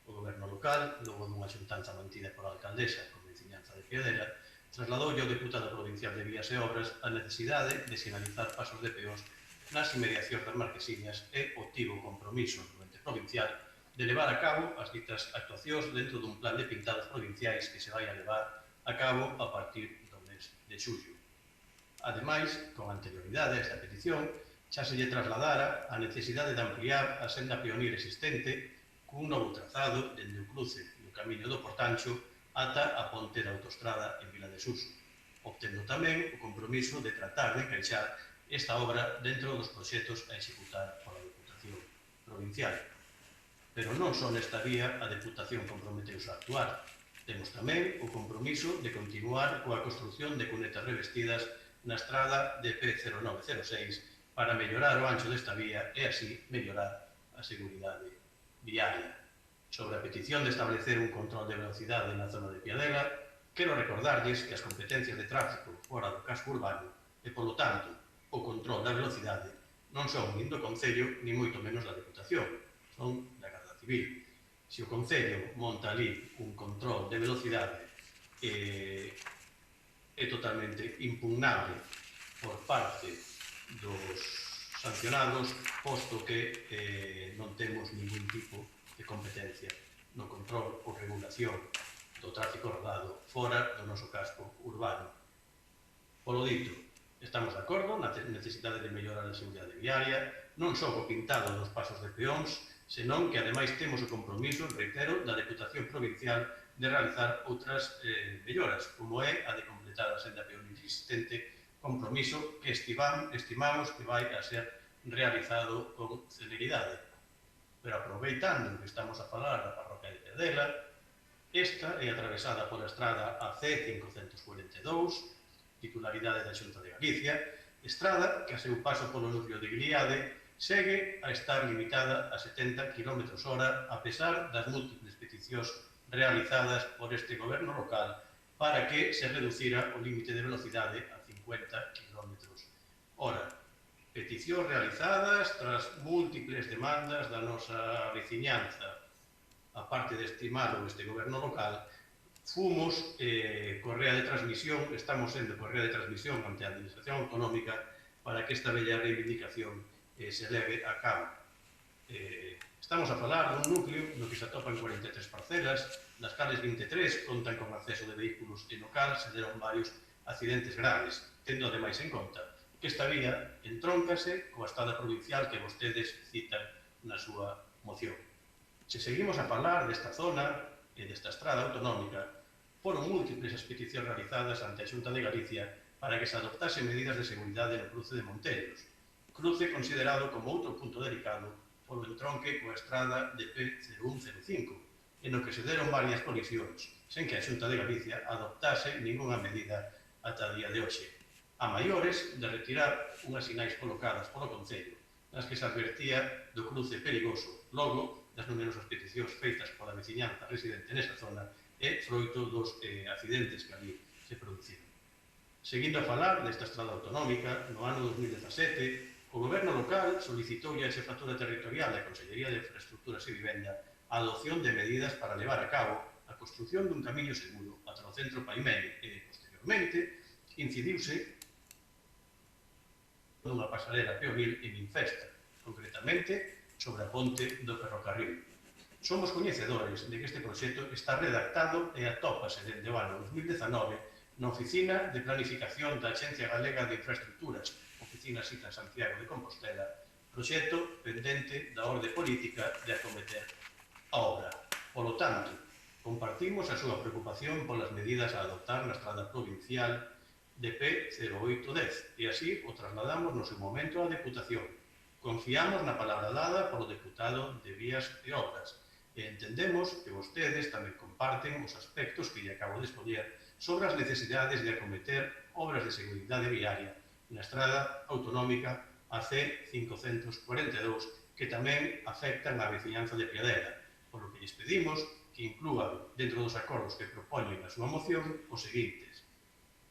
O goberno local, logo dunha xuntanza mantida pola alcaldesa con veciñanza de Piedela, trasladoulle ao deputado provincial de Vías e Obras a necesidade de sinalizar pasos de peóns nas inmediacións das Marquesiñas e obtivo compromiso do ente provincial de levar a cabo as ditas actuacións dentro dun plan de pintados provinciais que se vai a levar a cabo a partir do mes de xullo. Ademais, con anterioridade a esta petición, xa se lle trasladara a necesidade de ampliar a senda peonil existente cun novo trazado dende o cruce do Camiño do Portancho ata a ponte da autostrada en Vila de Suso, obtendo tamén o compromiso de tratar de encaixar esta obra dentro dos proxectos a executar pola Deputación Provincial. Pero non só nesta vía a Deputación comprometeuse a actuar. Temos tamén o compromiso de continuar coa construción de cunetas revestidas na estrada de P0906 para mellorar o ancho desta vía e así mellorar a seguridade viaria. Sobre a petición de establecer un control de velocidade na zona de Piadela, quero recordarlles que as competencias de tráfico fora do casco urbano e, polo tanto, o control da velocidade non son nin do Concello, ni moito menos da Deputación, son da Garda Civil. Se o Concello monta ali un control de velocidade é totalmente impugnable por parte dos sancionados, posto que non temos ningún tipo de competencia no control ou regulación do tráfico rodado fora do noso casco urbano. Polo dito, estamos de acordo na necesidade de mellorar a seguridade viaria, non só co pintado dos pasos de peóns, senón que ademais temos o compromiso, reitero, da Deputación Provincial de realizar outras melloras, como é a de completar a senda peonil existente, compromiso que estimamos que vai a ser realizado con celeridade. Pero aproveitando que estamos a falar da parroquia de Piadela, esta é atravesada pola estrada AC542, titularidade da Xunta de Galicia, estrada que a seu paso polo núcleo de Gliade segue a estar limitada a 70 km/h a pesar das múltiples peticións realizadas por este goberno local para que se reducira o límite de velocidade a 50 km/h. Peticións realizadas tras múltiples demandas da nosa veciñanza. A parte de estimalo este goberno local, fomos correa de transmisión, estamos sendo correa de transmisión ante a Administración Autonómica para que esta bella reivindicación se leve a cabo. Estamos a falar dun núcleo no que se atopan 43 parcelas, das cales 23 contan con acceso de vehículos e no cal se deron varios accidentes graves, tendo ademais en conta que esta vía entróncase coa estrada provincial que vostedes citan na súa moción. Se seguimos a falar desta zona e desta estrada autonómica, foron múltiples as peticións realizadas ante a Xunta de Galicia para que se adoptasen medidas de seguridade no cruce de Montellos, cruce considerado como outro punto delicado polo entronque coa estrada de P0105, en o que se deron varias colisións, sen que a Xunta de Galicia adoptase ningunha medida ata día de hoxe, a maiores de retirar unhas sinais colocadas polo Concello, nas que se advertía do cruce perigoso, logo das numerosas peticións feitas pola veciñanza residente nesa zona e froito dos accidentes que ali se produciron. Seguindo a falar desta estrada autonómica, no ano 2017, o goberno local solicitou a Xefatura Territorial da Consellería de Infraestructuras e Vivenda a adopción de medidas para levar a cabo a construción dun camiño seguro ata o centro Paimel e, posteriormente, incidiuse dunha pasarela peonil en Infesta, concretamente sobre a ponte do ferrocarril. Somos coñecedores de que este proxecto está redactado e atópase dende o ano 2019 na Oficina de Planificación da Axencia Galega de Infraestructuras, oficina cita en Santiago de Compostela, proxecto pendente da orde política de acometer a obra. Polo tanto, compartimos a súa preocupación polas medidas a adoptar na estrada provincial DP 0810 e así o trasladamos no seu momento á Deputación. Confiamos na palabra dada polo deputado de Vías e Obras e entendemos que vostedes tamén comparten os aspectos que lle acabo de expoñer sobre as necesidades de acometer obras de seguridade viaria na estrada autonómica AC 542 que tamén afectan a veciñanza de Piadela, por lo que lles pedimos que inclúan dentro dos acordos que propoñen na súa moción os seguintes: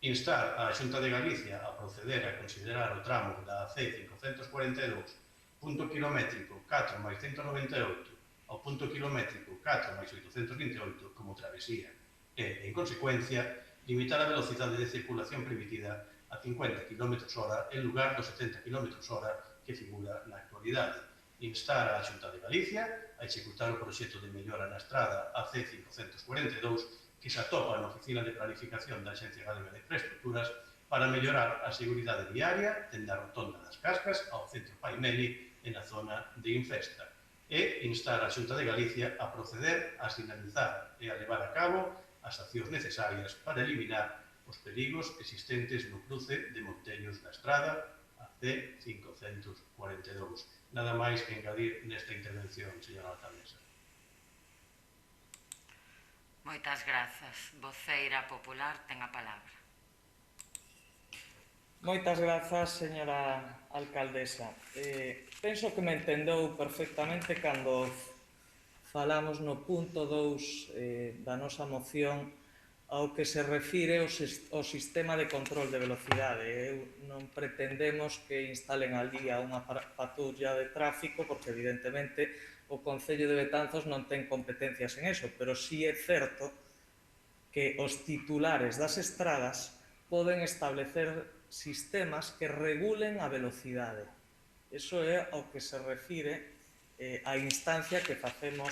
instar a Xunta de Galicia a proceder a considerar o tramo da AC 542 punto kilométrico 4 máis 198 ao punto kilométrico 4 máis 828 como travesía e, en consecuencia, limitar a velocidade de circulación permitida a 50 km/h en lugar dos 70 km/h que figura na actualidade. Instar a Xunta de Galicia a executar o proxecto de mellora na estrada AC 542 que se atopa na Oficina de Planificación da Axencia Galega de Infraestructuras para mellorar a seguridade viaria dende a rotonda das Cascas ao centro Paimeli e na zona de Infesta. E instar a Xunta de Galicia a proceder a sinalizar e a levar a cabo as accións necesarias para eliminar os perigos existentes no cruce de Monteños da Estrada AC 542. Nada máis que engadir nesta intervención, señora alcaldesa. Moitas grazas. Voceira popular, ten a palabra. Moitas grazas, señora alcaldesa. Penso que me entendeu perfectamente cando falamos no punto 2 da nosa moción ao que se refire ao sistema de control de velocidade. Non pretendemos que instalen ali a unha patulla de tráfico porque evidentemente o Concello de Betanzos non ten competencias en eso, pero sí é certo que os titulares das estradas poden establecer sistemas que regulen a velocidade. Iso é ao que se refire a instancia que facemos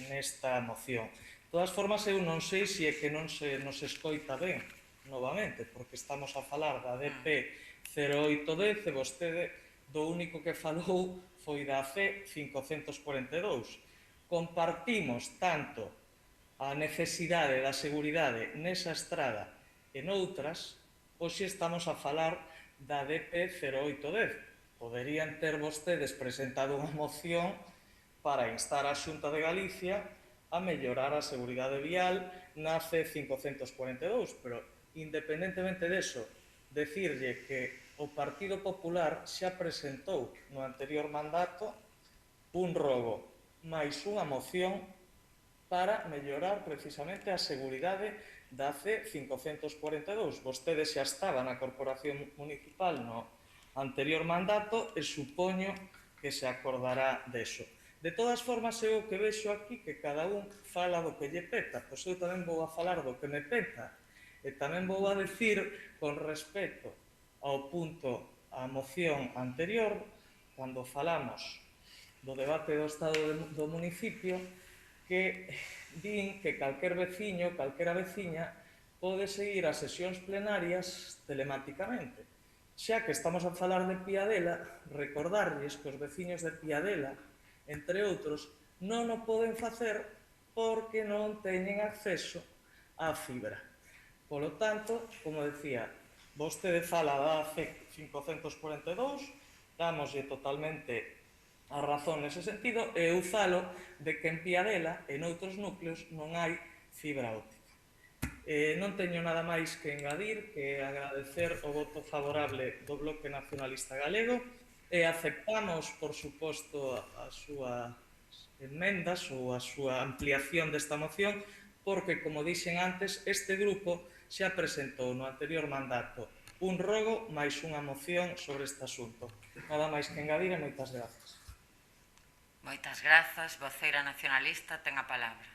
nesta moción. De todas formas, eu non sei se é que non se nos escoita ben, novamente, porque estamos a falar da DP 0810 e vostede do único que falou foi da AC 542. Compartimos tanto a necesidade da seguridade nesa estrada e noutras, hoxe estamos a falar da DP 0810. Poderían ter vostedes presentado unha moción para instar a Xunta de Galicia a mellorar a seguridade vial na C542, pero independentemente deso, decirlle que o Partido Popular xa presentou no anterior mandato un rogo máis unha moción para mellorar precisamente a seguridade da C542. Vostedes xa estaba na Corporación Municipal no anterior mandato e supoño que se acordará deso. De todas formas, eu o que vexo aquí que cada un fala do que lle peta, pois eu tamén vou a falar do que me peta e tamén vou a decir con respecto ao punto, a moción anterior, cando falamos do debate do estado do municipio, que din que calquer veciño, calquera veciña, pode seguir as sesións plenarias telemáticamente. Xa que estamos a falar de Piadela, recordarlles que os veciños de Piadela, entre outros, non o poden facer porque non teñen acceso á fibra. Polo tanto, como decía, vostede fala da C542, dámoslle totalmente a razón nese sentido, e eu falo de que en Piadela e noutros núcleos non hai fibra óptica. Non teño nada máis que engadir que agradecer o voto favorable do Bloque Nacionalista Galego e aceptamos, por suposto, as súas enmendas ou a súa ampliación desta moción porque, como dixen antes, este grupo xa presentou no anterior mandato un rogo máis unha moción sobre este asunto. Nada máis que engadir e moitas grazas. Moitas grazas. Voceira nacionalista, ten a palabra.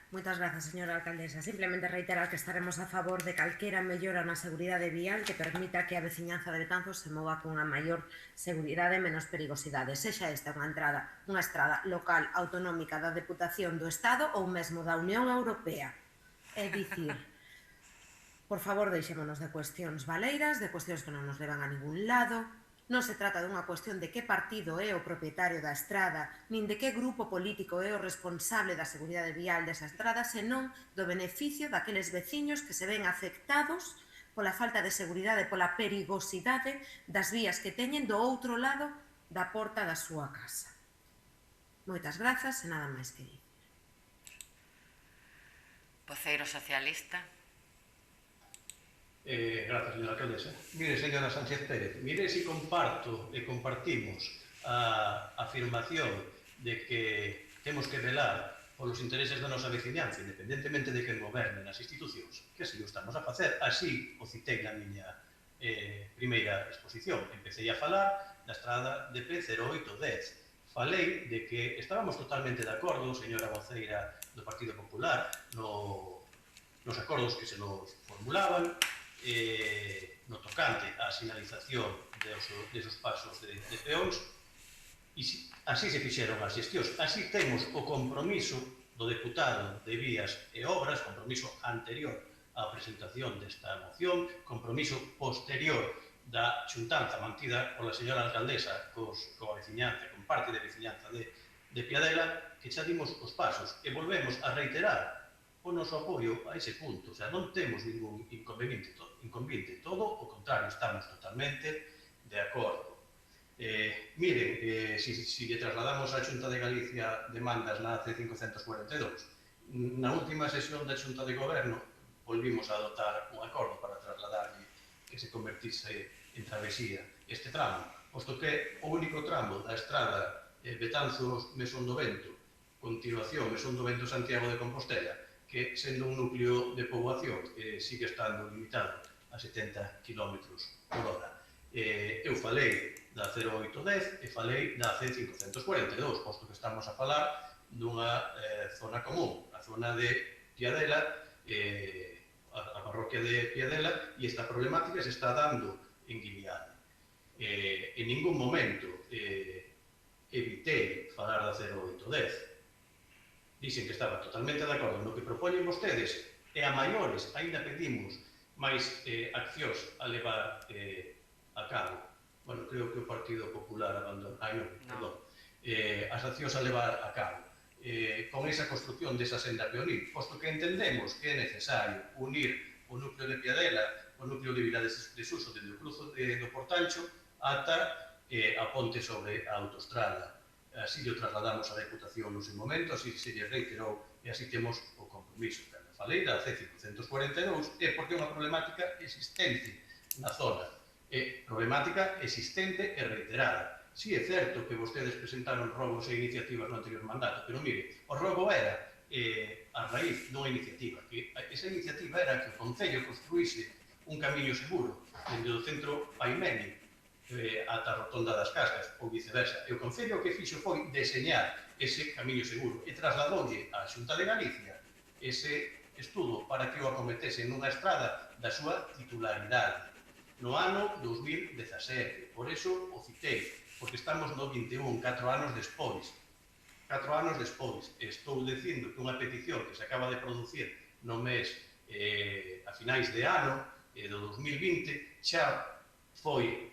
Moitas grazas, señora alcaldesa. Simplemente reiterar que estaremos a favor de calquera mellora na seguridade vial que permita que a veciñanza de Betanzos se mova con unha maior seguridade e menos perigosidade. Sexa esta unha estrada local autonómica da Deputación do Estado ou mesmo da Unión Europea. É dicir, por favor, deixémonos de cuestións valeiras, de cuestións que non nos levan a ningún lado. Non se trata dunha cuestión de que partido é o propietario da estrada, nin de que grupo político é o responsable da seguridade vial desa estrada, senón do beneficio daqueles veciños que se ven afectados pola falta de seguridade, pola perigosidade das vías que teñen do outro lado da porta da súa casa. Moitas grazas e nada máis que dicir. Voceiro socialista. Gracias, señora alcaldesa. Mire, señora Sánchez Pérez, mire si comparto e compartimos a afirmación de que temos que velar polos intereses da nosa veciñanza, independentemente de quen goberne nas institucións, que así o estamos a facer. Así o citei na miña primeira exposición. Empecé a falar da estrada de P0810. Falei de que estábamos totalmente de acordo, señora voceira do Partido Popular, nos acordos que se nos formulaban, no tocante á sinalización desos pasos de peóns, e así se fixeron as xestións. Así temos o compromiso do deputado de Vías e Obras, compromiso anterior á presentación desta moción, compromiso posterior da xuntanza mantida pola señora alcaldesa coa veciñanza, con parte de veciñanza de Piadela, que xa dimos os pasos e volvemos a reiterar o noso apoio a ese punto. O sea, non temos ningún inconveniente, todo o contrario, estamos totalmente de acordo. Miren, si lle trasladamos á Xunta de Galicia demandas na AC 542, na última sesión da Xunta de Goberno volvimos a adoptar un acordo para trasladarlle que se convertise en travesía este tramo, posto que o único tramo da estrada Betanzos-Mesón do Vento, continuación Mesón do Vento-Santiago de Compostela, que, sendo un núcleo de poboación, sigue estando limitado a 70 km por hora. Eu falei da 0810 e falei da C542, posto que estamos a falar dunha zona común, a zona de Piadela, a parroquia de Piadela, e esta problemática se está dando en Guiliade. En ningún momento evitei falar da 0810. Dixen que estaba totalmente de acordo no que propoñen vostedes e a maiores ainda pedimos máis accións a levar a cabo. Bueno, creo que o Partido Popular abandonou, perdón, as accións a levar a cabo con esa construcción desa senda peonil, posto que entendemos que é necesario unir o núcleo de Piadela, o núcleo de Vila de Suso, desde o cruzo do Portancho ata a ponte sobre a autostrada. Así o trasladamos á Deputación no seu momento, así se lle reiterou e así temos o compromiso. Cando falei da C542 é porque é unha problemática existente na zona, é problemática existente e reiterada. Si é certo que vostedes presentaron robos e iniciativas no anterior mandato, pero mire, o robo era a raíz dunha iniciativa, que esa iniciativa era que o Concello construíse un camiño seguro dende o centro Paimeni ata a rotonda das Cascas, ou viceversa. E o Concello que fixo foi deseñar ese camiño seguro e trasladoulle á Xunta de Galicia ese estudo para que o acometese nunha estrada da súa titularidade no ano 2017. Por eso o citei, porque estamos no 21, 4 anos despois. 4 anos despois. Estou dicindo que unha petición que se acaba de producir no mes a finais de ano do 2020 xa foi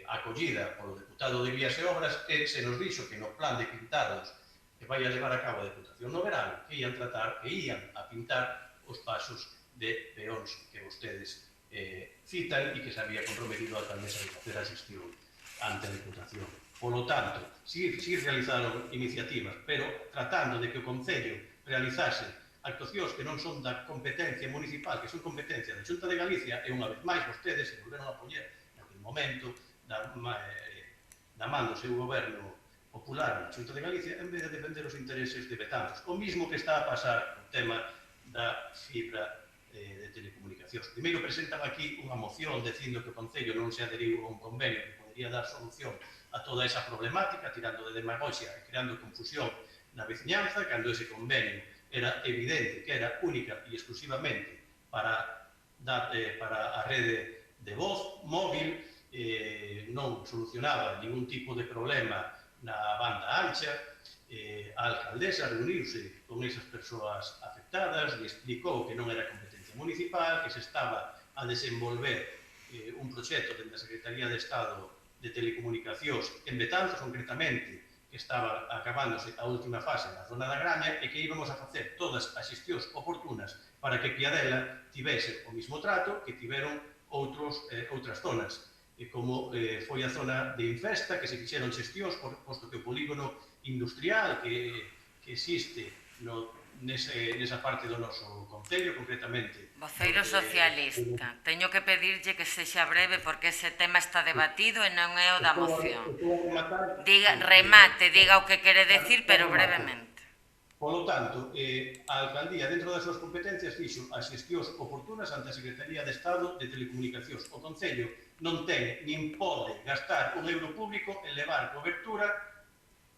acollida polo deputado de Vías e Obras e se nos dixo que no plan de pintados que vai a levar a cabo a Deputación no verano que ian a pintar os pasos de peóns que vostedes citan e que se había comprometido a alcaldesa de facer a xestión ante a Deputación. Polo tanto, si realizaron iniciativas, pero tratando de que o Concello realizase actuacións que non son da competencia municipal, que son competencia da Xunta de Galicia, e unha vez máis vostedes se volveron a poñer momento da man do seu goberno popular na Xunta de Galicia en vez de defender os intereses de Betanzos. O mismo que está a pasar no tema da fibra de telecomunicacións. Primeiro presentan aquí unha moción dicindo que o Concello non se adheriu a un convenio que podería dar solución a toda esa problemática, tirando de demagoxia e creando confusión na veciñanza, cando ese convenio era evidente que era única e exclusivamente para a rede de voz móvil, non solucionaba ningún tipo de problema na banda ancha, a alcaldesa reuniuse con esas persoas afectadas, e explicou que non era competencia municipal, que se estaba a desenvolver un proxecto dentro da Secretaría de Estado de Telecomunicacións en Betanzos, concretamente, que estaba acabándose a última fase na zona da Graña e que íbamos a facer todas as xestións oportunas para que Piadela tivese o mismo trato que tiveron outras zonas, como foi a zona de Infesta, que se fixeron xestións, posto que o polígono industrial que existe nesa parte do noso concello, concretamente. Voceiro socialista, teño que pedirlle que sexa breve porque ese tema está debatido e non é o da moción. Remate, diga o que quere decir, pero brevemente. Polo tanto, a alcaldía, dentro das súas competencias, fixo as xestións oportunas ante a Secretaría de Estado de Telecomunicacións. O Concello non ten nin pode gastar un euro público en levar cobertura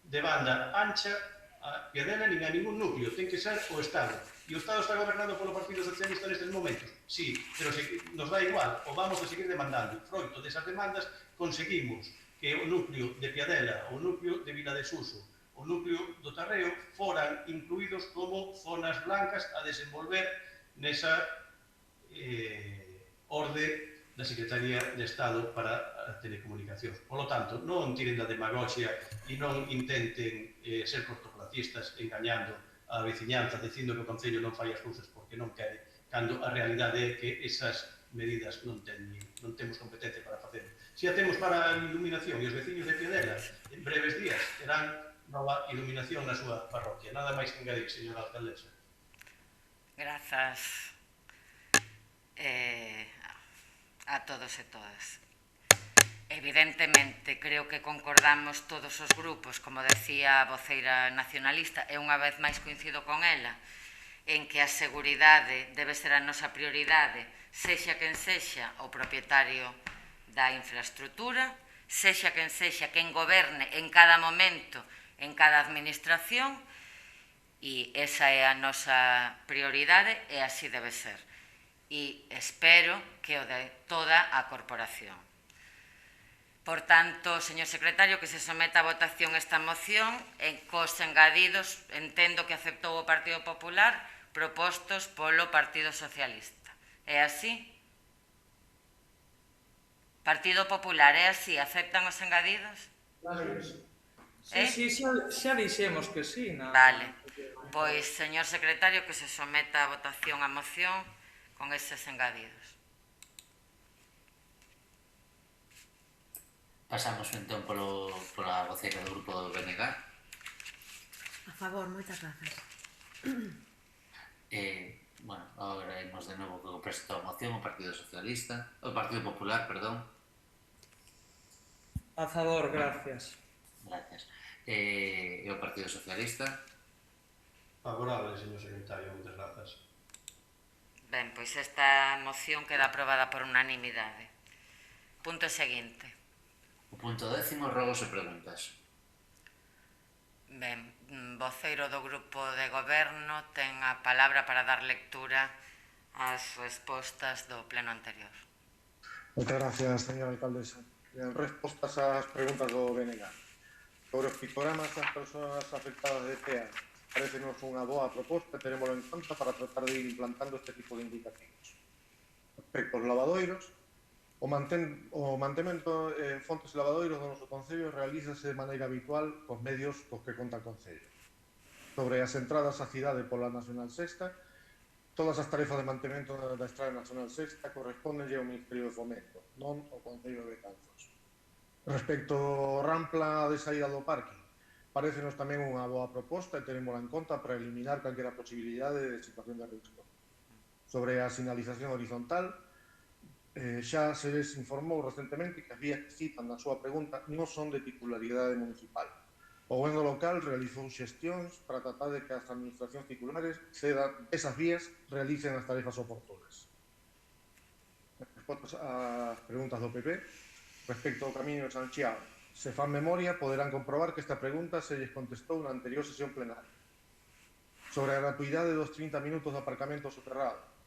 de banda ancha a Piadela nin a ningún núcleo. Ten que ser o Estado. E o Estado está gobernado polo Partido Socialista nestes momentos? Sí, pero nos dá igual, o vamos a seguir demandando. Froito desas demandas, conseguimos que o núcleo de Piadela, o núcleo de Vila de Suso, o núcleo do Tarreo foran incluídos como zonas blancas a desenvolver nesa orde da Secretaría de Estado para as Telecomunicacións. Por lo tanto, non tiren da demagogia e non intenten ser cortoplacistas engañando a veciñanza, dicindo que o Concello non fai as cousas porque non quere, cando a realidade é que esas medidas non temos competencia para facer. Se a temos para a iluminación e os veciños de Piadela en breves días terán nova iluminación na súa parroquia. Nada máis que engadir, señora alcaldesa. Grazas a todos e todas. Evidentemente, creo que concordamos todos os grupos, como decía a voceira nacionalista, e unha vez máis coincido con ela, en que a seguridade debe ser a nosa prioridade, sexa quen sexa o propietario da infraestructura, sexa quen goberne en cada momento, en cada administración, e esa é a nosa prioridade e así debe ser. E espero que o de toda a corporación. Por tanto, señor secretario, que se someta a votación esta moción cos engadidos, entendo que aceptou o Partido Popular, propostos polo Partido Socialista. É así? Partido Popular, é así? Aceptan os engadidos? Sí, xa dixemos que sí. Vale. Pois, señor secretario, que se someta a votación a moción con eses engadidos. Pasamos entón pola voceira do grupo do BNG. A favor, moitas grazas. Bueno, agora imos de novo que presentou a moción o Partido Socialista, o Partido Popular, perdón. A favor, gracias. Gracias. E o Partido Socialista? Favorable, señor secretario, moitas grazas. Ben, pois esta moción queda aprobada por unanimidade. Punto seguinte. O punto 10, rogos e preguntas. Ben, voceiro do grupo de goberno ten a palabra para dar lectura ás respostas do pleno anterior. Moitas gracias, señora alcaldesa. En respostas ás preguntas do BNG. Sobre os pictogramas das persoas afectadas de TEA, parecenos unha boa proposta e terémoslo en conta para tratar de ir implantando este tipo de indicativos. Respecto aos lavadoiros, o mantemento en fontes e lavadoiros do noso Concello realízase de maneira habitual cos medios cos que conta o Concello. Sobre as entradas á cidade pola Nacional Sexta, todas as tarefas de mantemento da Estrada Nacional Sexta correspondenlle ao Ministerio de Fomento, non ao Concello de Betanzos. Respecto ao rampla de saída do parque, parécenos tamén unha boa proposta e terémola en conta para eliminar calquera posibilidade de situación de risco. Sobre a sinalización horizontal, xa se les informou recentemente que as vías que citan na súa pregunta non son de titularidade municipal. O goberno local realizou xestións para tratar de que as administracións titulares cedan esas vías realicen as tarefas oportunas. Respecto ás preguntas do PP, respecto ao camiño de Sanxiao, se fan memoria, poderán comprobar que esta pregunta se lles contestou na anterior sesión plenaria. Sobre a gratuidade dos 30 minutos de aparcamento soterrado,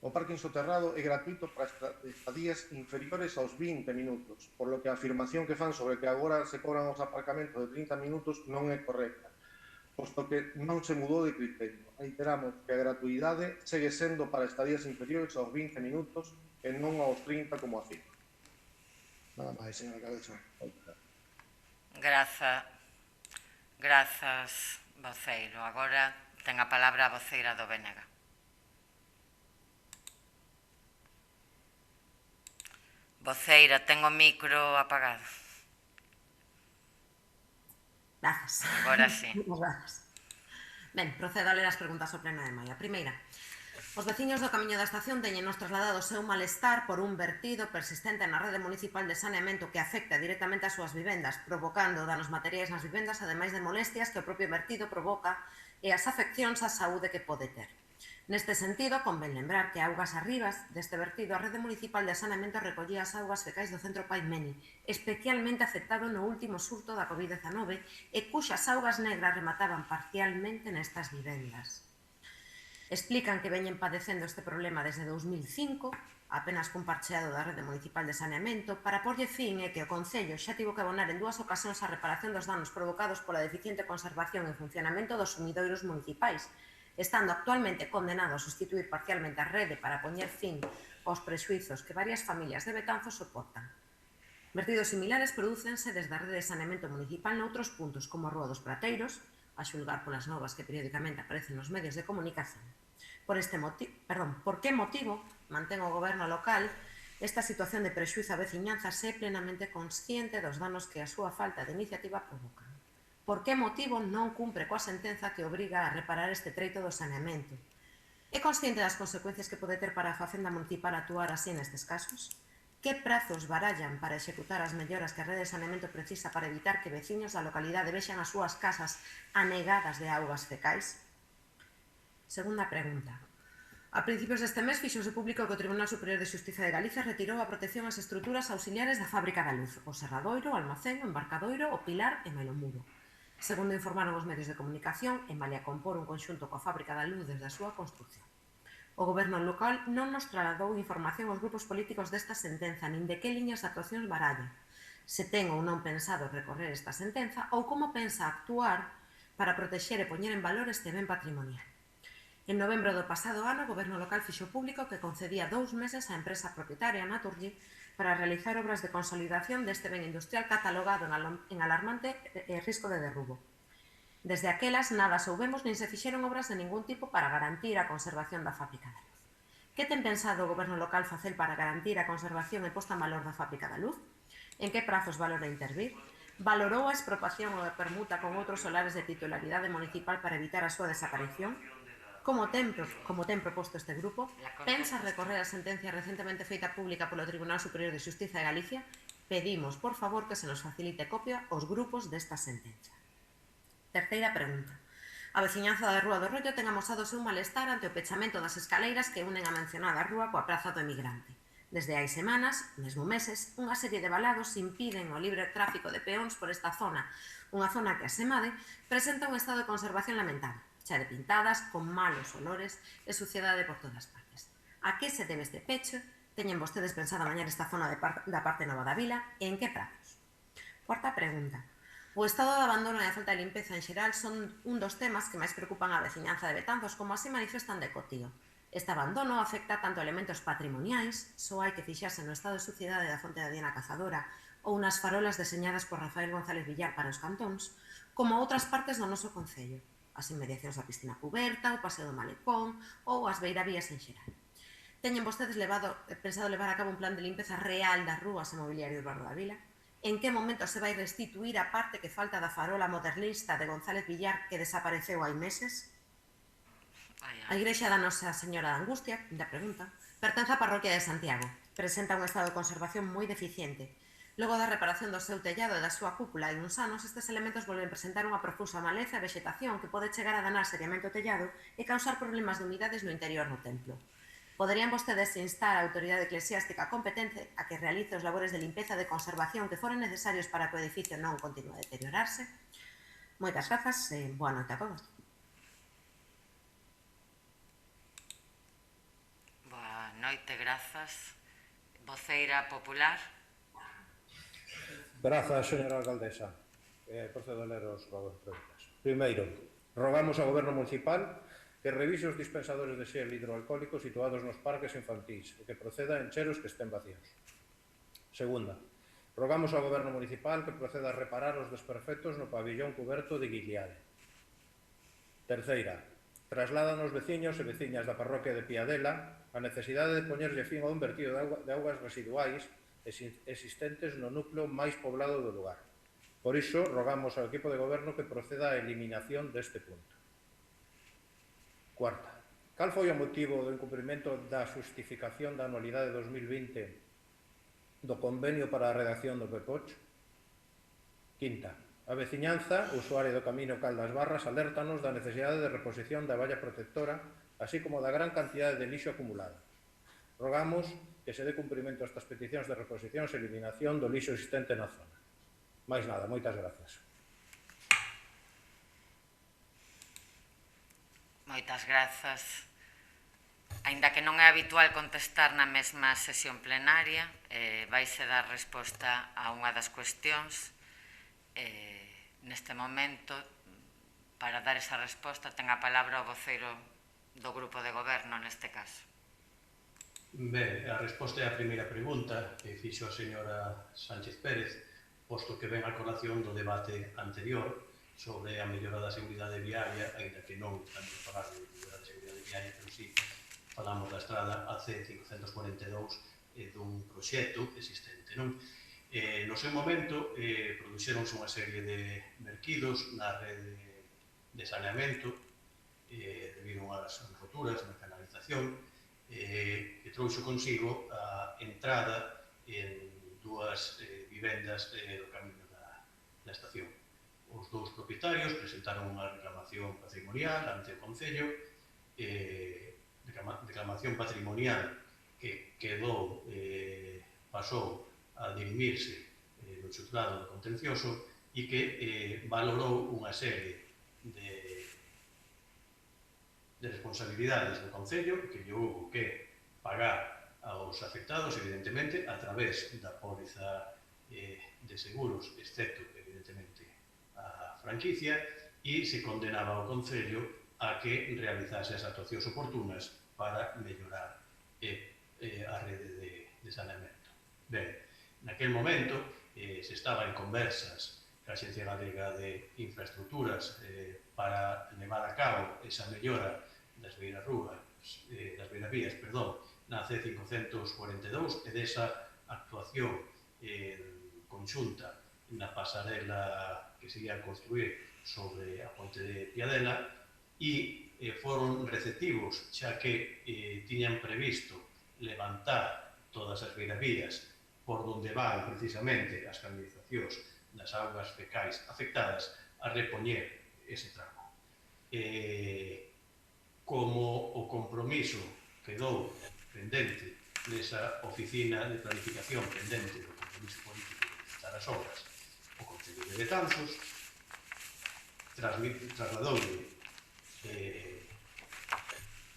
o parking soterrado é gratuito para estadías inferiores aos 20 minutos, por lo que a afirmación que fan sobre que agora se cobran os aparcamentos de 30 minutos non é correcta. posto que non se mudou de criterio. Reiteramos que a gratuidade segue sendo para estadías inferiores aos 20 minutos e non aos 30 como a 5. Nada máis, señora alcaldesa. Grazas, voceiro. Agora ten a palabra a voceira do BNG. Voceira, ten o micro apagado. Grazas. Agora sí. Grazas. Ben, procedo a ler as preguntas ao pleno de maio. A primeira. Os veciños do Camiño da Estación teñenos trasladado o seu malestar por un vertido persistente na rede municipal de saneamento que afecta directamente as súas vivendas, provocando danos materiais nas vivendas, ademais de molestias que o propio vertido provoca e as afeccións á saúde que pode ter. Neste sentido, convén lembrar que augas arribas deste vertido, a rede municipal de saneamento recollía as augas fecais do centro Paimeni, especialmente afectado no último surto da COVID-19 e cuxas augas negras remataban parcialmente nestas vivendas. Explican que veñen padecendo este problema desde 2005, apenas cun parcheado da rede municipal de saneamento, para porlle fin e que o Concello xa tivo que abonar en 2 ocasións a reparación dos danos provocados pola deficiente conservación e funcionamento dos sumidoiros municipais, estando actualmente condenado a sustituir parcialmente a rede para poñer fin aos prexuizos que varias familias de Betanzos soportan. Vertidos similares prodúcense desde a rede de saneamento municipal noutros puntos, como a Rúa dos Prateiros, a xulgar polas novas que periódicamente aparecen nos medios de comunicación. Por que motivo mantén o goberno local esta situación de prexuízo a veciñanza se é plenamente consciente dos danos que a súa falta de iniciativa provocan? Por que motivo non cumpre coa sentenza que obriga a reparar este treito do saneamento? É consciente das consecuencias que pode ter para a Facenda municipal actuar así nestes casos? Que prazos barallan para executar as melloras que a rede de saneamento precisa para evitar que veciños da localidade vexan as súas casas anegadas de augas fecais? Segunda pregunta. A principios deste mes fixose público que o Tribunal Superior de Xustiza de Galicia retirou a protección ás estruturas auxiliares da Fábrica da Luz, o Serradoiro, o Almacén, o Embarcadoiro, o Pilar e Melomuro. Segundo informaron os medios de comunicación, en malia compor un conxunto coa Fábrica da Luz desde a súa construcción. O goberno local non nos trasladou información aos grupos políticos desta sentenza, nin de que liñas de actuacións baralla, se ten ou non pensado recorrer esta sentenza ou como pensa actuar para protexer e poñer en valor este ben patrimonial. En novembro do pasado ano, o goberno local fixo público que concedía 2 meses á empresa propietaria Naturgy para realizar obras de consolidación deste ben industrial catalogado en alarmante risco de derrubo. Desde aquelas nada soubemos nin se fixeron obras de ningún tipo para garantir a conservación da Fábrica da Luz. Que ten pensado o goberno local facer para garantir a conservación e posta en valor da Fábrica da Luz? En que prazos valora intervir? Valorou a expropiación ou a permuta con outros solares de titularidade municipal para evitar a súa desaparición? Como ten proposto este grupo, pensa recorrer a sentencia recentemente feita pública polo Tribunal Superior de Xustiza de Galicia? Pedimos, por favor, que se nos facilite copia aos grupos desta sentencia. Terceira pregunta. A veciñanza da Rúa do Rollo ten amosado o seu malestar ante o pechamento das escaleiras que unen a mencionada rúa coa Praza do Emigrante. Desde hai semanas, mesmo meses, unha serie de valados impiden o libre tráfico de peóns por esta zona, unha zona que, asemade, presenta un estado de conservación lamentable, xa de pintadas, con malos olores e suciedade por todas partes. A que se debe este pecho? Teñen vostedes pensado amañar esta zona da parte nova da vila e en que prazos? Cuarta pregunta. O estado de abandono e a falta de limpeza en xeral son un dos temas que máis preocupan a veciñanza de Betanzos, como así manifestan de Cotío. Este abandono afecta tanto a elementos patrimoniais, só hai que fixarse no estado de suciedade da fonte da Diana Cazadora ou nas farolas deseñadas por Rafael González Villar para os cantóns, como a outras partes do noso concello, as inmediacións da piscina cuberta, o paseo do Malecón ou as beiravías en xeral. Teñen vostedes pensado levar a cabo un plan de limpeza real das rúas e mobiliario urbano da vila? En que momento se vai restituir a parte que falta da farola modernista de González Villar que desapareceu hai meses? A Igrexa da Nosa Señora da Angustia, da pregunta, pertence á parroquia de Santiago. Presenta un estado de conservación moi deficiente. Logo da reparación do seu tellado e da súa cúpula hai uns anos, estes elementos volven presentar unha profusa maleza e vexetación que pode chegar a danar seriamente o tellado e causar problemas de humidades no interior do templo. Poderían vostedes instar a autoridade eclesiástica competente a que realice os labores de limpeza e de conservación que foren necesarios para que o edificio non continue a deteriorarse? Moitas grazas e boa noite a todos. Boa noite, grazas. Voceira popular. Grazas, señora alcaldesa. Procedo a ler os preguntas. Primeiro, Rogamos ao Goberno Municipal que revise os dispensadores de xel hidroalcohólico situados nos parques infantís e que proceda a encheros que estén vacíos. Segunda, rogamos ao Goberno Municipal que proceda a reparar os desperfectos no pabillón cuberto de Guiliade. Terceira, trasladan os veciños e veciñas da parroquia de Piadela a necesidade de poñerlle fin ao un vertido de augas residuais existentes no núcleo máis poblado do lugar. Por iso, rogamos ao equipo de goberno que proceda á eliminación deste punto. Cuarta, cal foi o motivo do incumprimento da xustificación da anualidade 2020 do convenio para a redacción do PEPOCH? Quinta, a veciñanza, usuaria do Camino Cal das Barras, alértanos da necesidade de reposición da valla protectora, así como da gran cantidade de lixo acumulada. Rogamos que se dé cumprimento a estas peticións de reposición e eliminación do lixo existente na zona. Máis nada, moitas grazas. Moitas grazas. Aínda que non é habitual contestar na mesma sesión plenaria, vaise dar resposta a unha das cuestións. Neste momento, para dar esa resposta, ten a palabra o voceiro do Grupo de Goberno, neste caso. Ben, a resposta é a primeira pregunta que fixo a señora Sánchez Pérez, posto que ven a colación do debate anterior sobre a mellora da seguridade viaria, ainda que non estamos a falar de mellora da seguridade viaria, pero sí falamos da estrada AC542 dun proxecto existente, non? No seu momento, produxeronse unha serie de verquidos na rede de saneamento debido a unhas roturas na canalización que trouxo consigo a entrada en dúas vivendas do camiño da estación. Os dous propietarios presentaron unha reclamación patrimonial ante o Concello, reclamación patrimonial que pasou a dirimirse no xuzgado do contencioso e que valorou unha serie de responsabilidades do Concello que lle houve que pagar aos afectados, evidentemente, a través da póliza de seguros, excepto, evidentemente, a franquicia, e se condenaba ao Concello a que realizase as actuacións oportunas para mellorar a rede de saneamento. Ben, naquel momento se estaba en conversas ca Axencia Galega de Infraestructuras para levar a cabo esa mellora das beiravías, na C542 e desa actuación conxunta na pasarela que se ia a construir sobre a ponte de Piadela e foron receptivos, xa que tiñan previsto levantar todas as beiravías por donde van precisamente as canalizacións das augas fecais afectadas a repoñer ese tramo. Como o compromiso quedou pendente nesa oficina de planificación pendente do compromiso político de licitar as obras, o Concello de Betanzos trasladoulle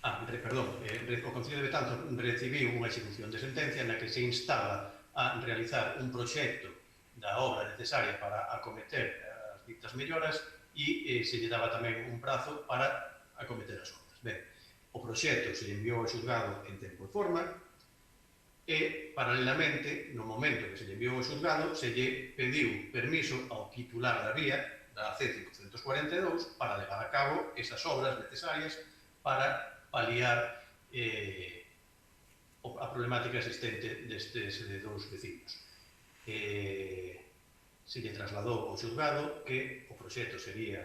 o Concello de Betanzos recibiu unha execución de sentencia na que se instaba a realizar un proxecto da obra necesaria para acometer as ditas melloras e se lle daba tamén un prazo para acometer as obras. Ben, o proxecto se enviou ao xuzgado en tempo e forma e, paralelamente, no momento que se enviou ao xuzgado, se lle pediu permiso ao titular da vía, da C542, para levar a cabo esas obras necesarias para paliar a problemática existente destes dous vecinos. Se lle trasladou ao xuzgado que o proxecto sería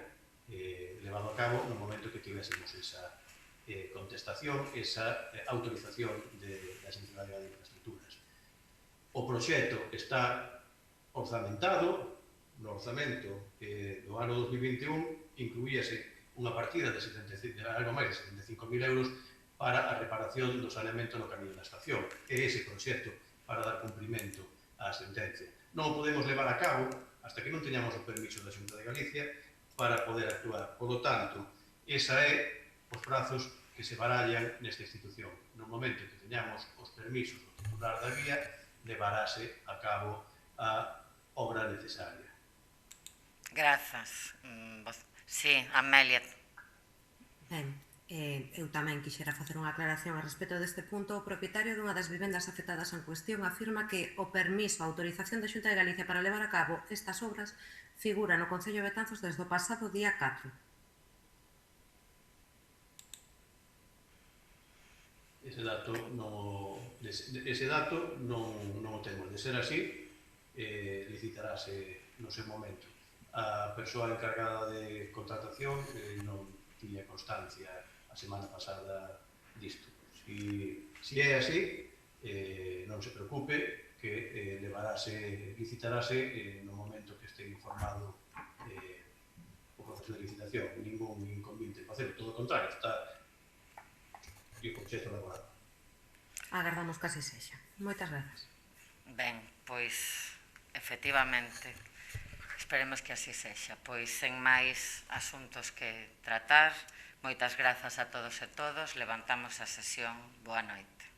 levado a cabo no momento que tivésemos esa contestación, esa autorización da Axencia Galega de Infraestructuras. O proxecto está orzamentado, no orzamento do ano 2021 incluíase unha partida de algo máis de 75.000 euros para a reparación do saneamento no camiño da estación. É ese proxecto para dar cumprimento á sentencia. Non o podemos levar a cabo hasta que non teñamos o permiso da Xunta de Galicia para poder actuar. Por lo tanto, esa é os prazos que se barallan nesta institución. No momento que teñamos os permisos do titular da vía, levarase a cabo a obra necesaria. Grazas. Sí, Amelia. Ben, eu tamén quixera facer unha aclaración a respecto deste punto. O propietario dunha das vivendas afectadas en cuestión afirma que o permiso a autorización da Xunta de Galicia para levar a cabo estas obras figura no Concello de Betanzos desde o pasado día 4. Ese dato non o temos. De ser así, licitarase no seu momento. A persoa encargada de contratación non tiña constancia a semana pasada disto. Si é así, non se preocupe que licitarase no momento que este informado o proceso de licitación. Ningún inconveniente para hacerlo, todo o contrario, está o concepto elaborado. Agardamos que así sexa. Moitas grazas. Ben, pois, efectivamente, esperemos que así sexa. Pois, sen máis asuntos que tratar, moitas grazas a todos e todos. Levantamos a sesión. Boa noite.